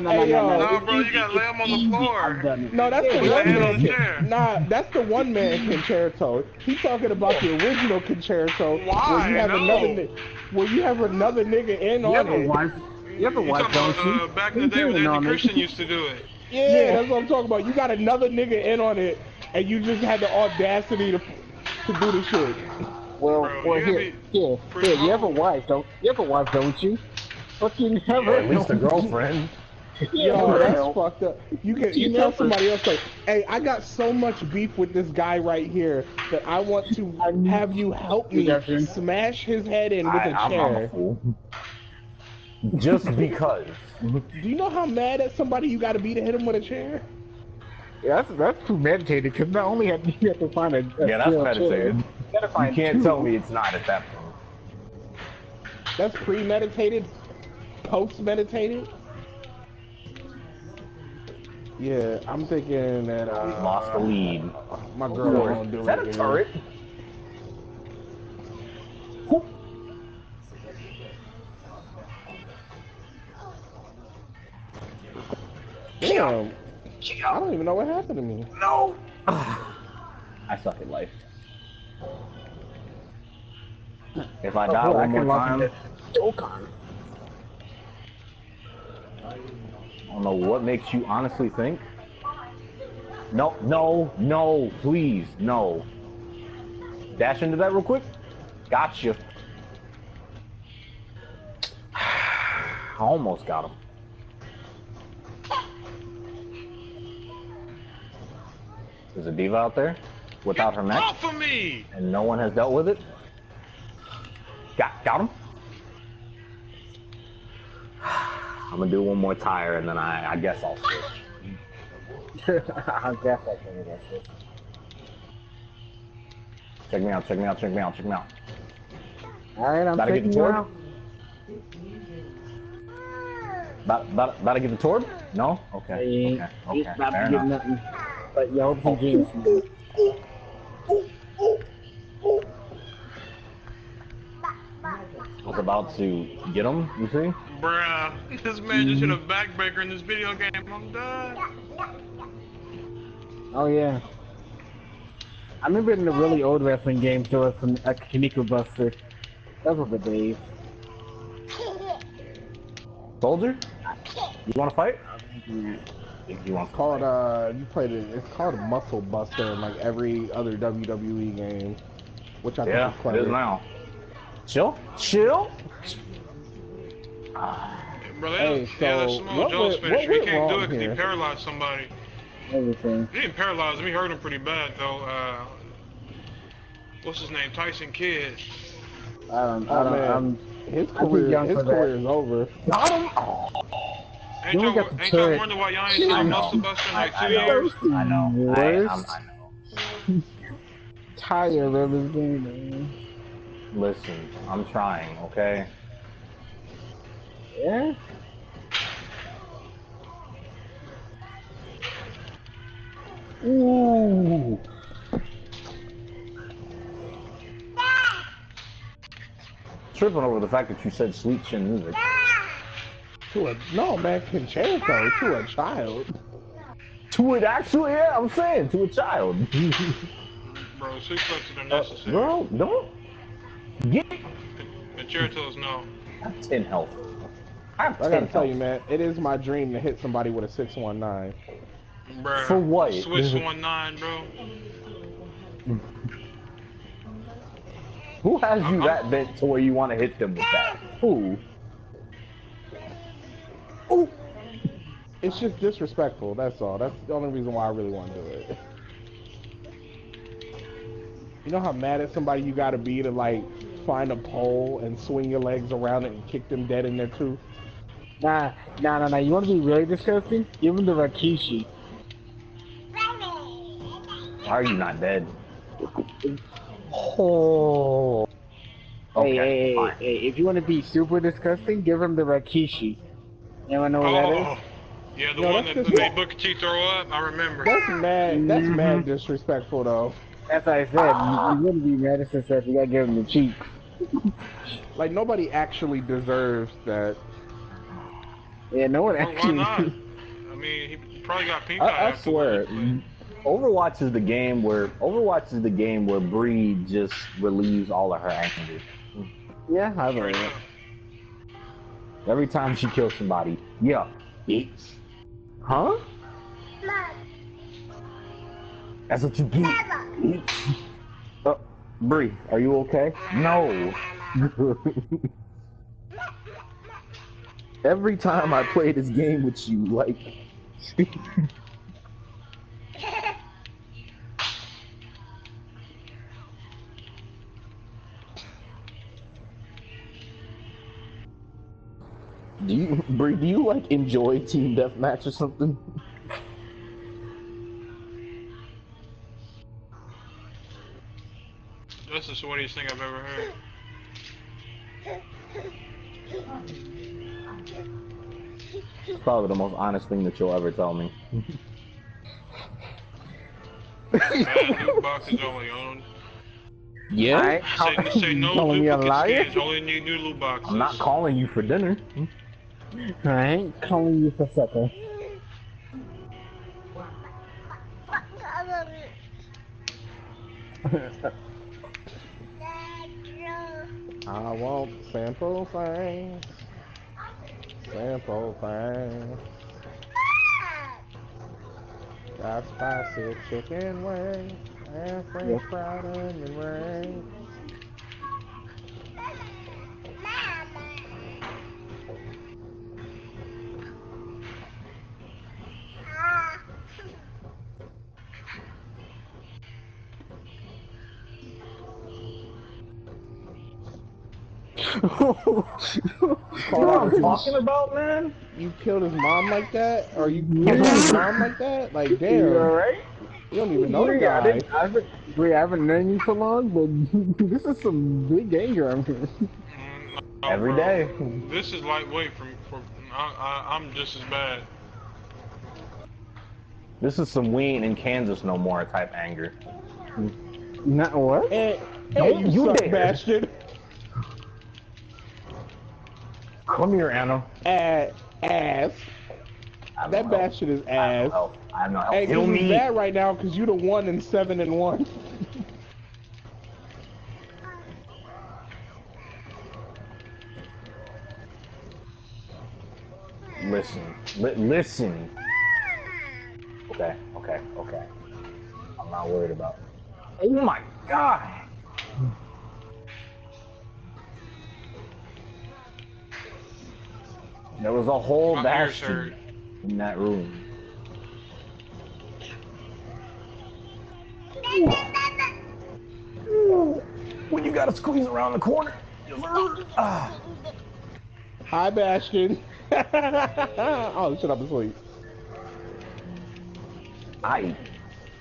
Hey, yo. Nah, bro, you gotta lay him on the floor. No, that's the Put one your hand on the man. chair. Nah, that's the one man concerto. He's talking about the original concerto. Why? Where you have No. another nigga in You on have a it. wife. You have a You wife, talking don't you? about back in the day when Andy Christian used to do it. Yeah, that's what I'm talking about. You got another nigga in on it, and you just had the audacity to do the shit. Well, Bro, here. You have a wife, don't you? Fucking never. At least a girlfriend. Yo, that's fucked up. You tell somebody else like, hey, I got so much beef with this guy right here that I want to have you help me smash his head in with a I'm chair. a fool. Just because. Do you know how mad at somebody you gotta be to hit him with a chair? Yeah, that's premeditated. Because not only have you have to find a Yeah, that's meditated. You can't tell me it's not at that point. That's premeditated, post-meditated. Yeah, I'm thinking that We lost the lead. my girl won't do it. Is that a turret? Damn, I don't even know what happened to me. No. I suck at life. If I die one more time, I don't know what makes you honestly think. No, please, no. Dash into that real quick. Gotcha. I almost got him. There's a diva out there without her mech, Off of me! and no one has dealt with it. Got him. I'm gonna do one more tire, and then I guess I'll switch. I guess I can do that shit. Check me out. Alright, I'm About to get taking the you torp? out. About to get the torp? No? Okay. He's about Fair to get enough. nothing. But yo, hope he dreams. I was about to get him, you see? Bruh, this man just hit a backbreaker in this video game. I'm done. Oh yeah. I remember in the really old wrestling games there was a Kaneko Buster. Those were the days. Soldier? You wanna fight? If you want It's called you played it. It's called a Muscle Buster in like every other WWE game, which I think is it clever. is now. Chill? Bro, Hey, that's so Samoa what Joe's went- finish. what He went can't do wrong it because he here? paralyzed somebody. Everything. He didn't paralyze him. He hurt him pretty bad though. What's his name? Tyson Kidd. His I'm too young for that. career is over. Got him! Ain't You y'all got the ain't turret. y'all wonder why y'all ain't seen a Muscle Buster in like 2 years? I know. Worst I know. tired of this game, man. Listen, I'm trying, okay? Yeah? Ooh. Tripping over the fact that you said sweet chin music. No, man, concerto to a child. To it actually, yeah, I'm saying to a child. Bro, suplexes are necessary. Girl, don't get Concertos, no. I have 10 health. I have 10 I gotta tell health. you, man, it is my dream to hit somebody with a 619. Bruh. For what? Swiss 19, bro. Who has you that bent to where you want to hit them with that? Who? Ooh. It's just disrespectful, that's all. That's the only reason why I really want to do it. You know how mad at somebody you gotta be to, like, find a pole and swing your legs around it and kick them dead in their tooth? Nah. You want to be really disgusting? Give him the Rikishi. Why are you not dead? Oh. Okay, Hey, if you want to be super disgusting, give him the Rikishi. You wanna know what that is? Yeah, the No, one that's that just- made Booker T throw up, I remember. That's mad disrespectful though. That's what I said. You wouldn't be mad at yourself. You gotta give him the cheek. Like nobody actually deserves that. Yeah, no one Well, actually. why not? I mean, he probably got pink eye. I swear, Overwatch is the game where Bree just relieves all of her anger. Yeah, I believe it. Every time she kills somebody, yeah, bitch. Huh? That's what you get. Bitch. Bree, are you okay? No. Every time I play this game with you, like. Bree, do you like enjoy team deathmatch or something? That's the sweatiest thing I've ever heard. It's probably the most honest thing that you'll ever tell me. Bad loot boxes only owned. Yeah? Say no calling me a duplicate liar? skins, only need new loot boxes. I'm not calling you for dinner. I ain't calling you for supper. I want simple things. Simple things. Got spicy chicken wings and French fried onion rings. You know what I'm talking about, man? You killed his mom like that? Or you killed his mom like that? Like, damn. You alright? You don't even know the Bree, guy. I haven't known you for long, but this is some big anger I'm here. No, Every bro. day. This is lightweight I'm just as bad. This is some we ain't in Kansas no more type anger. Not what? Hey, Don't you suck dare. bastard. Come here, Anna. Ass. That bastard is ass. I have no help. Hey, Heal this is me. bad right now because you're the 1-7-1. Listen. Okay. I'm not worried about it. Oh my god! There was a whole My ears bastion hurt. in that room. When you gotta squeeze around the corner. Hi, Bastion. Oh, shut up and sleep.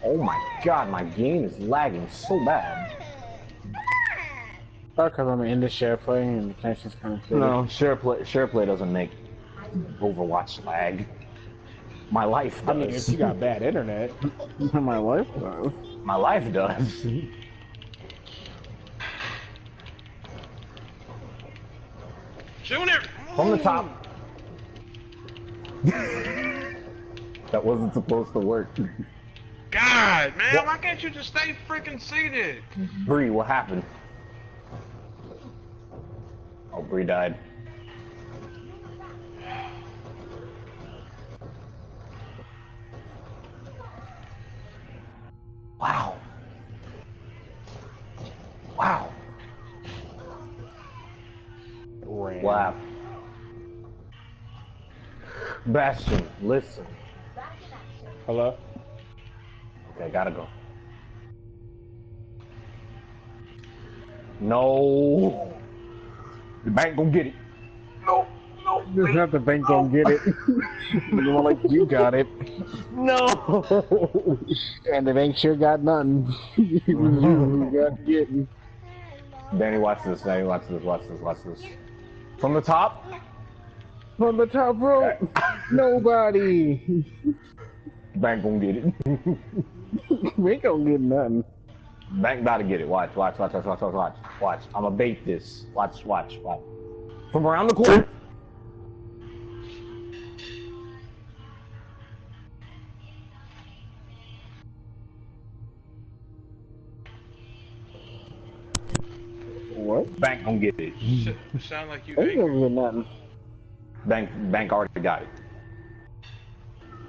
Oh my god, my game is lagging so bad. Because I'm in the share play and the connection's kind of clear. No, SharePlay doesn't make Overwatch lag. My life does. I mean, if you got bad internet. My life does. My life does. Shoot him! From the top. That wasn't supposed to work. God, man, why can't you just stay freaking seated? Bree, what happened? Oh, Bree died. Wow. Wow. Bastion, listen. Hello? Okay, gotta go. No. The bank gonna get it. No. No. It's not the bank gonna get it. More like you got it. No. And the bank sure got nothing. You got getting. Danny, watch this. Danny, watch this. Watch this. Watch this. From the top. From the top rope. Nobody. Bank gonna get it. We ain't gonna get nothing. Bank about to get it. Watch. Watch. Watch. Watch. Watch. Watch. Watch. Watch. I'ma bait this. Watch. Watch. Watch. From around the corner. What? Bank gonna get it. Sound like you They ain't gonna get nothing. Bank already got it.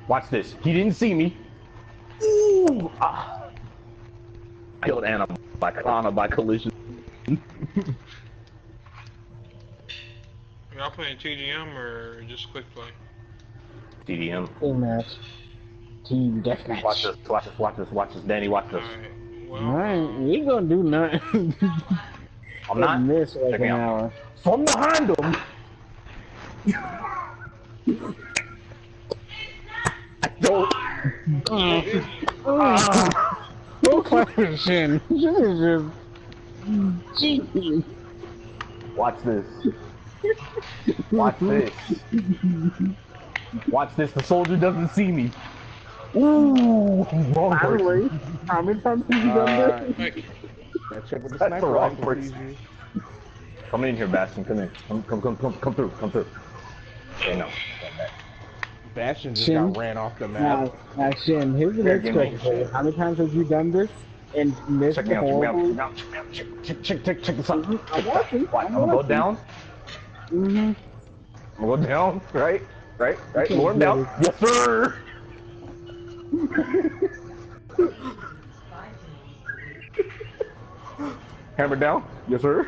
Watch this. He didn't see me. Ooh! Ah. Killed Anna by collision. Y'all playing TGM or just quick play? TDM. Team match. Team deathmatch. Watch this. Watch this. Watch this. Watch this. Danny, watch this. Alright, we ain't gonna do nothing. I'm not. Miss like Check me an out. hour. From behind him. Don't. Don't clap his shin. This is just cheating. Watch this. Watch this. Watch this. The soldier doesn't see me. Ooh. Wrong person. How many times have you done this? That's the wrong person. Come in here, Bastion. Come in. Come through. Come through. Okay, no. Bastion just Shin? got ran off the map. Now, Shin, here's the next question for you. How many times have you done this and missed Check me out. Check this out. I'm watching. I'm gonna go down. Mm-hmm. I'm gonna go down. Right. Lower him down. Yes, sir. Hammer down. Yes, sir.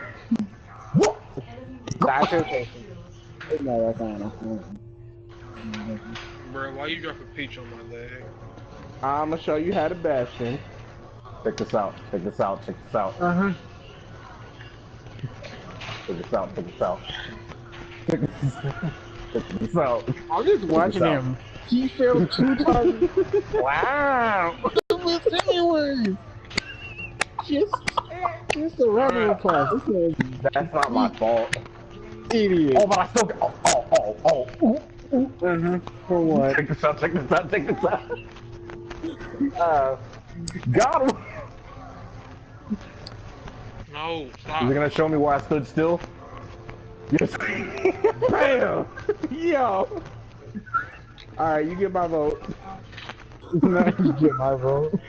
That's your question. No, that's not. Bro, why you drop a peach on my leg? I'm gonna show you how to Bastion. Check this out. Check this out. Check this out. Uh-huh. Check this out. Check this out. Check this out. I'm just watching him. He failed 2 times. Wow. Anyway. Just a regular class. That's not my fault. Idiot. Oh, but I still got. Oh. For what? Check this out. Check this out. Check this out. Got him. No, stop. Is it gonna show me where I stood still? Yes. Bam! Yo! Alright, you get my vote. Now you get my vote.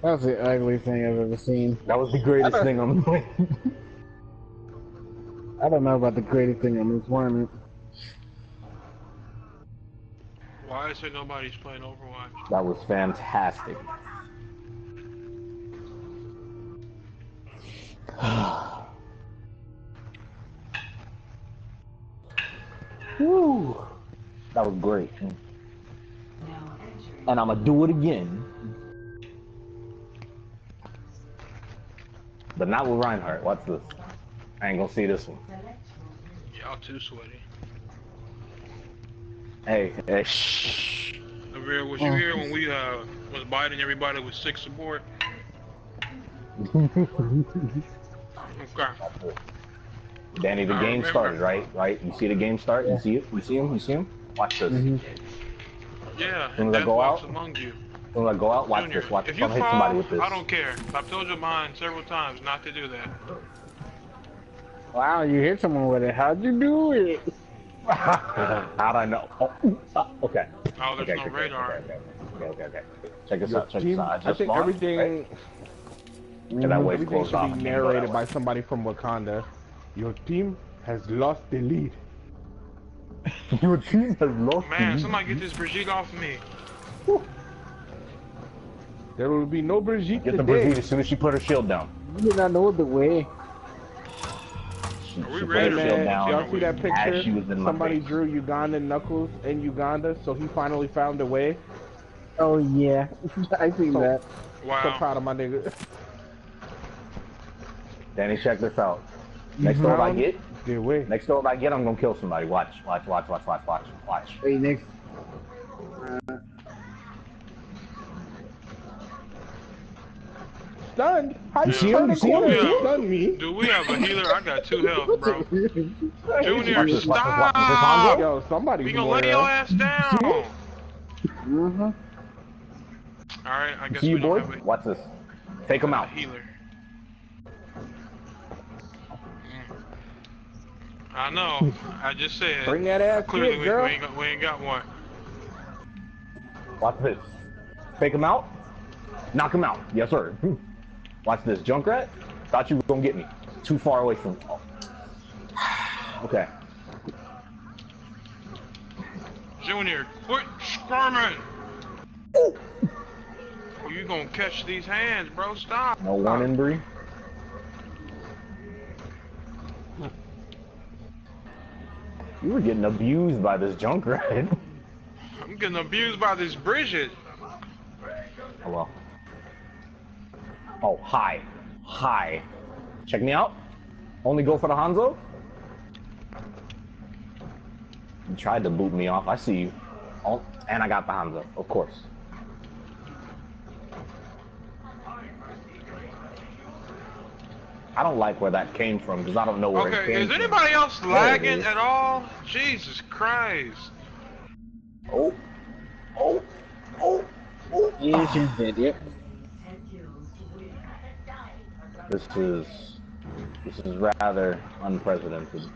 That was the ugliest thing I've ever seen. That was the greatest thing on the planet. I don't know about the greatest thing on this tournament. Why is there nobody's playing Overwatch? That was fantastic. Woo! That was great. And I'm gonna do it again. But not with Reinhardt. Watch this. I ain't gonna see this one. Y'all too sweaty. Hey, shh. Avira, was you here when we was biting everybody with 6 support? Okay. Danny, the game started, right? You see the game start? You see it? You see him? You see him? Watch this. Yeah, As soon as I go out, among you. as soon as I go out, watch Junior, this. Watch if this. you I'm gonna hit somebody fall, with this. I don't care. I've told your mind several times not to do that. Wow, you hit someone with it. How'd you do it? How'd I know? Okay. Oh, there's no radar. Okay. Check this out. Check Team, this out. I think everything, And that way it's everything closed should off. be narrated by somebody from Wakanda. Your team has lost the lead. Your team has lost the Man, lead. somebody get this Brigitte off me. There will be no Brigitte Get the today. Brigitte as soon as she put her shield down. You did not know the way. She Are we put ready? her Man, shield down y'all see that as picture? she was in my Somebody face. drew Ugandan knuckles in Uganda, so he finally found a way. Oh yeah, I seen that. Wow. So proud of my nigga. Danny, check this out. Next door I get, next door I get, I'm gonna kill somebody. Watch. Hey, next. Stunned? How you turn the corner and stun me? Do we have a healer? I got 2 health, bro. Junior, stop! Yo, somebody's we gonna lay your ass down. Alright, I guess See we you, don't boy? have a Watch this. Take him out. healer. I know. I just said. Bring that ass clearly kid, girl. we ain't got one. Watch this. Take him out. Knock him out. Yes, sir. Watch this. Junkrat. Thought you were gonna get me. Too far away from. Oh. Okay. Junior, quit squirming. Oh, you gonna catch these hands, bro? Stop. No one in Bree. You were getting abused by this Junkrat. I'm getting abused by this Bridget. Oh well. Oh, hi. Check me out. Only go for the Hanzo? You tried to boot me off. I see you. Oh, and I got the Hanzo, of course. I don't like where that came from because I don't know where it came from. Okay, is anybody else lagging at all? Jesus Christ. Oh. Yes, you did, yep. This is rather unprecedented.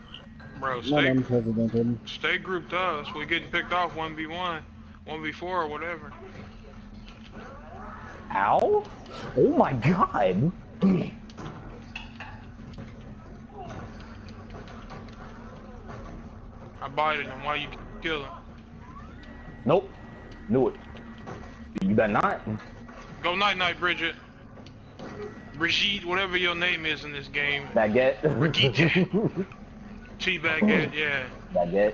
Bro, stay grouped up. We're getting picked off 1v1, 1v4 or whatever. Ow? Oh my god. I bited him. Why you kill him? Nope. Knew it. You better not. Go night, Bridget. Brigitte, whatever your name is in this game. Baguette. Brigitte. T-Baguette, yeah. Baguette.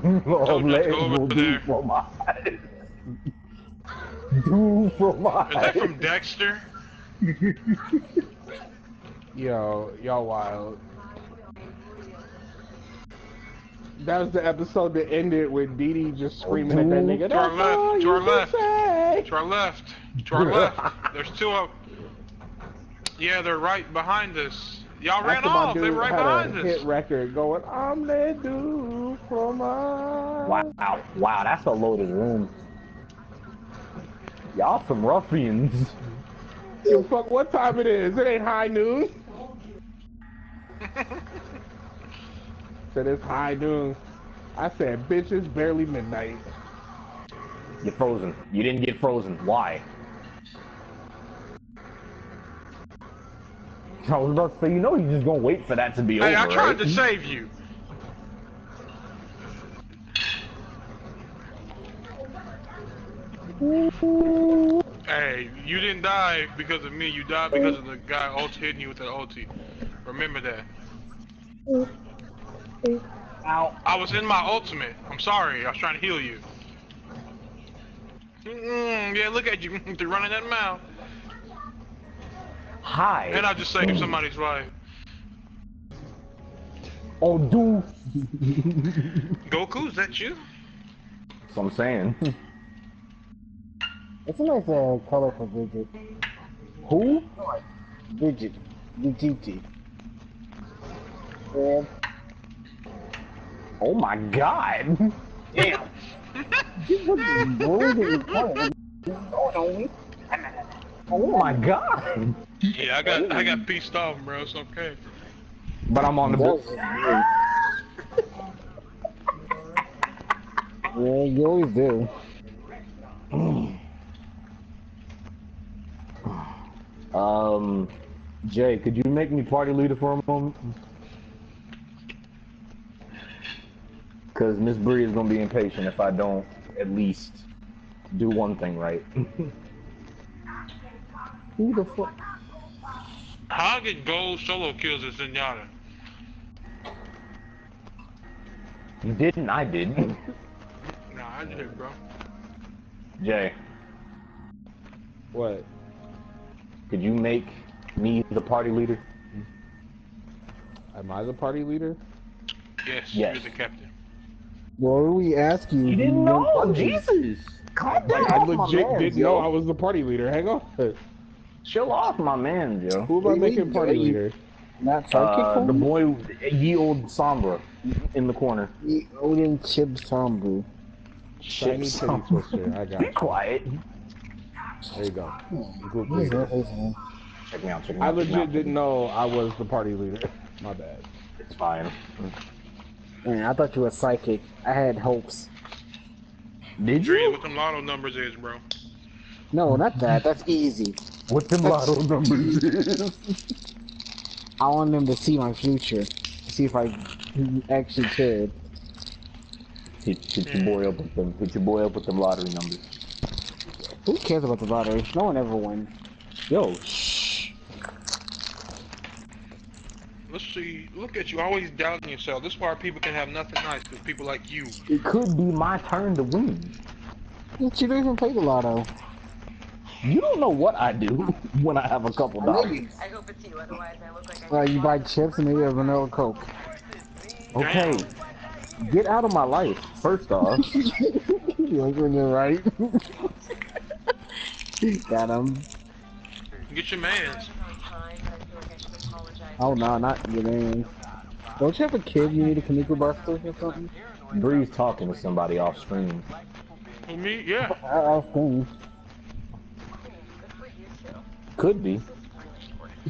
Let's go over there. Do for my Is that from Dexter? Yo, y'all wild. That was the episode that ended with Dee Dee just screaming at that nigga. To our left. There's 2 of them. Yeah, they're right behind us. Y'all ran off. They were right behind us. Hit record going, I'm let do for my. Wow, that's a loaded room. Y'all some ruffians. Yo, fuck what time it is? It ain't high noon. Said it's high noon. I said, bitch, it's barely midnight. You're frozen. You didn't get frozen. Why? I was about to say, you know you're just gonna wait for that to be over, Hey, I tried right? to save you. Hey, you didn't die because of me. You died because of the guy hitting you with the ulti. Remember that. Ow. I was in my ultimate. I'm sorry. I was trying to heal you. Yeah, look at you. They're running that mouth. Hi. And I just saved somebody's life. Oh, dude. Goku, is that you? That's what I'm saying. It's a nice color for Bridget. Who? Bridget. BGT. Yeah. Oh my god. Damn. Oh my god. Yeah, I got pissed off, bro. It's okay. But I'm on the boat. Yeah, you always do. Jay, could you make me party leader for a moment? Because Miss Bree is gonna be impatient if I don't at least do one thing right. Who the fuck? How I get gold solo kills at Zenyatta? You didn't, I did. Nah, I did, bro. Jay. What? Could you make me the party leader? Am I the party leader? Yes, Yes. you're the captain. What are we asking? You didn't know? Jesus! Calm down, I my legit man, didn't know I was the party leader. Hang on. Chill off, my man, Joe. Who am I making party leader? Not psychic the boy, ye old Sombra, in the corner. Ye Odin Chip Sombra. Shiny titty twister. I got Be you. quiet. There you go. Good Check me out, check me I out. legit didn't know I was the party leader. My bad. It's fine. Man, I thought you were psychic. I had hopes. Did Dream you? what them lotto numbers is, bro. No, not that. That's easy. What them lotto numbers is? I want them to see my future. See if I actually cared. Hit your boy up with them. Hit your boy up with them lottery numbers. Who cares about the lottery? No one ever wins. Yo, shh. Let's see. Look at you, always doubting yourself. This is why people can have nothing nice, because people like you. It could be my turn to win. You don't even play the lotto. You don't know what I do when I have a couple dollars. I hope it's you, otherwise I look like You buy chips and maybe a vanilla Coke. Okay, get out of my life, first off. You like when you're right. Got him. Get your mans. Oh no, not your name. Don't you have a kid you need a Kaneko Buster or something? Bree's talking to somebody off screen. Who, me? Yeah. Off screen. Could be.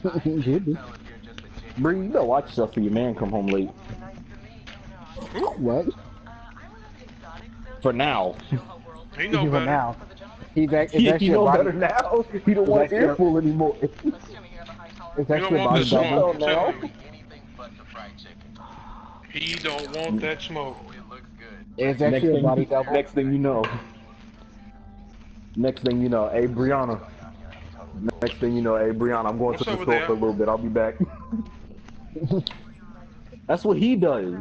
Could be. Bree, you better watch yourself for your man come home late. What? For now. He know For better. now. He's He know better now. He don't want actually- airful anymore. It's You actually don't a want body the double. smoke. Tell me. He don't want that smoke. It's actually a body double. Next thing you know. Next thing you know, hey Brianna. Next thing you know, hey Brianna, I'm going What's to the over store there? for a little bit. I'll be back. That's what he does.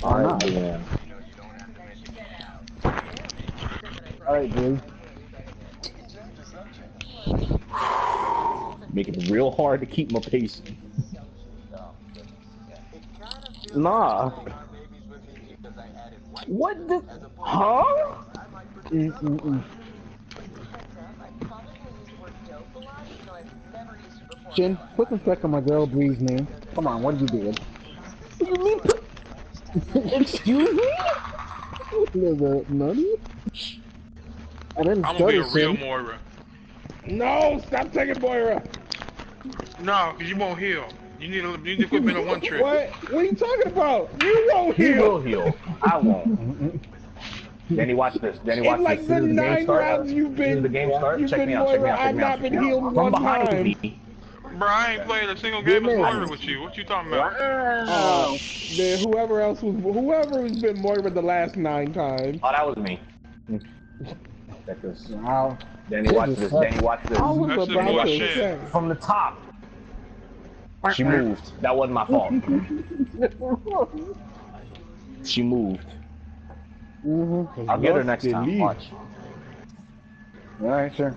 Alright, man. Alright, dude. Making it real hard to keep my pace. Nah. What the? Huh? Jin, put some respect on my girl Bree's name. Come on, what did you do? What do you mean? Excuse me? Little money? I didn't I'm gonna be a study, real Shin. Moira. No, stop taking Moira. No, because you won't heal. You need to quit being a one trick. What? What are you talking about? You won't He heal. will heal. I won't. Danny, watch this. Danny, watch In like this. the As soon as game 9 starts- rounds you've as soon as been, the game starts, you've check been me out, check me Moira. out, check I've me out, not check been me out. healed From one behind time. me. Bro, I ain't played a single game of Moira with you. What you talking about? Then whoever's been Moira the last 9 times. Oh, that was me. Check this. Wow. Danny, watch this. Danny, watch this. I was That's about some to bullshit. say. From the top. She moved. That wasn't my fault. She moved. I'll get her next time. Watch. Alright, sure.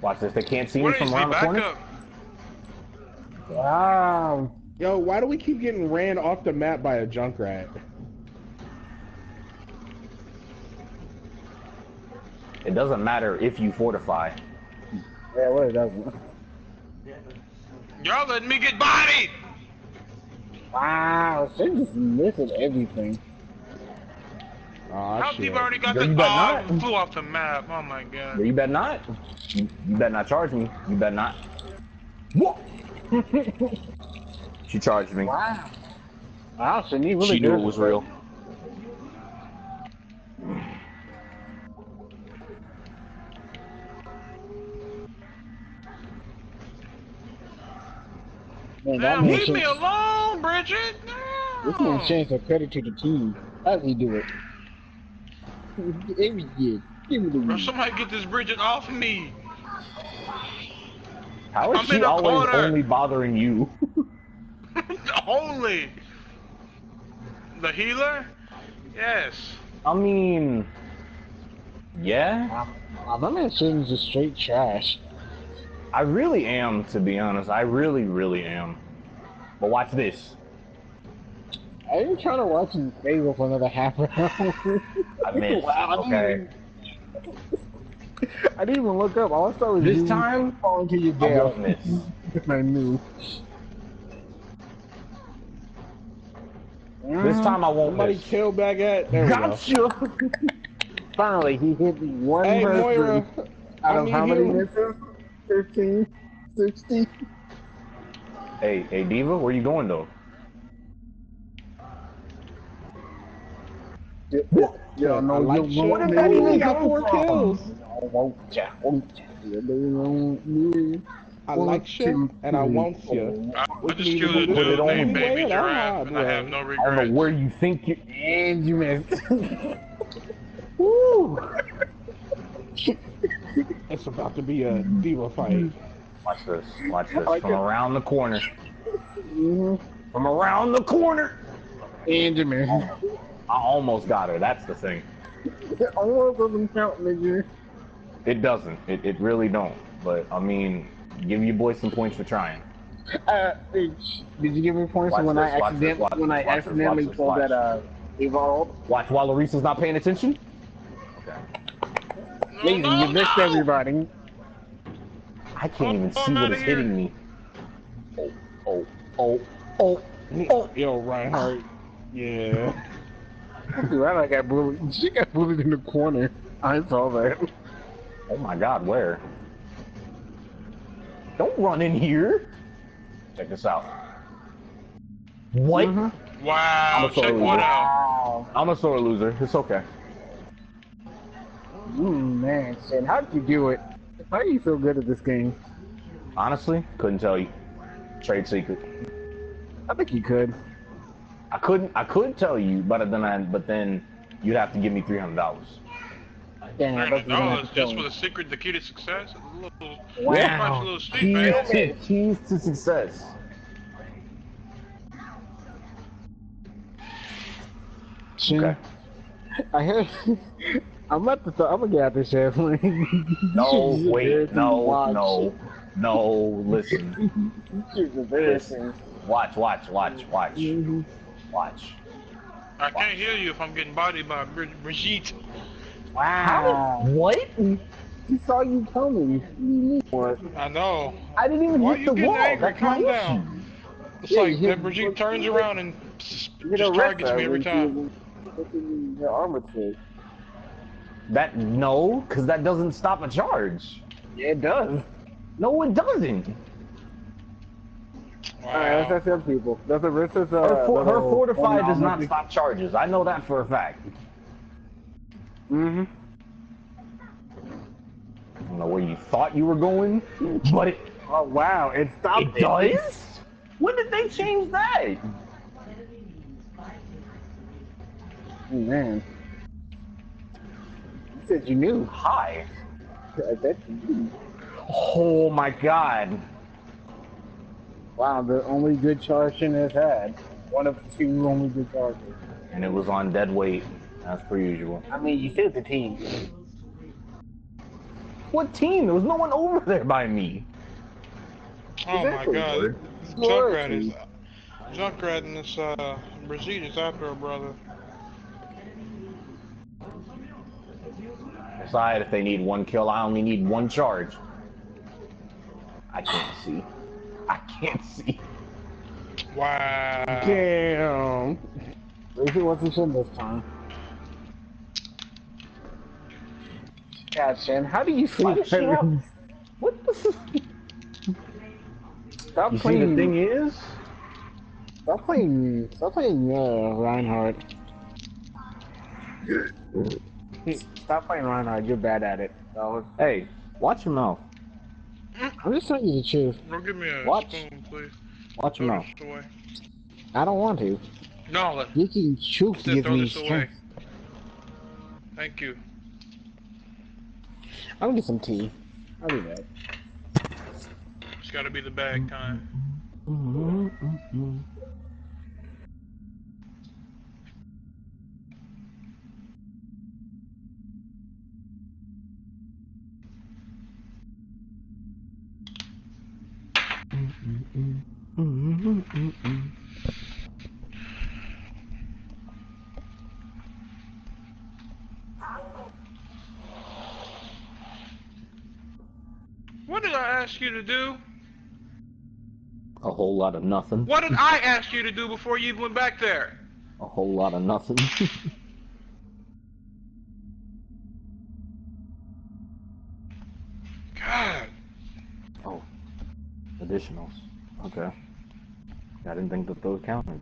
Watch this. They can't see me What from is he around the back corner. up? Wow. Yo, why do we keep getting ran off the map by a Junkrat? It doesn't matter if you fortify. Yeah, well, it doesn't. Y'all letting me get bodied! Wow, she's just missing everything. Oh, How deep already got Girl, the you better not. flew off the map. Oh my god. You better not. You better not charge me. You better not. What? She charged me. Wow. Wow, so you really She knew good. it was real. Man, that Now man leave me should- alone, Bridget! This man changed the credit to the team. How does he do it? Every year. Give me the Bro, weed. somebody get this Bridget off me! How is I'm she in the always corner. only bothering you? Only! The healer? Yes. I mean, yeah. I'm not saying it's just straight trash. I really am, to be honest. I really, really am. But watch this. I ain't trying to watch him favor for another half hour. I missed. Wow, Okay. I didn't even look up. All I saw was This you time, falling to your I death. won't miss. I knew. This time I won't Somebody miss. kill Baguette. There we go. Gotcha! Finally, he hit me one Hey, person Moira. out I of need how many you. misses? 15? 60? Hey, Diva, where you going though? Yo, no, I like you shit. won't Ooh, that even he got come 4 from? kills. Won't ya? I like you and I want you. I We can just either killed do a this dude the named easy way Baby or the Giraffe, hard and I have way. no I don't regrets. know where you think you. And you missed. Woo! It's about to be a diva fight. Watch this. Watch this. Like From it. around the corner. Mm-hmm. From around the corner. And you missed. I almost got her. That's the thing. It almost doesn't count, nigga. It doesn't. It really don't. But I mean, give your boy some points for trying. Did you give me points Watch when this, I watch this, accidentally watch this, watch this, accidentally watch this, pulled watch. that evolve? Watch while Larissa's not paying attention. Okay. Lazy, you missed everybody. I can't even see what is hitting me. Oh. Yo, Reinhardt. Yeah. Dude, I got bullied. She got bullied in the corner. I saw that. Oh my God, where? Don't run in here. Check this out. What? Mm-hmm. Wow, check what out. I'm a sore loser. It's okay. Man, Shin, how did you do it? How are you so good at this game? Honestly, couldn't tell you. Trade secret. I think you could. I could tell you, but then you'd have to give me $300. Damn, that's $300 just for the secret, the key to success. A little, Wow. a little steep, man. Keys to success. Shin, Okay. I heard. I'm gonna get out this shit. No, wait, no. Listen. She's embarrassing. Watch. Mm-hmm. Watch. I can't hear you if I'm getting bodied by Brigitte. Wow. What? He saw you coming. What? I know. I didn't even Why hit you the getting wall. angry? That's my Calm issue. down. It's Yeah, like you hit- that Brigitte turns around and just Arrest targets her me every when time. Your armor trick. No, because that doesn't stop a charge. Yeah, it does. No, it doesn't. Alright, that's them people. That's a risk. Her fortified does not stop charges. I know that for a fact. Mm-hmm. I don't know where you thought you were going, but it. Oh wow, it stopped. It does? When did they change that? Oh, man. You said you knew. Hi. I bet you knew. Oh my God. Wow, the only good charge Shin has had. One of the two only good charges. And it was on dead weight, as per usual. I mean, you saved the team. What team? There was no one over there by me. Oh my Exactly. God. Glory. Junkrat and this Brigitte is after her brother. Decide if they need one kill. I only need one charge. I can't see. Wow. Damn. Lucy wasn't Shin this time. God, Shin, how do you Why sleep? does she have- What the? Stop You see, playing. the thing is, Stop playing Reinhardt. Stop playing Reinhardt. You're bad at it. hey, watch your mouth. I'm just telling you the truth. Don't give me a What? spoon, please. Watch your Throw mouth. this away. I don't want to. No, You can choose to then give throw me this away. strength. Thank you. I'll get some tea. I'll do that. It's gotta be the bag time. What did I ask you to do? A whole lot of nothing. What did I ask you to do before you even went back there? A whole lot of nothing. God. Oh. Additionals. Okay. I didn't think that those counted.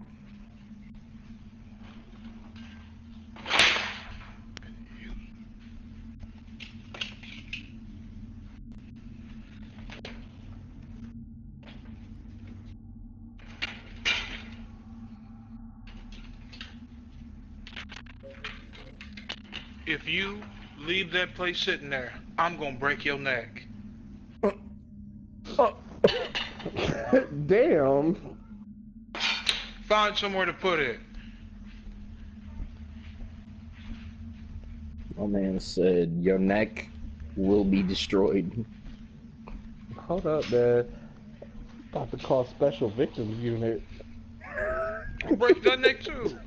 If you leave that place sitting there, I'm gonna break your neck. Damn. Find somewhere to put it. My man said your neck will be destroyed. Hold up, man. About to call Special Victims Unit. I'll break that neck too.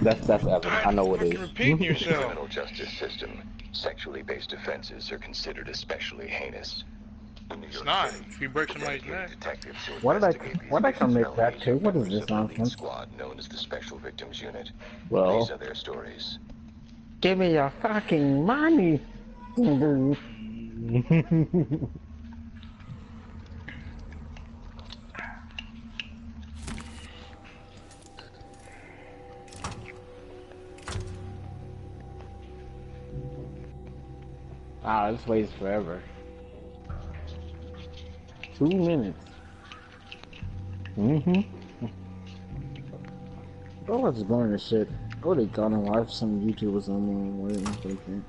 That's Evan. I know what it is. Repeat yourself. Criminal justice system. Sexually based offenses are considered especially heinous. It's not. If you break somebody's neck. Why did I commit that too? What is this nonsense? Squad known as the Special Victims Unit. Well, these are their stories. Give me your fucking money. Ah, this waits forever. 2 minutes. Oh, let's go into shit. Go to gonna watch some YouTubers on waiting for the thing.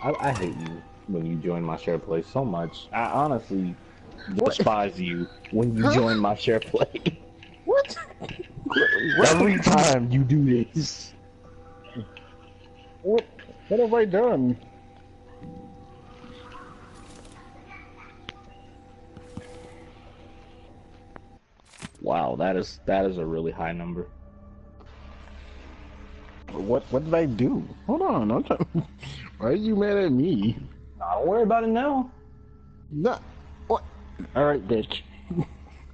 I hate you when you join my share play so much. I honestly despise you when you join my share play. What? Every time you do this. What have I done? Wow, that is a really high number. What did I do? Hold on, why are you mad at me? Nah, don't worry about it now. Nah, what? Alright, bitch.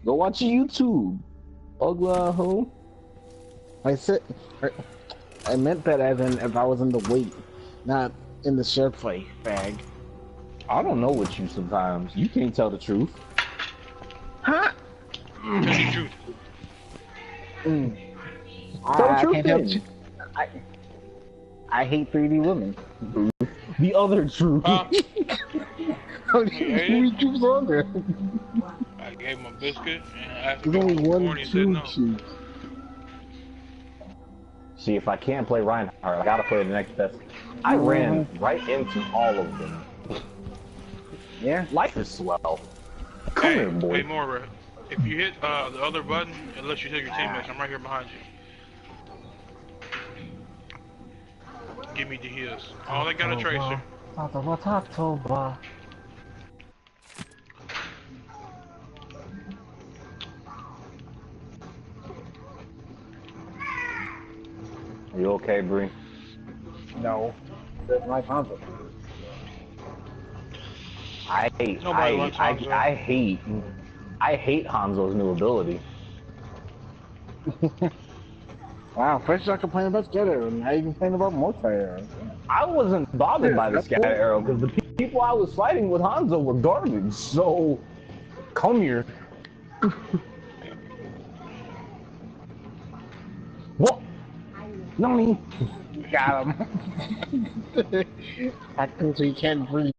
Go watch YouTube. Ugly. I meant that as in if I was in the wait, not in the share play, bag. I don't know with you sometimes. You can't tell the truth. Huh? Tell the truth. Tell the truth then. I hate 3D women. The other truth. How many troops on there? I gave him a biscuit and asked him There's only one and he said no. See, if I can't play Reinhardt, I gotta play the next best. I ran right into all of them. Yeah? Life is swell. Come here, boy. Hey, Mora, if you hit the other button, it lets you tell your teammates, I'm right here behind you. Give me the heals. Oh, they got a tracer. Are you okay, Bree? No. That's my Hanzo. I hate Hanzo's new ability. Wow, first I complained about Scatter, and now you complain about multi-arrow. I wasn't bothered by the Scatter Arrow, because the people I was fighting with Hanzo were garbage, so... Come here. What? No, me. Got him. That means we can't breathe.